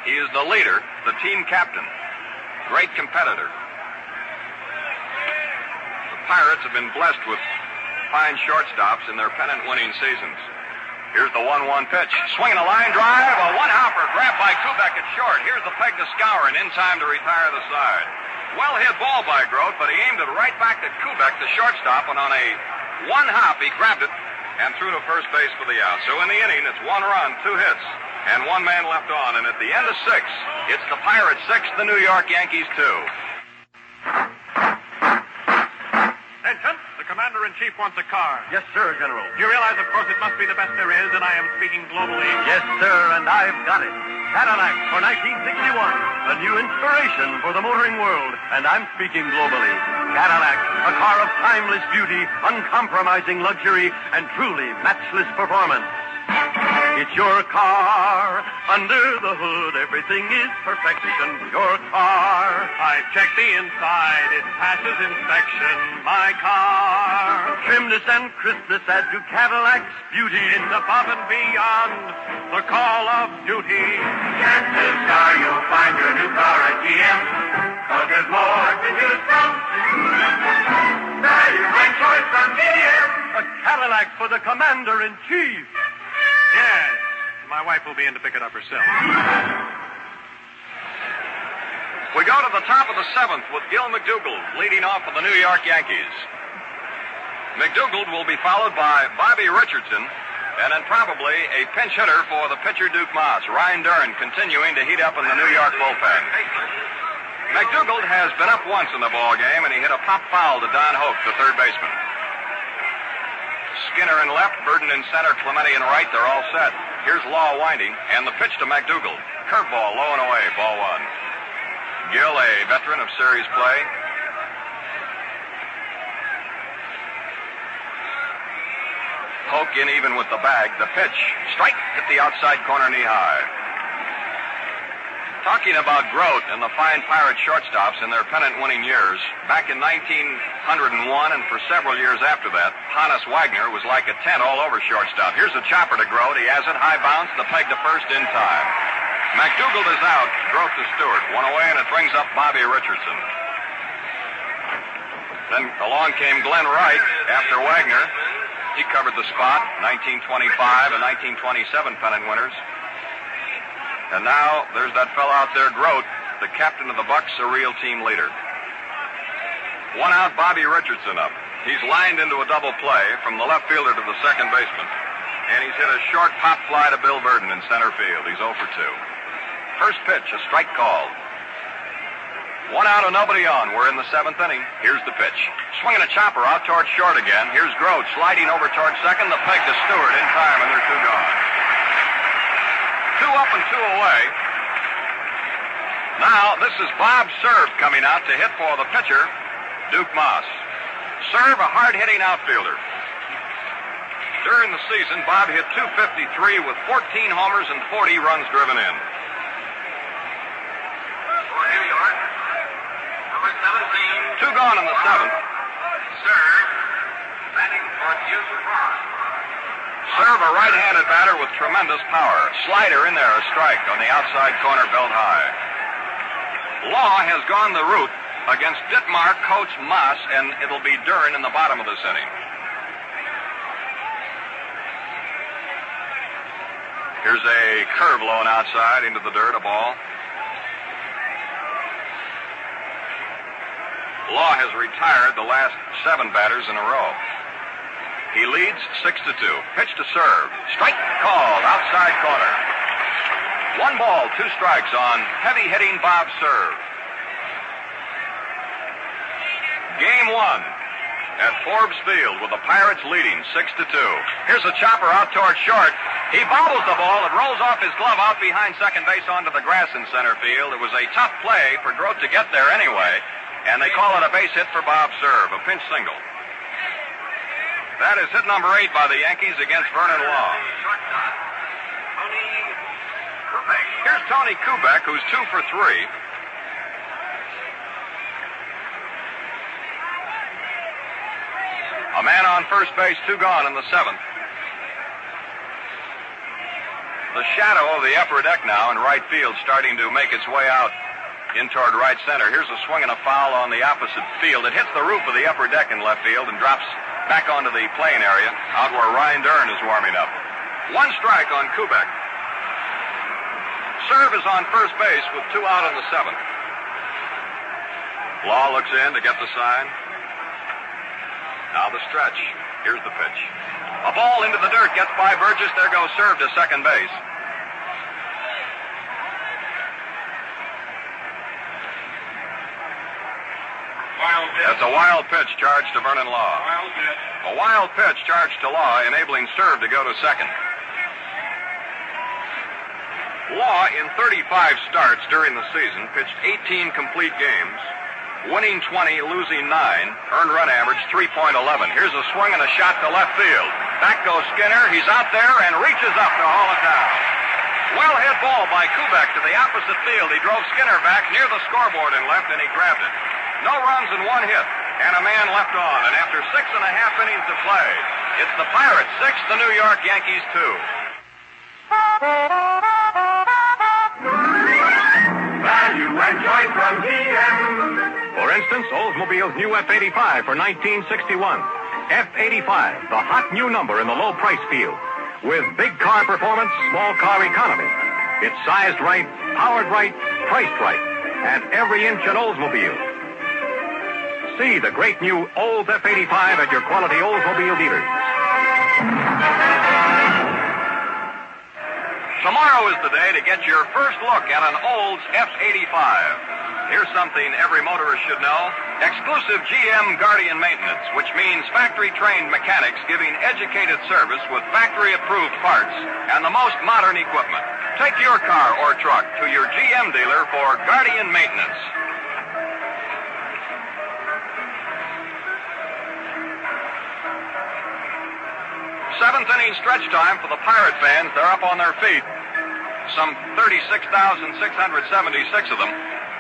He is the leader, the team captain, great competitor. Pirates have been blessed with fine shortstops in their pennant-winning seasons. Here's the 1-1 pitch. Swinging a line drive, a one-hopper grabbed by Kubek at short. Here's the peg to Skowron in time to retire the side. Well-hit ball by Grote, but he aimed it right back at Kubek, the shortstop, and on a one-hop he grabbed it and threw to first base for the out. So in the inning, it's 1 run, 2 hits, and 1 man left on. And at the end of 6, it's the Pirates 6, the New York Yankees 2. Attention, the Commander-in-Chief wants a car. Yes, sir, General. You realize, of course, it must be the best there is, and I am speaking globally. Yes, sir, and I've got it. Cadillac for 1961. A new inspiration for the motoring world, and I'm speaking globally. Cadillac, a car of timeless beauty, uncompromising luxury, and truly matchless performance. It's your car. Under the hood, everything is perfection. Your car. I checked the inside. It passes inspection. My car. Trimness and crispness add to Cadillac's beauty. It's above and beyond the call of duty. Chances are you'll find your new car at GM, 'cause there's more to choose from. Value and choice from GM. A Cadillac for the Commander-in-Chief. Yes. My wife will be in to pick it up herself. We go to the top of the 7th with Gil McDougald leading off for the New York Yankees. McDougald will be followed by Bobby Richardson, and then probably a pinch hitter for the pitcher Duke Moss. Ryan Dern continuing to heat up in the New York bullpen. McDougald has been up once in the ball game, and he hit a pop foul to Don Hoke, the third baseman. Skinner in left, Burden in center, Clemente in right. They're all set. Here's Law winding, and the pitch to McDougald. Curveball low and away, ball 1. Gil, a veteran of series play. Hoke in even with the bag. The pitch, strike, hit the outside corner knee high. Talking about Grote and the fine Pirate shortstops in their pennant-winning years, back in 1901 and for several years after that, Hannes Wagner was like a tent all over shortstop. Here's a chopper to Grote. He has it, high bounce, the peg to first in time. McDougald is out, Grote to Stewart. 1 away, and it brings up Bobby Richardson. Then along came Glenn Wright after Wagner. He covered the spot, 1925 and 1927 pennant winners. And now there's that fellow out there, Grote, the captain of the Bucks, a real team leader. 1 out, Bobby Richardson up. He's lined into a double play from the left fielder to the second baseman. And he's hit a short pop fly to Bill Burden in center field. He's 0 for 2. First pitch, a strike called. 1 out and nobody on. We're in the 7th inning. Here's the pitch. Swinging a chopper out towards short again. Here's Grote sliding over towards second. The peg to Stewart in time, and they're 2 gone. 2 up and 2 away. Now, this is Bob Serve coming out to hit for the pitcher, Duke Moss. Serve, a hard-hitting outfielder. During the season, Bob hit .253 with 14 homers and 40 runs driven in. For New York, number 17. 2 gone in the 7th. Serve, batting for Duke Moss. Serve, a right-handed batter with tremendous power. Slider in there, a strike on the outside corner, belt high. Law has gone the route against Ditmar, Coates, Moss, and it'll be Dern in the bottom of this inning. Here's a curve blown outside into the dirt, a ball. Law has retired the last 7 batters in a row. He leads 6-2. Pitch to Serve. Strike called, outside corner. 1 ball, 2 strikes on heavy-hitting Bob Serve. Game 1 at Forbes Field with the Pirates leading 6-2. Here's a chopper out toward short. He bobbles the ball. It rolls off his glove out behind second base onto the grass in center field. It was a tough play for Grote to get there anyway. And they call it a base hit for Bob Serve, a pinch single. That is hit number 8 by the Yankees against Vernon Law. Here's Tony Kubek, who's 2 for 3. A man on first base, 2 gone in the 7th. The shadow of the upper deck now in right field starting to make its way out in toward right center. Here's a swing and a foul on the opposite field. It hits the roof of the upper deck in left field and drops back onto the playing area out where Ryan Dern is warming up. 1 strike on Kubek. Serve is on first base with 2 out in the 7th. Law looks in to get the sign. Now the stretch. Here's the pitch. A ball into the dirt, gets by Burgess. There goes Serve to second base. That's a wild pitch charged to Vernon Law. A wild pitch charged to Law, enabling Serve to go to second. Law, in 35 starts during the season, pitched 18 complete games, winning 20, losing 9, earned run average 3.11. Here's a swing and a shot to left field. Back goes Skinner. He's out there and reaches up to haul it down. Well hit ball by Kubek to the opposite field. He drove Skinner back near the scoreboard in left, and he grabbed it. No runs and 1 hit, and a man left on. And after 6.5 innings of play, it's the Pirates 6, the New York Yankees 2. Value and joy from GM. For instance, Oldsmobile's new F-85 for 1961. F-85, the hot new number in the low price field. With big car performance, small car economy. It's sized right, powered right, priced right. And every inch an Oldsmobile. See the great new Olds F-85 at your quality Oldsmobile dealers. Tomorrow is the day to get your first look at an Olds F-85. Here's something every motorist should know. Exclusive GM Guardian maintenance, which means factory-trained mechanics giving educated service with factory-approved parts and the most modern equipment. Take your car or truck to your GM dealer for Guardian maintenance. Seventh inning stretch time for the Pirate fans. They're up on their feet. Some 36,676 of them.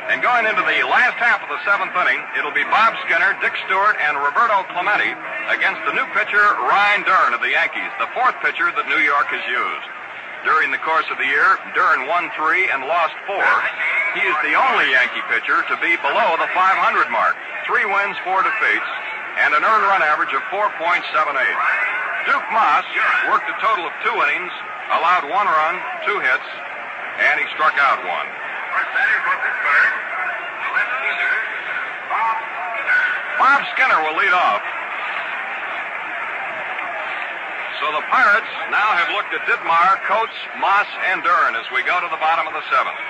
And going into the last half of the 7th inning, it'll be Bob Skinner, Dick Stewart, and Roberto Clemente against the new pitcher, Ryan Dern of the Yankees, the 4th pitcher that New York has used. During the course of the year, Dern won 3 and lost 4. He is the only Yankee pitcher to be below the 500 mark. 3 wins, 4 defeats, and an earned run average of 4.78. Duke Moss worked a total of 2 innings, allowed 1 run, 2 hits, and he struck out 1. Bob Skinner will lead off. So the Pirates now have looked at Ditmar, Coates, Moss, and Dern as we go to the bottom of the 7th.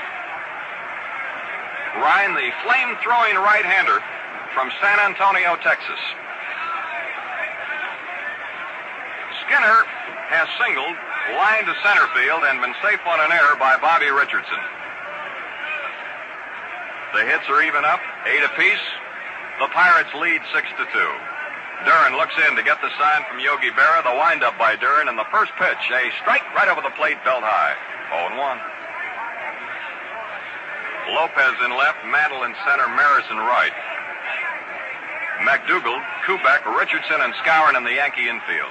Ryan, the flame-throwing right-hander from San Antonio, Texas. Skinner has singled, lined to center field, and been safe on an error by Bobby Richardson. The hits are even up, 8 apiece. The Pirates lead 6-2. Dern looks in to get the sign from Yogi Berra. The windup by Dern, and the first pitch, a strike right over the plate, belt high. 0-1. Lopez in left, Mantle in center, Maris in right. McDougal, Kubek, Richardson, and Skowron in the Yankee infield.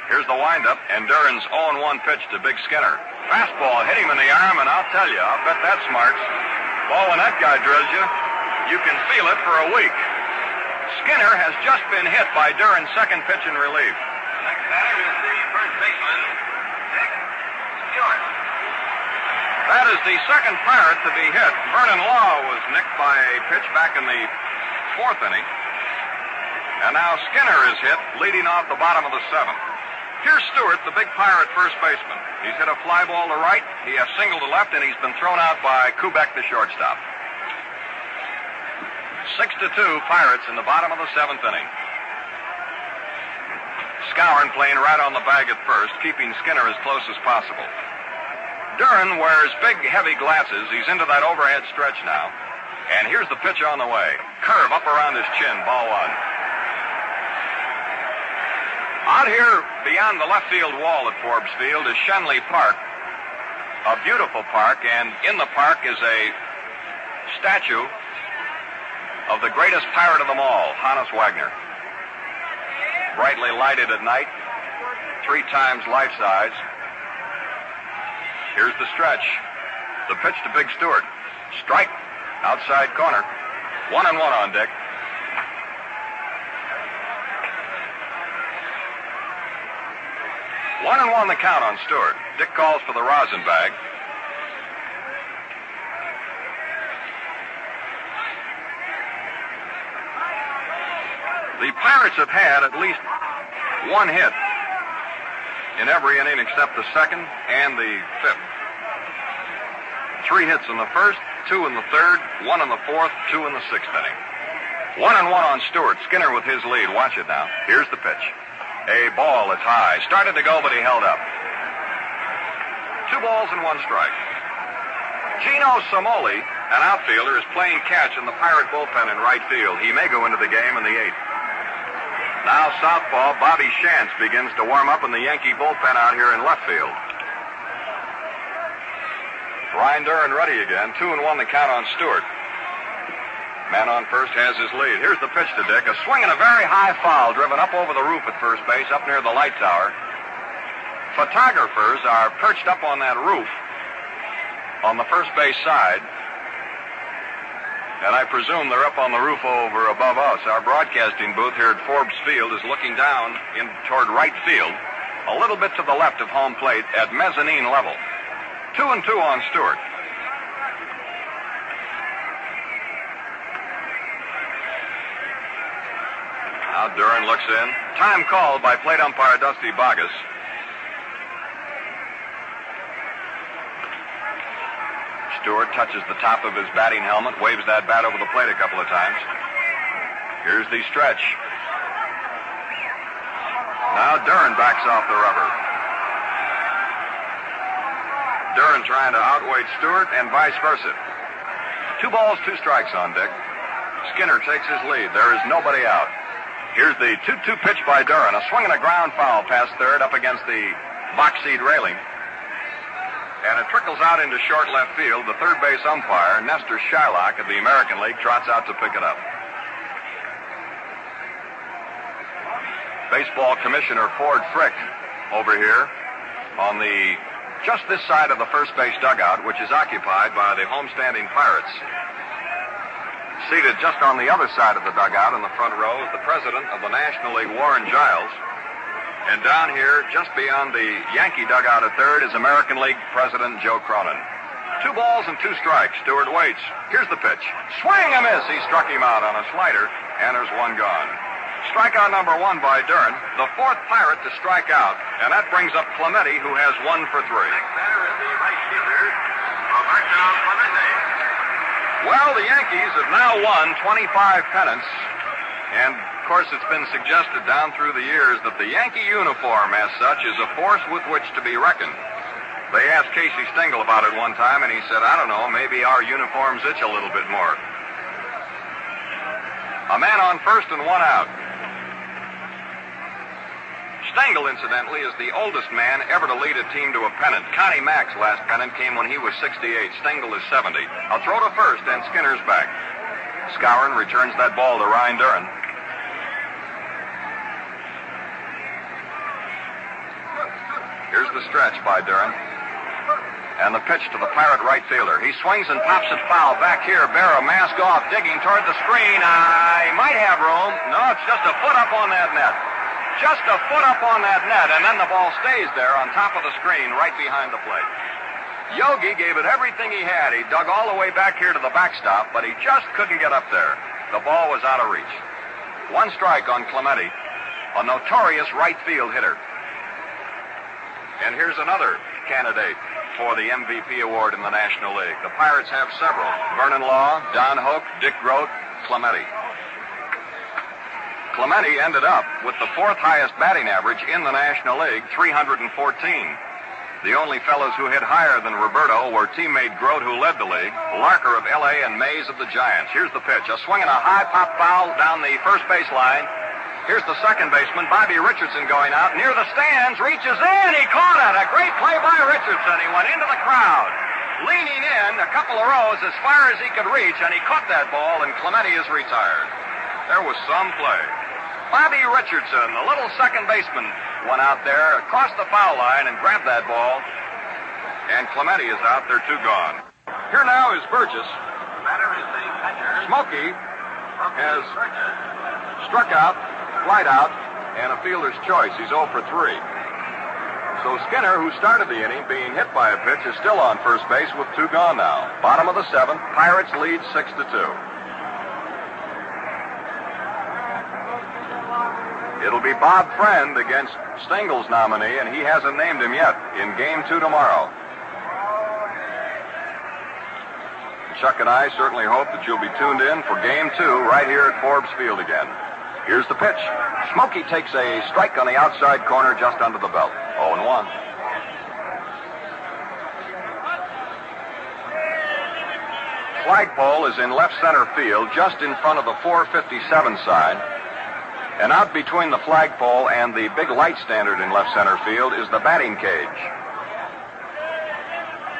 Here's the windup, and Dern's 0-1 pitch to Big Skinner. Fastball hit him in the arm, and I'll tell you, I'll bet that smarts. Ball when that guy drills you, you can feel it for a week. Skinner has just been hit by Dern's second pitch in relief. Next batter is the first baseman, Dick Stewart. That is the second Pirate to be hit. Vernon Law was nicked by a pitch back in the 4th inning. And now Skinner is hit, leading off the bottom of the 7th. Here's Stewart, the big Pirate first baseman. He's hit a fly ball to right, he has singled to left, and he's been thrown out by Kubek, the shortstop. 6-2 Pirates in the bottom of the 7th inning. Skowron playing right on the bag at first, keeping Skinner as close as possible. Dern wears big, heavy glasses. He's into that overhead stretch now. And here's the pitch on the way. Curve up around his chin, ball one. Out here beyond the left field wall at Forbes Field is Shenley Park, a beautiful park, and in the park is a statue of the greatest pirate of them all, Hannes Wagner. Brightly lighted at night, 3 times life size. Here's the stretch. The pitch to Big Stewart. Strike, outside corner. 1-1 on Dick. 1-1 the count on Stewart. Dick calls for the rosin bag. The Pirates have had at least 1 hit in every inning except the second and the fifth. 3 hits in the first, 2 in the third, 1 in the fourth, 2 in the sixth inning. 1-1 on Stewart. Skinner with his lead. Watch it now. Here's the pitch. A ball that's high. Started to go, but he held up. 2 balls and 1 strike. Gino Somoli, an outfielder, is playing catch in the Pirate bullpen in right field. He may go into the game in the 8th. Now southpaw Bobby Shantz begins to warm up in the Yankee bullpen out here in left field. Ryan Duran ready again. 2-1 the count on Stewart. Man on first has his lead. Here's the pitch to Dick. A swing and a very high foul driven up over the roof at first base, up near the light tower. Photographers are perched up on that roof on the first base side. And I presume they're up on the roof over above us. Our broadcasting booth here at Forbes Field is looking down in toward right field, a little bit to the left of home plate at mezzanine level. 2-2 on Stewart. Now Duran looks in. Time called by plate umpire Dusty Boggess. Stewart touches the top of his batting helmet, waves that bat over the plate a couple of times. Here's the stretch. Now Duran backs off the rubber. Duran trying to outweight Stewart and vice versa. 2 balls, 2 strikes on Dick. Skinner takes his lead. There is nobody out. Here's the 2-2 pitch by Duran. A swing and a ground foul past third up against the box seat railing. And it trickles out into short left field. The third base umpire, Nestor Shylock of the American League, trots out to pick it up. Baseball Commissioner Ford Frick over here on the just this side of the first base dugout, which is occupied by the homestanding Pirates. Seated just on the other side of the dugout in the front row is the president of the National League, Warren Giles. And down here, just beyond the Yankee dugout at third, is American League President Joe Cronin. 2 balls and 2 strikes. Stewart waits. Here's the pitch. Swing and miss. He struck him out on a slider, and there's 1 gone. Strikeout number 1 by Duran, the 4th Pirate to strike out, and that brings up Clemente, who has 1 for 3. Next batter is the right fielder, Roberto Clemente. Well, the Yankees have now won 25 pennants, and of course it's been suggested down through the years that the Yankee uniform as such is a force with which to be reckoned. They asked Casey Stengel about it one time, and he said, I don't know, maybe our uniforms itch a little bit more. A man on first and 1 out. Stengel, incidentally, is the oldest man ever to lead a team to a pennant. Connie Mack's last pennant came when he was 68. Stengel is 70. I'll throw to first, and Skinner's back. Skowron returns that ball to Ryan Duran. Here's the stretch by Duran. And the pitch to the Pirate right fielder. He swings and pops it foul. Back here, Barrow, mask off, digging toward the screen. He might have room. No, it's just a foot up on that net. Just a foot up on that net, and then the ball stays there on top of the screen right behind the plate. Yogi gave it everything he had. He dug all the way back here to the backstop, but he just couldn't get up there. The ball was out of reach. 1 strike on Clemente, a notorious right field hitter. And here's another candidate for the MVP award in the National League. The Pirates have several. Vernon Law, Don Hoke, Dick Groat, Clemente. Clemente ended up with the 4th highest batting average in the National League, 314. The only fellows who hit higher than Roberto were teammate Grote, who led the league, Larker of L.A., and Mays of the Giants. Here's the pitch. A swing and a high pop foul down the first baseline. Here's the second baseman, Bobby Richardson, going out. Near the stands, reaches in. He caught it. A great play by Richardson. He went into the crowd, leaning in a couple of rows as far as he could reach, and he caught that ball, and Clemente is retired. There was some play. Bobby Richardson, the little second baseman, went out there across the foul line and grabbed that ball. And Clemente is out. They're 2 gone. Here now is Burgess. Smokey has struck out, flied out, and a fielder's choice. He's 0 for 3. So Skinner, who started the inning being hit by a pitch, is still on first base with 2 gone now. Bottom of the 7th. Pirates lead 6-2. It'll be Bob Friend against Stengel's nominee, and he hasn't named him yet, in Game 2 tomorrow. Chuck and I certainly hope that you'll be tuned in for Game 2 right here at Forbes Field again. Here's the pitch. Smokey takes a strike on the outside corner just under the belt. 0-1. Flagpole is in left center field, just in front of the 457 side. And out between the flagpole and the big light standard in left center field is the batting cage.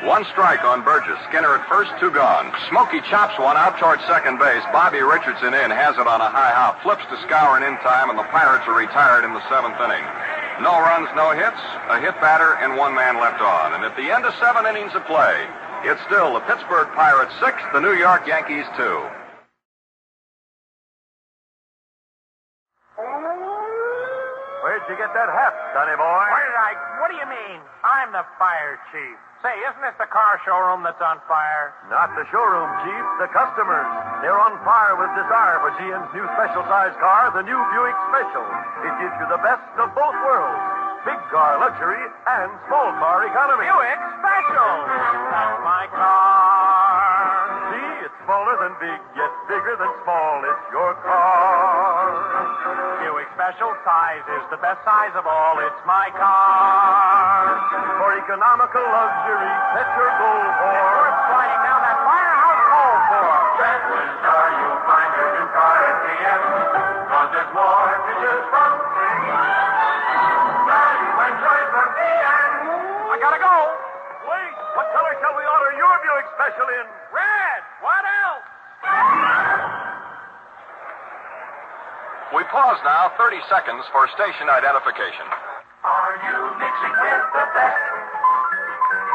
1 strike on Burgess. Skinner at first, 2 gone. Smokey chops one out towards second base. Bobby Richardson in, has it on a high hop, flips to Skowron in time, and the Pirates are retired in the 7th inning. No runs, no hits, a hit batter, and 1 man left on. And at the end of 7 innings of play, it's still the Pittsburgh Pirates 6, the New York Yankees 2. Where'd you get that hat, Sonny boy? What do you mean? I'm the fire chief. Say, isn't this the car showroom that's on fire? Not the showroom, Chief. The customers. They're on fire with desire for GM's new special-sized car, the new Buick Special. It gives you the best of both worlds. Big car luxury and small car economy. Buick Special! That's my car. See, it's smaller than big, yet bigger than small. It's your car. Buick Special size is the best size of all. It's my car. For economical luxury, set your goal for. We're sliding down that firehouse goal for. Chances are you'll find your new car at GM. 'Cause there's more to choose from. Value and choice from GM. I gotta go. Wait, what color shall we order your Buick Special in? Red. What else? We pause now 30 seconds for station identification. Are you mixing with the best?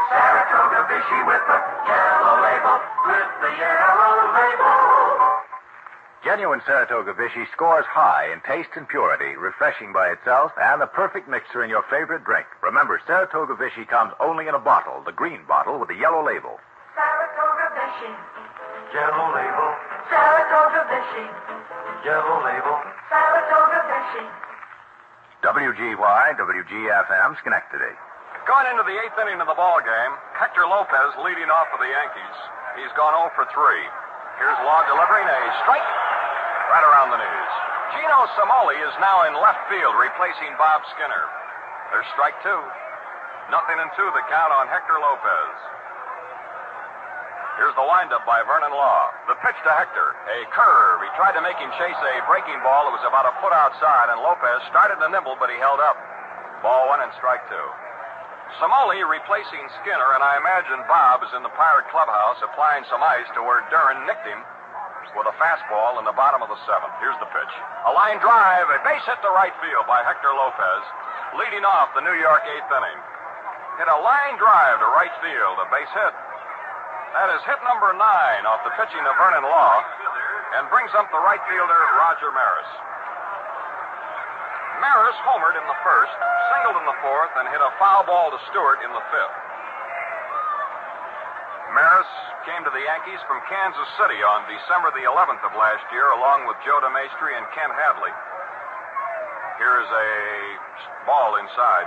Saratoga Vichy with the yellow label. With the yellow label. Genuine Saratoga Vichy scores high in taste and purity, refreshing by itself, and the perfect mixer in your favorite drink. Remember, Saratoga Vichy comes only in a bottle, the green bottle with the yellow label. Saratoga Vichy. Yellow label. Saratoga Vichy. Yellow label. Saratoga Vichy. WGY, WGFM, Schenectady. Going into the 8th inning of the ball game, Hector Lopez leading off for the Yankees. He's gone 0 for 3. Here's Law delivering a strike right around the knees. Gino Samoli is now in left field, replacing Bob Skinner. There's strike 2. 0-2 the count on Hector Lopez. Here's the windup by Vernon Law. The pitch to Hector. A curve. He tried to make him chase a breaking ball that was about a foot outside, and Lopez started to nibble, but he held up. Ball 1 and strike 2. Samoli replacing Skinner, and I imagine Bob is in the Pirate clubhouse applying some ice to where Duran nicked him with a fastball in the bottom of the 7th. Here's the pitch. A line drive, a base hit to right field by Hector Lopez, leading off the New York 8th inning. Hit a line drive to right field, a base hit. That is hit number 9 off the pitching of Vernon Law, and brings up the right fielder, Roger Maris. Maris homered in the 1st, singled in the 4th, and hit a foul ball to Stewart in the 5th. Maris came to the Yankees from Kansas City on December the 11th of last year, along with Joe DeMaestri and Kent Hadley. Here's a ball inside.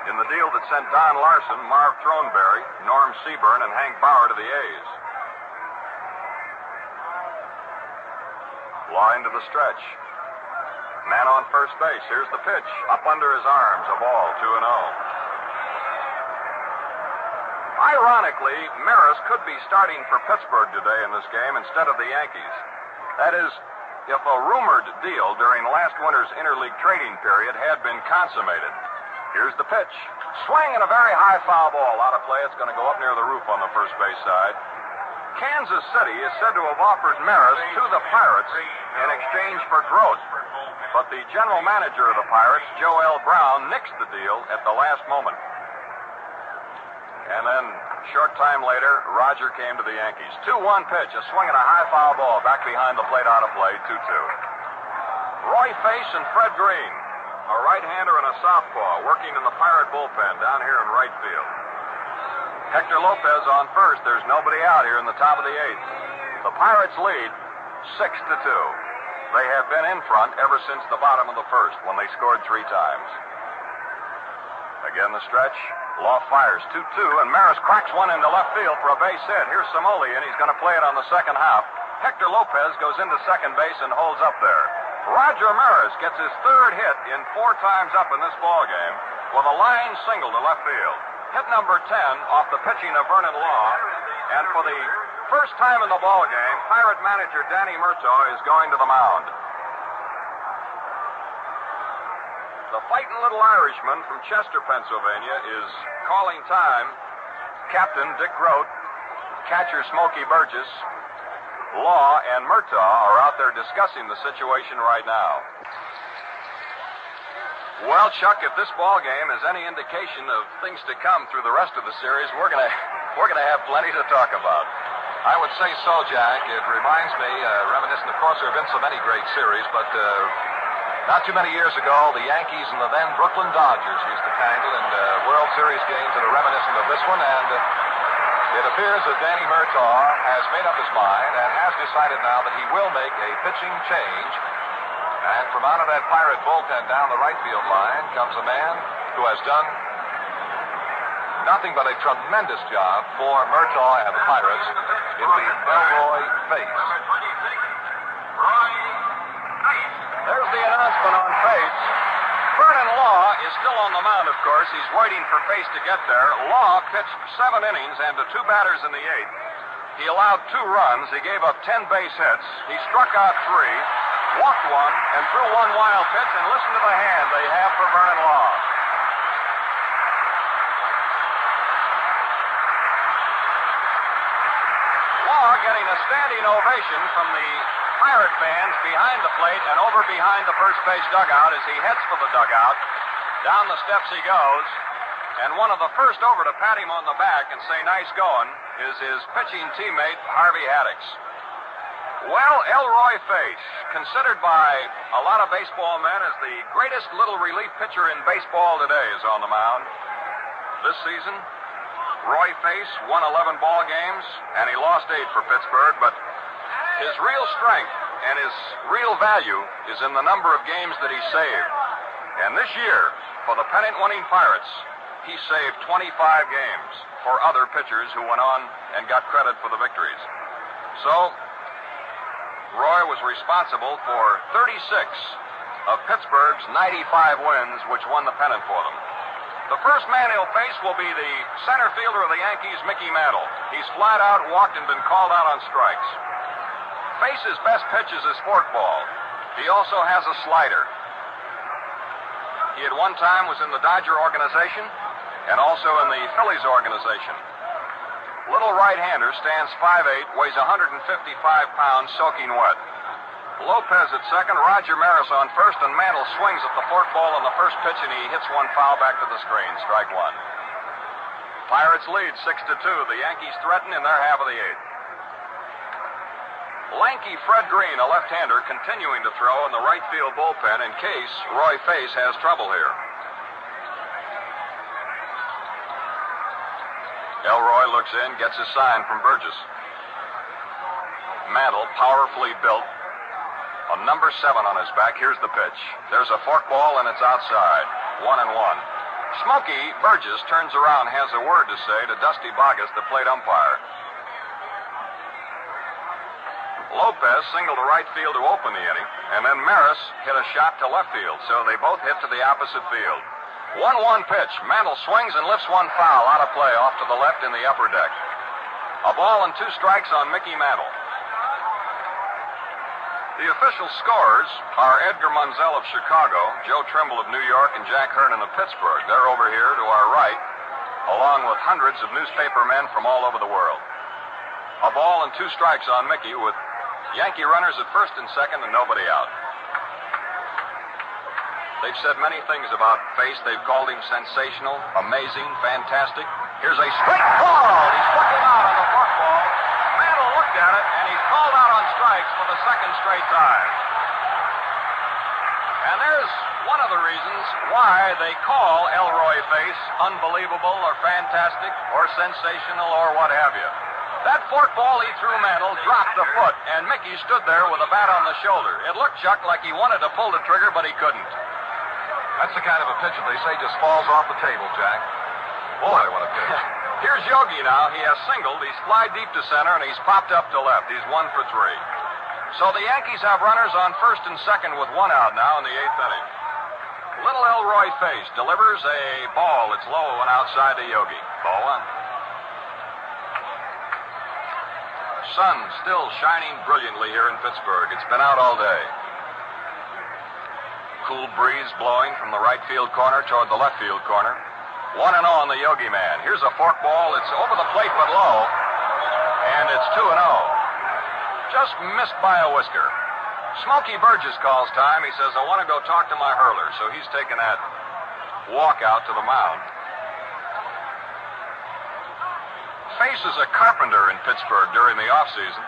In the deal that sent Don Larson, Marv Throneberry, Norm Seaburn, and Hank Bauer to the A's. Law into the stretch. Man on first base. Here's the pitch. Up under his arms. A ball. 2-0. Ironically, Maris could be starting for Pittsburgh today in this game instead of the Yankees. That is, if a rumored deal during last winter's interleague trading period had been consummated. Here's the pitch. Swing and a very high foul ball. Out of play. It's going to go up near the roof on the first base side. Kansas City is said to have offered Maris to the Pirates in exchange for Grote. But the general manager of the Pirates, Joe L. Brown, nixed the deal at the last moment. And then, a short time later, Roger came to the Yankees. 2-1 pitch, a swing and a high foul ball back behind the plate, out of play, 2-2. Roy Face and Fred Green, a right-hander and a southpaw, working in the Pirate bullpen down here in right field. Hector Lopez on first. There's nobody out here in the top of the eighth. The Pirates lead 6-2. They have been in front ever since the bottom of the first, when they scored 3 times. Again, the stretch. Law fires 2-2, and Maris cracks one into left field for a base hit. Here's Samoli, and he's going to play it on the second half. Hector Lopez goes into second base and holds up there. Roger Maris gets his 3rd hit in 4 times up in this ballgame with a line single to left field. Hit number 10 off the pitching of Vernon Law, and for the first time in the ballgame, Pirate manager Danny Murtaugh is going to the mound. The fighting little Irishman from Chester, Pennsylvania, is calling time. Captain Dick Grote, catcher Smokey Burgess, Law, and Murtaugh are out there discussing the situation right now. Well, Chuck, if this ball game is any indication of things to come through the rest of the series, we're gonna have plenty to talk about. I would say so, Jack. It reminds me, reminiscent, of course, there have been so many great series, but not too many years ago, the Yankees and the then Brooklyn Dodgers used to tangle in World Series games that are reminiscent of this one, and it appears that Danny Murtaugh has made up his mind and has decided now that he will make a pitching change. And from out of that Pirate bullpen down the right field line comes a man who has done nothing but a tremendous job for Murtaugh and the Pirates. It'll be Elroy Face. There's the announcement on Face. Vernon Law is still on the mound, of course. He's waiting for Face to get there. Law pitched 7 innings and to 2 batters in the 8th. He allowed 2 runs. He gave up 10 base hits. He struck out 3, walked 1, and threw 1 wild pitch. And listen to the hand they have for Vernon Law. Law getting a standing ovation from the Pirate fans behind the plate and over behind the first base dugout as he heads for the dugout. Down the steps he goes. And one of the first over to pat him on the back and say nice going is his pitching teammate, Harvey Haddix. Well, Elroy Face, considered by a lot of baseball men as the greatest little relief pitcher in baseball today, is on the mound. This season, Roy Face won 11 ball games, and he lost 8 for Pittsburgh, but his real strength and his real value is in the number of games that he saved. And this year, for the pennant-winning Pirates, he saved 25 games for other pitchers who went on and got credit for the victories. So, Roy was responsible for 36 of Pittsburgh's 95 wins, which won the pennant for them. The first man he'll face will be the center fielder of the Yankees, Mickey Mantle. He's flat out walked and been called out on strikes. Face's best pitch is his forkball. He also has a slider. He at one time was in the Dodger organization and also in the Phillies organization. Little right-hander stands 5'8", weighs 155 pounds, soaking wet. Lopez at second, Roger Maris on first, and Mantle swings at the forkball on the first pitch, and he hits one foul back to the screen. Strike 1. Pirates lead 6-2. The Yankees threaten in their half of the 8th. Lanky Fred Green, a left-hander, continuing to throw in the right field bullpen in case Roy Face has trouble here. Elroy looks in, gets his sign from Burgess. Mantle, powerfully built, a number 7 on his back. Here's the pitch. There's a forkball, and it's outside. 1-1. Smokey Burgess turns around, has a word to say to Dusty Boggess, the plate umpire. Lopez singled to right field to open the inning, and then Maris hit a shot to left field, so they both hit to the opposite field. 1-1 pitch. Mantle swings and lifts one foul out of play off to the left in the upper deck. A ball and 2 strikes on Mickey Mantle. The official scorers are Edgar Munzel of Chicago, Joe Trimble of New York, and Jack Hernan of Pittsburgh. They're over here to our right, along with hundreds of newspaper men from all over the world. A ball and 2 strikes on Mickey with Yankee runners at first and second and nobody out. They've said many things about Face. They've called him sensational, amazing, fantastic. Here's a straight ball. He struck him out on the forkball. Mantle looked at it, and he's called out on strikes for the second straight time. And there's one of the reasons why they call Elroy Face unbelievable or fantastic or sensational or what have you. That forkball he threw Mantle dropped a foot, and Mickey stood there with a bat on the shoulder. It looked, Chuck, like he wanted to pull the trigger, but he couldn't. That's the kind of a pitch that they say just falls off the table, Jack. Boy, what a pitch. Here's Yogi now. He has singled. He's fly deep to center, and he's popped up to left. He's 1 for 3. So the Yankees have runners on first and second with 1 out now in the 8th inning. Little Elroy Face delivers a ball that's low and outside to Yogi. Ball 1. Sun still shining brilliantly here in Pittsburgh. It's been out all day. Cool breeze blowing from the right field corner toward the left field corner. 1-0 on the Yogi man. Here's a forkball. It's over the plate but low. And it's 2-0. Just missed by a whisker. Smokey Burgess calls time. He says, I want to go talk to my hurler. So he's taking that walk out to the mound. Face is a carpenter in Pittsburgh during the offseason.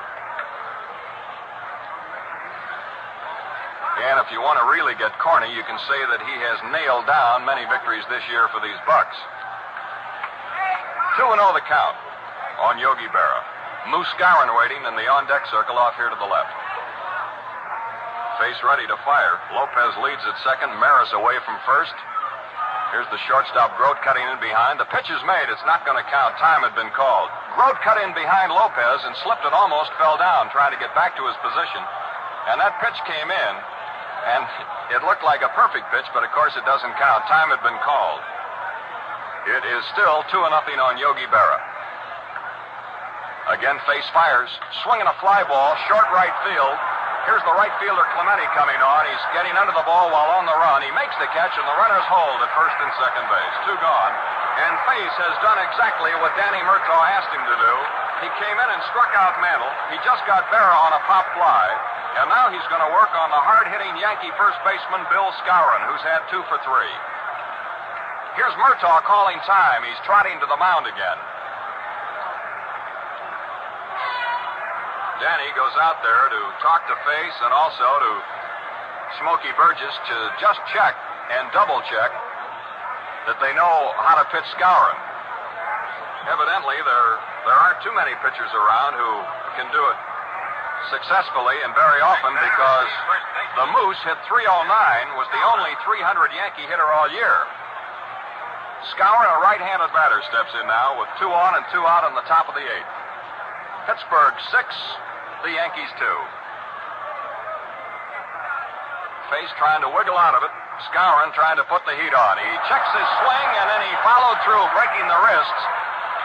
And if you want to really get corny, you can say that he has nailed down many victories this year for these Bucks. 2-0 the count on Yogi Berra. Moose Skowron waiting in the on-deck circle off here to the left. Face ready to fire. Lopez leads at second. Maris away from first. Here's the shortstop, Grote, cutting in behind. The pitch is made. It's not going to count. Time had been called. Grote cut in behind Lopez and slipped and almost fell down trying to get back to his position. And that pitch came in, and it looked like a perfect pitch, but of course it doesn't count. Time had been called. It is still 2-0 on Yogi Berra. Again, Face fires. Swinging a fly ball, short right field. Here's the right fielder, Clemente, coming on. He's getting under the ball while on the run. He makes the catch, and the runners hold at first and second base. 2 gone. And Face has done exactly what Danny Murtaugh asked him to do. He came in and struck out Mantle. He just got Berra on a pop fly. And now he's going to work on the hard-hitting Yankee first baseman, Bill Skowron, who's had 2 for 3. Here's Murtaugh calling time. He's trotting to the mound again. Danny goes out there to talk to Face and also to Smokey Burgess to just check and double-check that they know how to pitch Skowron. Evidently, there aren't too many pitchers around who can do it successfully and very often, because the Moose hit .309, was the only 300 Yankee hitter all year. Skowron, a right-handed batter, steps in now with 2 on and 2 out on the top of the 8th. Pittsburgh 6, the Yankees 2. Face trying to wiggle out of it. Skowron trying to put the heat on. He checks his swing, and then he followed through, breaking the wrists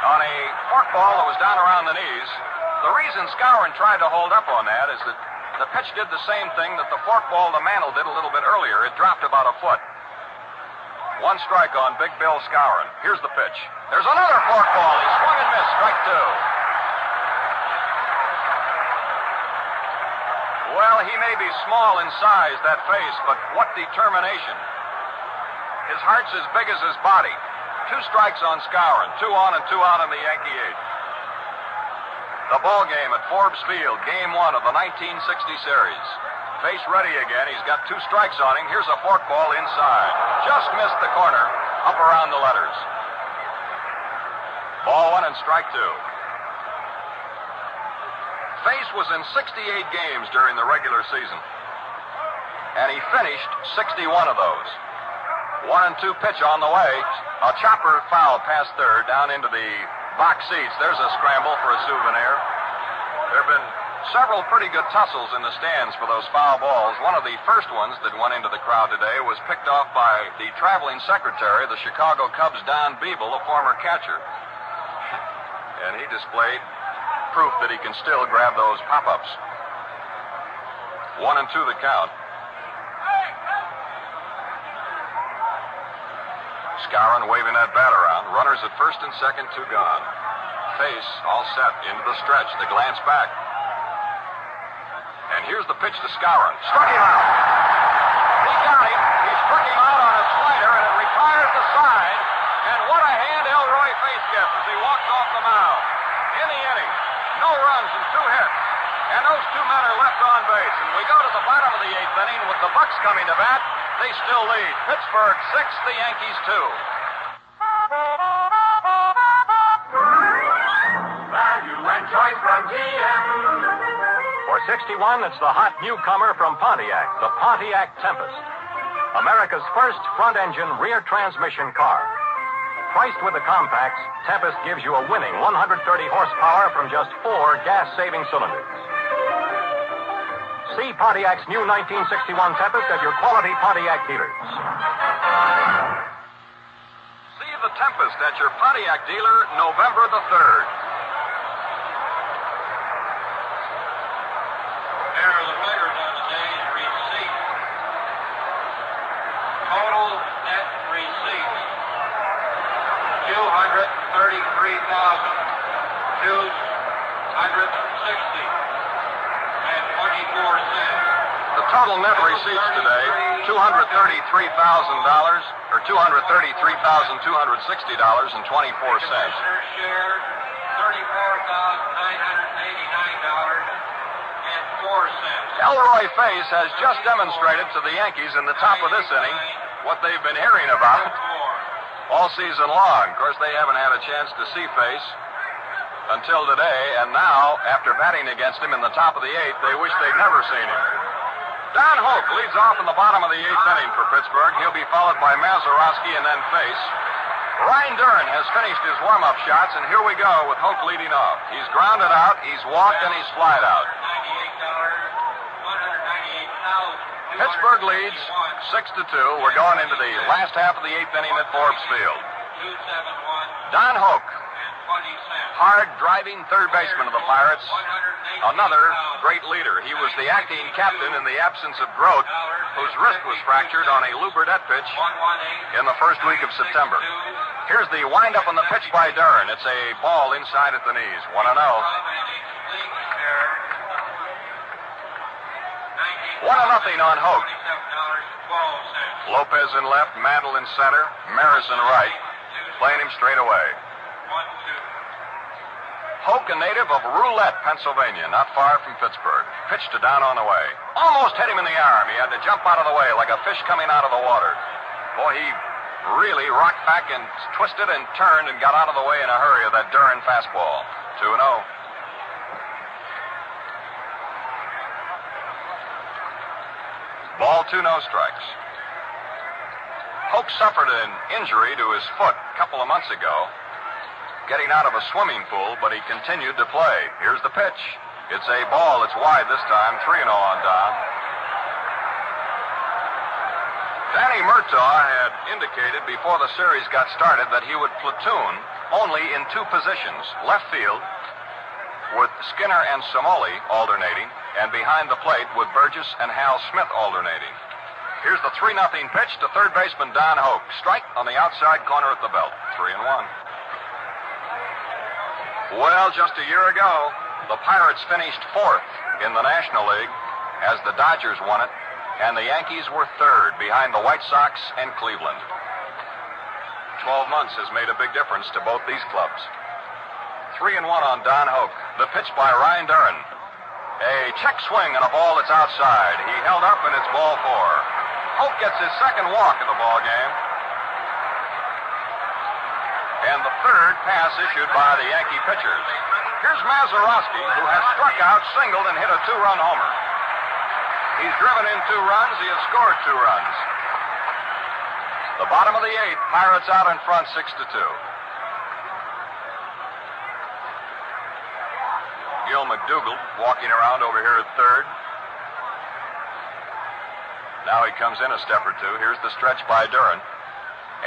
on a forkball that was down around the knees. The reason Skowron tried to hold up on that is that the pitch did the same thing that the forkball to Mantle did a little bit earlier. It dropped about a foot. 1 strike on Big Bill Skowron. Here's the pitch. There's another forkball. He swung and missed. Strike 2. Well, he may be small in size, that Face, but what determination. His heart's as big as his body. 2 strikes on Skowron. 2 on and 2 out in the Yankee 8th. The ball game at Forbes Field, game 1 of the 1960 series. Face ready again. He's got 2 strikes on him. Here's a forkball inside. Just missed the corner, up around the letters. Ball 1 and strike 2. Face was in 68 games during the regular season, and he finished 61 of those. 1 and 2 pitch on the way. A chopper foul past third down into the box seats. There's a scramble for a souvenir. There have been Several pretty good tussles in the stands for those foul balls. One of the first ones that went into the crowd today was picked off by the traveling secretary of the Chicago Cubs, Don Beeble, a former catcher. And he displayed proof that he can still grab those pop-ups. 1-2 the count. Skowron waving that bat around. Runners at first and second, 2 gone. Face all set into the stretch. The glance back. And here's the pitch to Skowron. Struck him out. He got him. He struck him out on a slider, and it retires the side. And what a hand Elroy Face gets as he walks off the mound. In the inning, no runs and 2 hits. And those 2 men are left on base. And we go to the bottom of the 8th inning with the Bucks coming to bat. They still lead. Pittsburgh 6, the Yankees 2. Value and choice from GM. For 61, it's the hot newcomer from Pontiac, the Pontiac Tempest. America's first front-engine rear transmission car. Priced with the compacts, Tempest gives you a winning 130 horsepower from just 4 gas-saving cylinders. See Pontiac's new 1961 Tempest at your quality Pontiac dealers. See the Tempest at your Pontiac dealer November the 3rd. There are the figures on today's receipts. Total net receipts, $233,260.24. The total net receipts today, $233,000 or $233,260.24. Commissioner's share, $34,989.04. Elroy Face has just demonstrated to the Yankees in the top of this inning what they've been hearing about all season long. Of course, they haven't had a chance to see Face until today, and now, after batting against him in the top of the 8th, they wish they'd never seen him. Don Hoke leads off in the bottom of the 8th inning for Pittsburgh. He'll be followed by Mazeroski and then Face. Ryan Duran has finished his warm-up shots, and here we go with Hoke leading off. He's grounded out, he's walked, and he's flied out. Pittsburgh leads 6-2. We're going into the last half of the 8th inning at Forbes Field. Don Hoke, hard driving third baseman of the Pirates, another great leader. He was the acting captain in the absence of Grote, whose wrist was fractured on a Lou Burdette pitch in the first week of September. Here's the windup on the pitch by Duran. It's a ball inside at the knees. 1-0. 1-0 on Hoke. Lopez in left, Mantle in center, Maris in right, playing him straight away. Hoke, a native of Roulette, Pennsylvania, not far from Pittsburgh. Pitched to Don on the way. Almost hit him in the arm. He had to jump out of the way like a fish coming out of the water. Boy, he really rocked back and twisted and turned and got out of the way in a hurry of that Duran fastball. 2-0. Ball 2, no strikes. Hoke suffered an injury to his foot a couple of months ago, getting out of a swimming pool, but he continued to play. Here's the pitch. It's a ball. It's wide this time. 3-0 on Don. Danny Murtaugh had indicated before the series got started that he would platoon only in 2 positions, left field with Skinner and Somoli alternating, and behind the plate with Burgess and Hal Smith alternating. Here's the 3-0 pitch to third baseman Don Hoke. Strike on the outside corner at the belt. 3-1. Well, just a year ago, the Pirates finished 4th in the National League as the Dodgers won it, and the Yankees were 3rd behind the White Sox and Cleveland. 12 months has made a big difference to both these clubs. 3-1 on Don Hoke. The pitch by Ryan Duran. A check swing and a ball that's outside. He held up and it's ball 4. Hoke gets his second walk of the ball game. And the third pass issued by the Yankee pitchers. Here's Mazeroski, who has struck out, singled, and hit a 2-run homer. He's driven in 2 runs. He has scored 2 runs. The bottom of the 8th, Pirates out in front 6-2. Gil McDougall walking around over here at third. Now he comes in a step or two. Here's the stretch by Duran.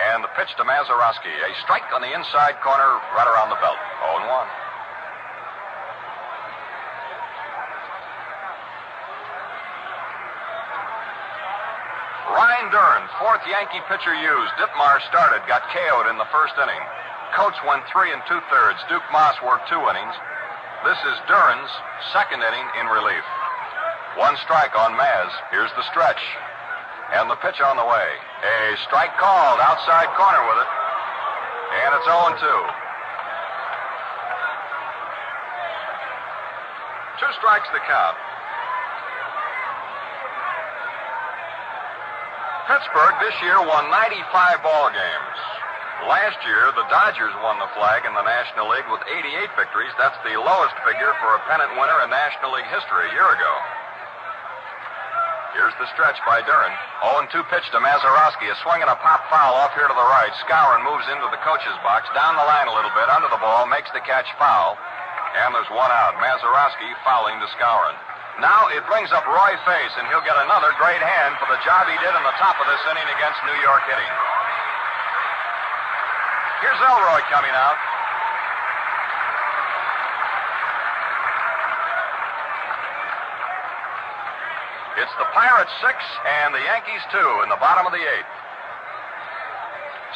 And the pitch to Mazeroski. A strike on the inside corner right around the belt. 0-1. Ryan Duran, fourth Yankee pitcher used. Ditmar started, got KO'd in the first inning. Coates went 3 2/3. Duke Moss worked 2 innings. This is Duran's second inning in relief. 1 strike on Maz. Here's the stretch. And the pitch on the way. A strike called, outside corner with it. And it's 0-2. 2 strikes the count. Pittsburgh this year won 95 ball games. Last year, the Dodgers won the flag in the National League with 88 victories. That's the lowest figure for a pennant winner in National League history a year ago. Here's the stretch by Duran. 0-2 pitch to Mazeroski. A swing and a pop foul off here to the right. Skowron moves into the coach's box, down the line a little bit, under the ball, makes the catch foul. And there's 1 out. Mazeroski fouling to Skowron. Now it brings up Roy Face, and he'll get another great hand for the job he did in the top of this inning against New York hitting. Here's Elroy coming out. It's the Pirates 6 and the Yankees 2 in the bottom of the 8th.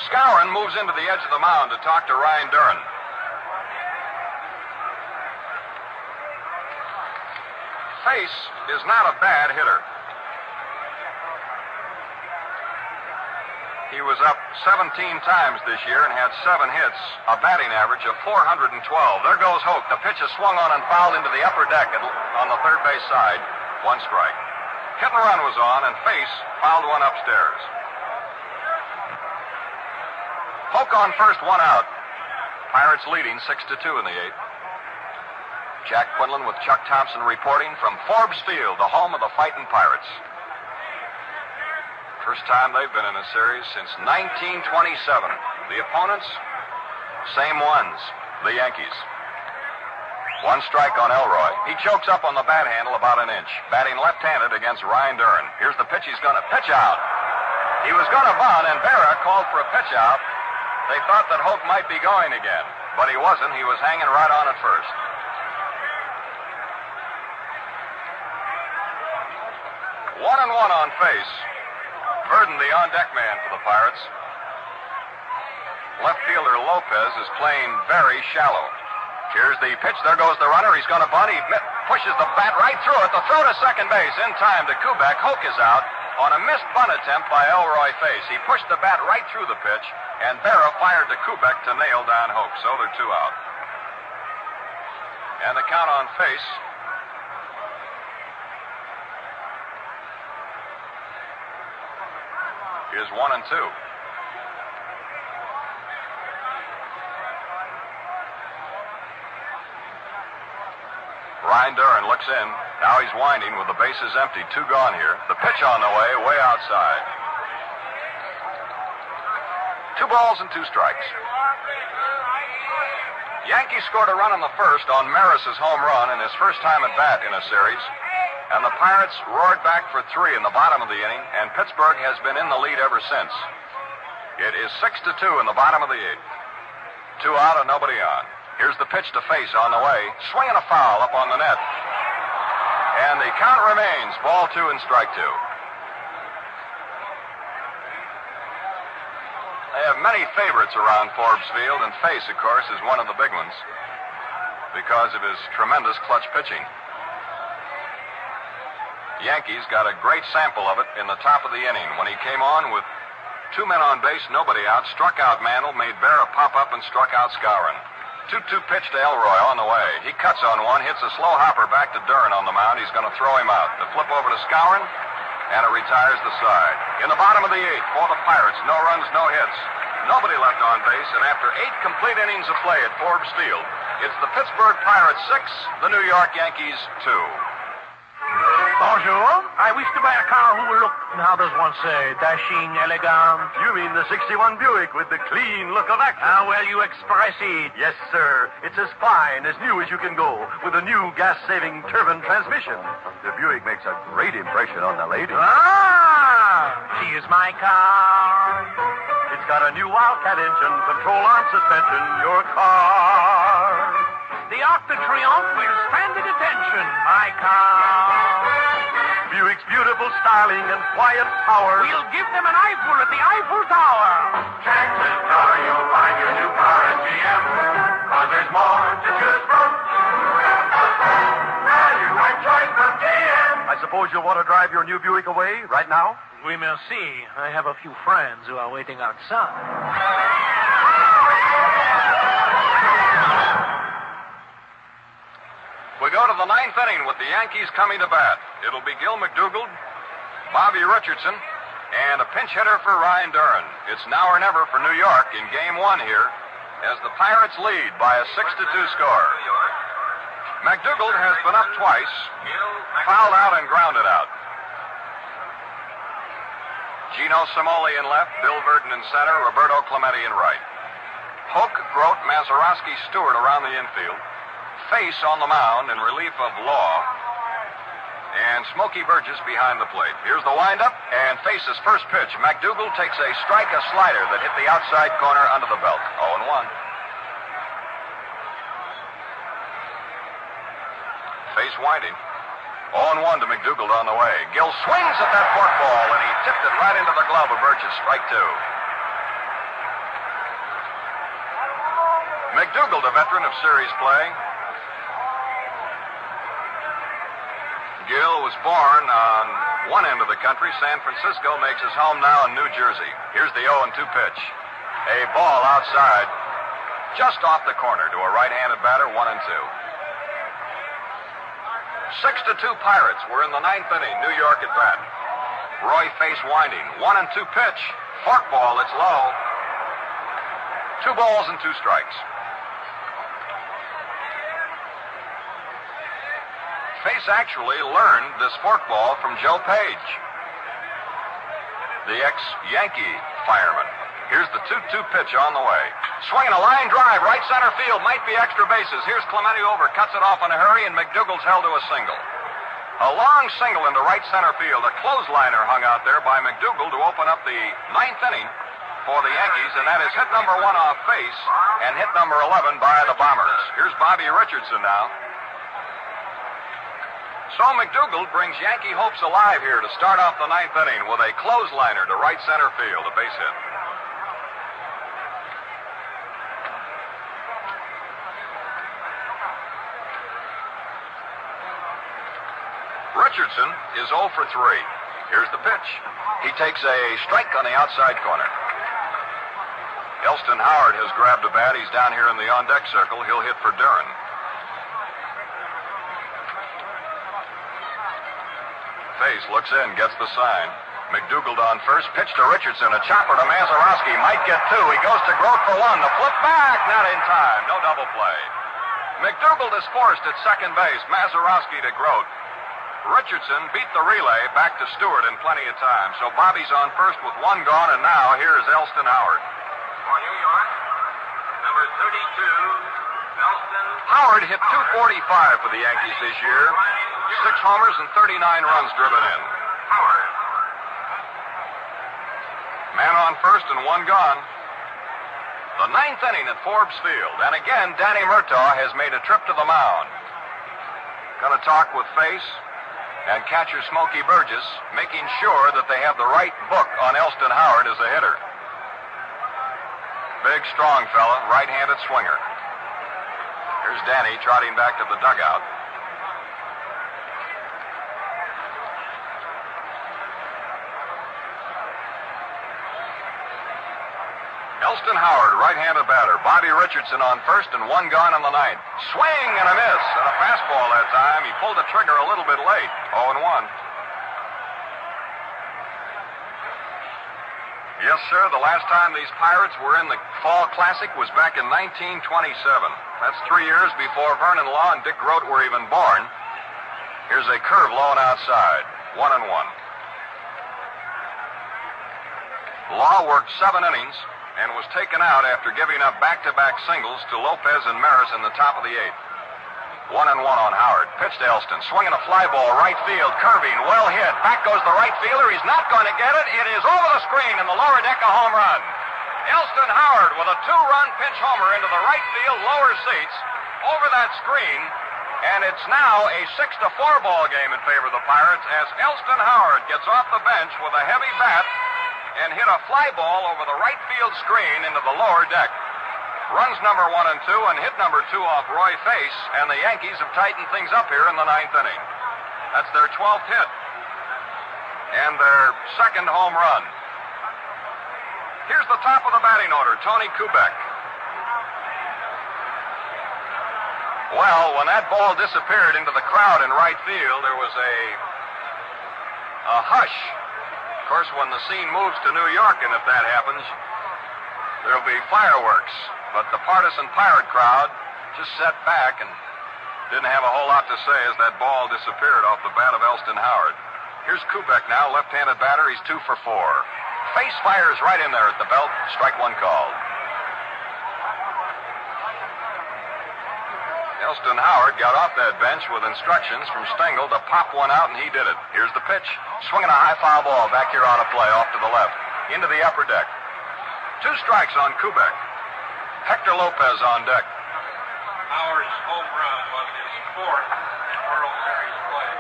Skowron moves into the edge of the mound to talk to Ryan Duran. Face is not a bad hitter. He was up 17 times this year and had 7 hits, a batting average of 412. There goes Hoke. The pitch is swung on and fouled into the upper deck on the third base side. 1 strike. Hit and run was on, and Face fouled one upstairs. Hoke on first, 1 out. Pirates leading 6-2 in the 8th. Jack Quinlan with Chuck Thompson reporting from Forbes Field, the home of the Fightin' Pirates. First time they've been in a series since 1927. The opponents, same ones, the Yankees. 1 strike on Elroy. He chokes up on the bat handle about an inch, batting left-handed against Ryan Duran. Here's the pitch. He's going to pitch out. He was going to bunt, and Berra called for a pitch out. They thought that Hoke might be going again, but he wasn't. He was hanging right on at first. 1-1 on Face. Verdon, the on-deck man for the Pirates. Left fielder Lopez is playing very shallow. Here's the pitch. There goes the runner. He's going to bunt. He pushes the bat right through it. The throw to second base in time to Kubek. Hoke is out on a missed bunt attempt by Elroy Face. He pushed the bat right through the pitch, and Berra fired to Kubek to nail down Hoke. So they're 2 out. And the count on Face is 1-2. Ryan Duran looks in. Now he's winding with the bases empty. 2 gone here. The pitch on the way outside. 2 balls and 2 strikes. Yankees scored a run in the first on Maris's home run in his first time at bat in a series. And the Pirates roared back for 3 in the bottom of the inning, and Pittsburgh has been in the lead ever since. It is 6-2 in the bottom of the 8th. 2 out and nobody on. Here's the pitch to Face on the way. Swinging a foul up on the net. And the count remains ball 2 and strike 2. They have many favorites around Forbes Field, and Face, of course, is one of the big ones because of his tremendous clutch pitching. Yankees got a great sample of it in the top of the inning when he came on with 2 men on base, nobody out, struck out Mantle, made Berra pop up, and struck out Skowron. 2-2 pitch to Elroy on the way. He cuts on one, hits a slow hopper back to Duran on the mound. He's going to throw him out. The flip over to Skowron, and it retires the side. In the bottom of the 8th for the Pirates, no runs, no hits. Nobody left on base, and after 8 complete innings of play at Forbes Field, it's the Pittsburgh Pirates 6, the New York Yankees 2. The Bonjour. I wish to buy a car who will look, how does one say, dashing, elegant. You mean the 61 Buick with the clean look of action? How well you express it. Yes, sir. It's as fine, as new as you can go, with a new gas-saving turbine transmission. The Buick makes a great impression on the lady. She is my car. It's got a new Wildcat engine, control arm suspension, your car. The Arc de Triomphe will stand at attention. My car. Buick's beautiful styling and quiet power. We'll give them an eyeful at the Eiffel Tower. Chances are you'll find your new car at GM, 'cause there's more to choose from. Value and choice from GM. I suppose you'll want to drive your new Buick away right now? We may see. I have a few friends who are waiting outside. We go to the ninth inning with the Yankees coming to bat. It'll be Gil McDougald, Bobby Richardson, and a pinch hitter for Ryan Duran. It's now or never for New York in Game 1 here, as the Pirates lead by a 6-2 score. McDougald has been up twice, fouled out and grounded out. Gino Cimoli in left, Bill Verdon in center, Roberto Clemente in right. Hoke, Grote, Mazeroski, Stewart around the infield. Face on the mound in relief of Law. And Smokey Burgess behind the plate. Here's the windup, and Face's first pitch. McDougald takes a slider that hit the outside corner under the belt. 0-1. Face winding. 0-1 to McDougald on the way. Gill swings at that forkball, and he tipped it right into the glove of Burgess. Strike 2. McDougald, a veteran of series play. Gill was born on one end of the country. San Francisco, makes his home now in New Jersey. Here's the 0-2 pitch. A ball outside, just off the corner to a right-handed batter, 1-2. 6-2 Pirates. We're in the ninth inning. New York at bat. Roy Face winding. 1-2 pitch. Forkball, it's low. 2 balls and 2 strikes. Face actually learned this forkball from Joe Page, the ex-Yankee fireman. Here's the 2-2 pitch on the way. Swinging a line drive, right center field, might be extra bases. Here's Clemente over, cuts it off in a hurry, and McDougald's held to a single. A long single into right center field. A clothesliner hung out there by McDougald to open up the ninth inning for the Yankees, and that is hit number 1 off Face and hit number 11 by the Bombers. Here's Bobby Richardson now. So McDougald brings Yankee hopes alive here to start off the ninth inning with a clothesliner to right center field, a base hit. Richardson is 0 for 3. Here's the pitch. He takes a strike on the outside corner. Elston Howard has grabbed a bat. He's down here in the on-deck circle. He'll hit for Duran. Face looks in, gets the sign. McDougald on first, pitch to Richardson, a chopper to Mazeroski, might get 2. He goes to Grote for 1. The flip back, not in time. No double play. McDougald is forced at second base. Mazeroski to Grote. Richardson beat the relay back to Stewart in plenty of time. So Bobby's on first with 1 gone, and now here's Elston Howard. For New York, number 32, Elston Howard hit .245 for the Yankees this year. 6 homers and 39 runs driven in. Howard. Man on first and 1 gone. The ninth inning at Forbes Field. And again, Danny Murtaugh has made a trip to the mound. Going to talk with Face and catcher Smokey Burgess, making sure that they have the right book on Elston Howard as a hitter. Big, strong fella, right-handed swinger. Here's Danny trotting back to the dugout. Elston Howard, right-handed batter. Bobby Richardson on first and 1 gone in the ninth. Swing and a miss, and a fastball that time. He pulled the trigger a little bit late. 0-1. Yes, sir, the last time these Pirates were in the Fall Classic was back in 1927. That's 3 years before Vernon Law and Dick Grote were even born. Here's a curve low and outside. 1-1. Law worked 7 innings and was taken out after giving up back-to-back singles to Lopez and Maris in the top of the 8th. 1-1 on Howard. Pitch to Elston. Swinging a fly ball, right field, curving, well hit. Back goes the right fielder. He's not going to get it. It is over the screen in the lower deck, a home run. Elston Howard with a 2-run pinch homer into the right field lower seats over that screen. And it's now a 6-4 ball game in favor of the Pirates as Elston Howard gets off the bench with a heavy bat and hit a fly ball over the right field screen into the lower deck. Runs number 1 and 2 and hit number 2 off Roy Face, and the Yankees have tightened things up here in the 9th inning. That's their 12th hit and their 2nd home run. Here's the top of the batting order, Tony Kubek. Well, when that ball disappeared into the crowd in right field, there was a hush. Of course, when the scene moves to New York, and if that happens, there'll be fireworks. But the partisan Pirate crowd just sat back and didn't have a whole lot to say as that ball disappeared off the bat of Elston Howard. Here's Kubek now, left-handed batter. He's 2 for 4. Face fires right in there at the belt. Strike 1 called. Elston Howard got off that bench with instructions from Stengel to pop one out, and he did it. Here's the pitch. Swinging a high foul ball back here out of play, off to the left, into the upper deck. 2 strikes on Kubek. Hector Lopez on deck. Howard's home run was his 4th World Series play.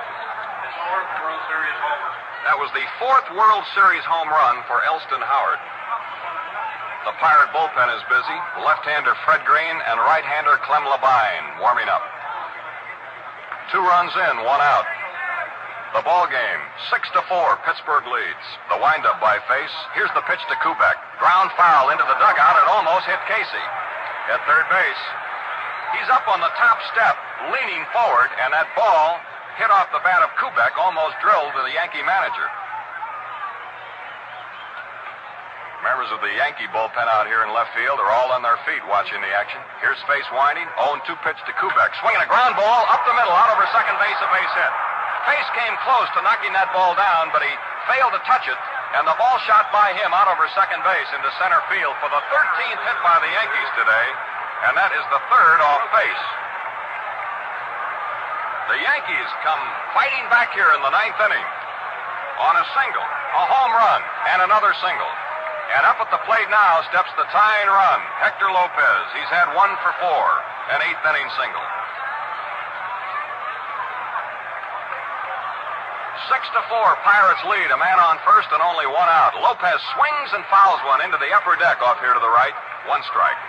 His 4th World Series homer. That was the 4th World Series home run for Elston Howard. The Pirate bullpen is busy. Left-hander Fred Green and right-hander Clem Labine warming up. 2 runs in, 1 out. The ball game, 6-4, Pittsburgh leads. The windup by Face. Here's the pitch to Kubek. Ground foul into the dugout. It almost hit Casey. At third base, he's up on the top step, leaning forward, and that ball hit off the bat of Kubek, almost drilled to the Yankee manager. Members of the Yankee bullpen out here in left field are all on their feet watching the action. Here's Face winding. 0-2 pitch to Kubek. Swinging a ground ball up the middle, out over second base, a base hit. Face came close to knocking that ball down, but he failed to touch it, and the ball shot by him out over second base into center field for the 13th hit by the Yankees today, and that is the 3rd off Face. The Yankees come fighting back here in the 9th inning on a single, a home run, and another single. And up at the plate now steps the tying run, Hector Lopez. He's had 1 for 4, an 8th inning single. 6-4, Pirates lead. A man on first and only 1 out. Lopez swings and fouls one into the upper deck off here to the right. 1 strike.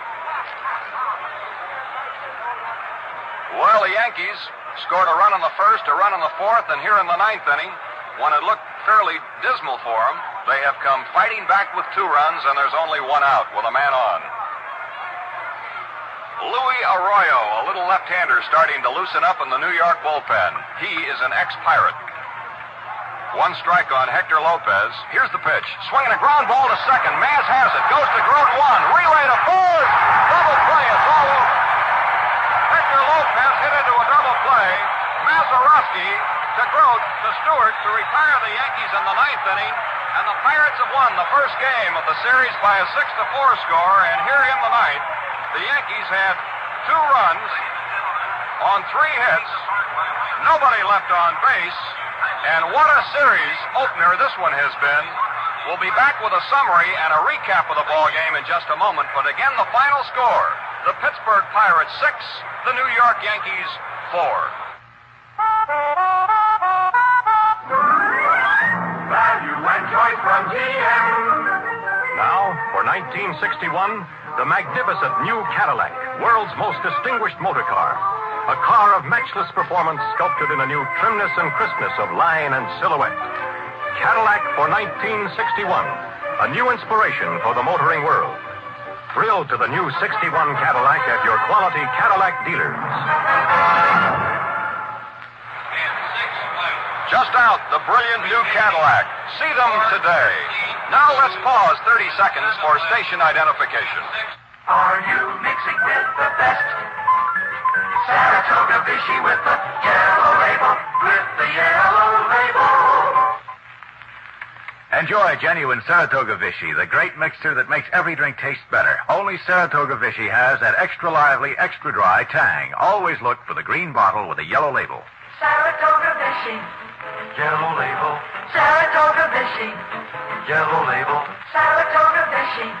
Well, the Yankees scored a run in the 1st, a run in the 4th, and here in the 9th inning, when it looked fairly dismal for them, they have come fighting back with 2 runs, and there's only 1 out with a man on. Louis Arroyo, a little left-hander, starting to loosen up in the New York bullpen. He is an ex-Pirate. 1 strike on Hector Lopez. Here's the pitch. Swinging a ground ball to second. Maz has it. Goes to Grote 1. Relay to third. Double play. It's all over. Hector Lopez hit into a double play. Mazeroski to Grote to Stewart to retire the Yankees in the 9th inning. And the Pirates have won the first game of the series by a 6-4 score. And here in the 9th, the Yankees had 2 runs on 3 hits. Nobody left on base. And what a series opener this one has been. We'll be back with a summary and a recap of the ball game in just a moment. But again, the final score, the Pittsburgh Pirates 6, the New York Yankees 4. Value and choice from GM. Now, for 1961, the magnificent new Cadillac, world's most distinguished motor car. A car of matchless performance sculpted in a new trimness and crispness of line and silhouette. Cadillac for 1961, a new inspiration for the motoring world. Thrill to the new 61 Cadillac at your quality Cadillac dealers. Just out, the brilliant new Cadillac. See them today. Now let's pause 30 seconds for station identification. Are you mixing with the best? Saratoga Saratoga Vichy with the yellow label, with the yellow label. Enjoy genuine Saratoga Vichy, the great mixture that makes every drink taste better. Only Saratoga Vichy has that extra lively, extra dry tang. Always look for the green bottle with a yellow label. Saratoga Vichy, yellow label. Saratoga Vichy, yellow label. Saratoga Vichy.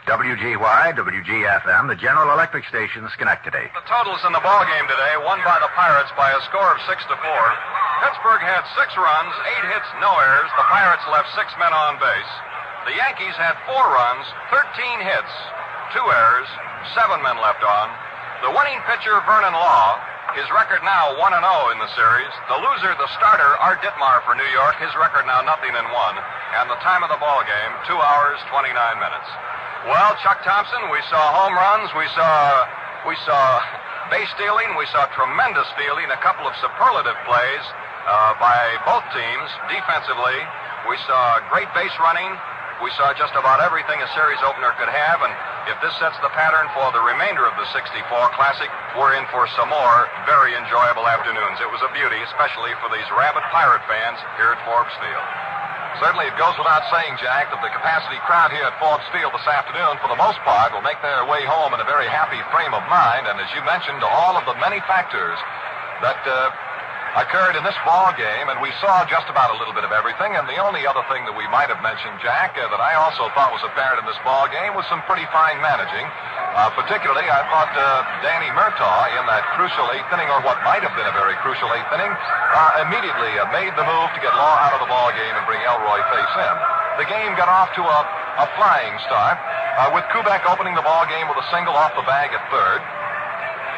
WGY, WGFM, the General Electric Station, Schenectady. The totals in the ball game today, won by the Pirates by a score of 6-4. Pittsburgh had 6 runs, 8 hits, no errors. The Pirates left 6 men on base. The Yankees had 4 runs, 13 hits, 2 errors, 7 men left on. The winning pitcher, Vernon Law, his record now 1-0 in the series. The loser, the starter, Art Ditmar for New York, his record now 0-1. And the time of the ball game, 2 hours, 29 minutes. Well, Chuck Thompson, we saw home runs, we saw base stealing, we saw tremendous fielding, a couple of superlative plays by both teams defensively. We saw great base running. We saw just about everything a series opener could have, and if this sets the pattern for the remainder of the 64 Classic, we're in for some more very enjoyable afternoons. It was a beauty, especially for these rabid Pirate fans here at Forbes Field. Certainly, it goes without saying, Jack, that the capacity crowd here at Forbes Field this afternoon, for the most part, will make their way home in a very happy frame of mind. And as you mentioned, all of the many factors that occurred in this ball game, and we saw just about a little bit of everything. And the only other thing that we might have mentioned, Jack, that I also thought was apparent in this ball game was some pretty fine managing. Particularly, I thought Danny Murtaugh in that crucial 8th inning, or what might have been a very crucial 8th inning, immediately made the move to get Law out of the ball game and bring Elroy Face in. The game got off to a flying start, with Kubek opening the ball game with a single off the bag at third.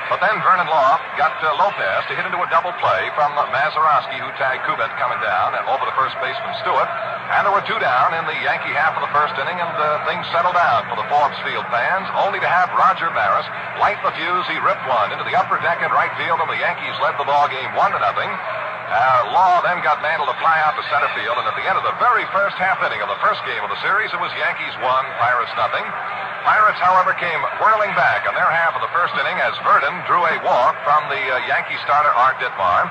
But then Vernon Law got Lopez to hit into a double play from Mazeroski, who tagged Kubek coming down, and over to first baseman Stewart. And there were 2 down in the Yankee half of the first inning, and things settled down for the Forbes Field fans, only to have Roger Maris light the fuse. He ripped one into the upper deck in right field, and the Yankees led the ball game 1-0. Law then got Mantle to fly out to center field, and at the end of the very first half inning of the first game of the series, it was Yankees 1, Pirates 0. Pirates, however, came whirling back in their half of the first inning as Verdon drew a walk from the Yankee starter Art Ditmar.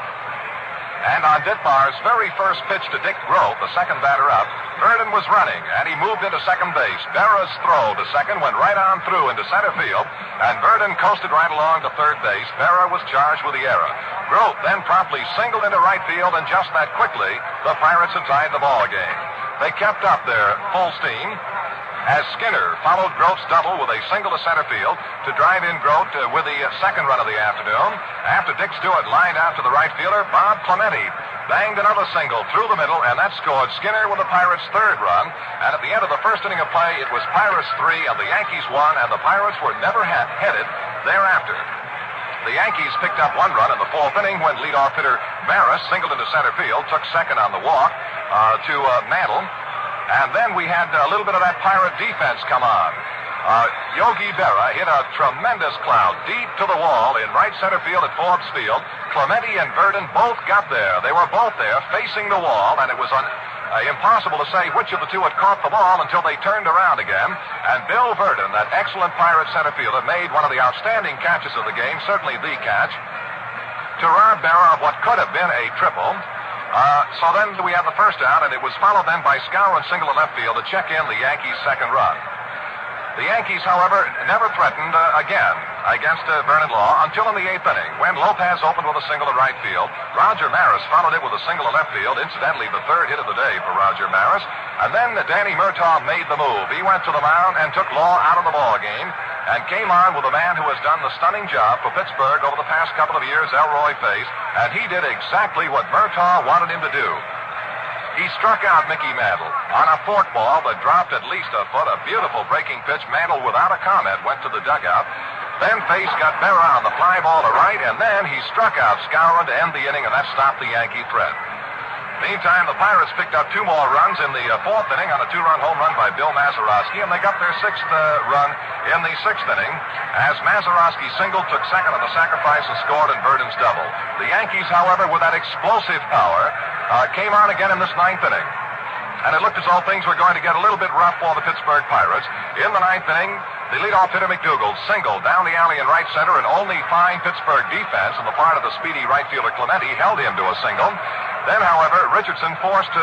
And on Ditmar's very first pitch to Dick Grote, the second batter up, Verdon was running, and he moved into second base. Berra's throw to second went right on through into center field, and Verdon coasted right along to third base. Berra was charged with the error. Grote then promptly singled into right field, and just that quickly, the Pirates had tied the ball game. They kept up their full steam as Skinner followed Grote's double with a single to center field to drive in Grote with the second run of the afternoon. After Dick Stewart lined out to the right fielder, Bob Clemente banged another single through the middle, and that scored Skinner with the Pirates' third run. And at the end of the first inning of play, it was Pirates 3 and the Yankees 1, and the Pirates were never headed thereafter. The Yankees picked up 1 run in the 4th inning when leadoff hitter Maris singled into center field, took second on the walk to Mantle. And then we had a little bit of that Pirate defense come on. Yogi Berra hit a tremendous cloud deep to the wall in right center field at Forbes Field. Clemente and Verdon both got there. They were both there facing the wall, and it was impossible to say which of the two had caught the ball until they turned around again. And Bill Verdon, that excellent Pirate center fielder, made one of the outstanding catches of the game, certainly the catch, to rob Berra of what could have been a triple. So then we had the first out, and it was followed then by Skowron single to left field to check in the Yankees' second run. The Yankees, however, never threatened again against Vernon Law until in the 8th inning, when Lopez opened with a single to right field. Roger Maris followed it with a single to left field, incidentally the third hit of the day for Roger Maris. And then Danny Murtaugh made the move. He went to the mound and took Law out of the ball game and came on with a man who has done the stunning job for Pittsburgh over the past couple of years, Elroy Face, and he did exactly what Murtaugh wanted him to do. He struck out Mickey Mantle on a fork ball that dropped at least a foot, a beautiful breaking pitch. Mantle, without a comment, went to the dugout. Then Face got Berra on the fly ball to right, and then he struck out Skowron to end the inning, and that stopped the Yankee threat. Meantime, the Pirates picked up 2 more runs in the 4th inning on a 2-run home run by Bill Mazeroski, and they got their 6th run in the 6th inning as Mazeroski singled, took second on the sacrifice, and scored in Verdon's double. The Yankees, however, with that explosive power, came on again in this 9th inning. And it looked as though things were going to get a little bit rough for the Pittsburgh Pirates. In the 9th inning, The leadoff hitter McDougal singled down the alley in right center, and only fine Pittsburgh defense on the part of the speedy right fielder Clemente held him to a single. Then, however, Richardson forced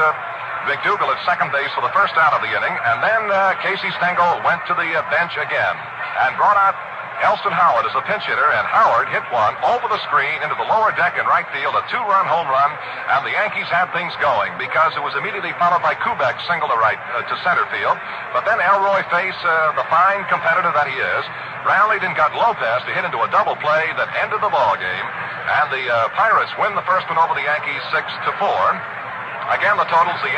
McDougal at second base for the first out of the inning, and then Casey Stengel went to the bench again and brought out Elston Howard as a pinch hitter, and Howard hit one over the screen into the lower deck in right field, a two-run home run, and the Yankees had things going because it was immediately followed by Kubek single to center field. But then Elroy Face, the fine competitor that he is, rallied and got Lopez to hit into a double play that ended the ball game, and the Pirates win the first one over the Yankees 6-4. Again, the totals, the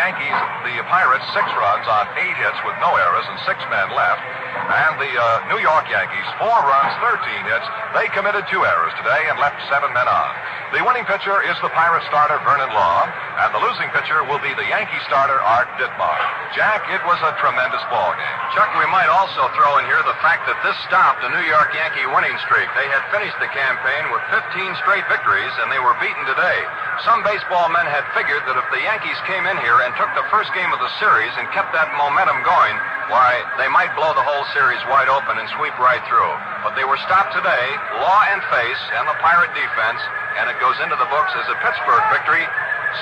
Pirates, 6 runs on 8 hits with no errors and 6 men left. And the New York Yankees, 4 runs, 13 hits. They committed 2 errors today and left 7 men on. The winning pitcher is the Pirate starter, Vernon Law, and the losing pitcher will be the Yankee starter, Art Ditmar. Jack, it was a tremendous ball game. Chuck, we might also throw in here the fact that this stopped the New York Yankee winning streak. They had finished the campaign with 15 straight victories, and they were beaten today. Some baseball men had figured that if the Yankees came in here and took the first game of the series and kept that momentum going, why, they might blow the whole series wide open and sweep right through. But they were stopped today, Law and Face, and the Pirate defense, and it goes into the books as a Pittsburgh victory,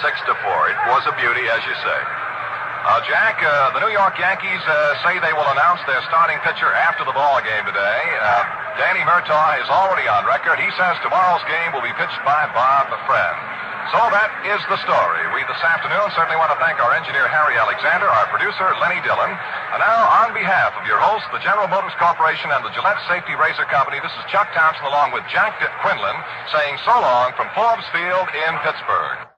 6-4. It was a beauty, as you say. Jack, the New York Yankees say they will announce their starting pitcher after the ball game today. Danny Murtaugh is already on record. He says tomorrow's game will be pitched by Bob Friend. So that is the story. We this afternoon certainly want to thank our engineer Harry Alexander, our producer Lenny Dillon. And now, on behalf of your host, the General Motors Corporation and the Gillette Safety Razor Company, this is Chuck Thompson along with Jack Quinlan saying so long from Forbes Field in Pittsburgh.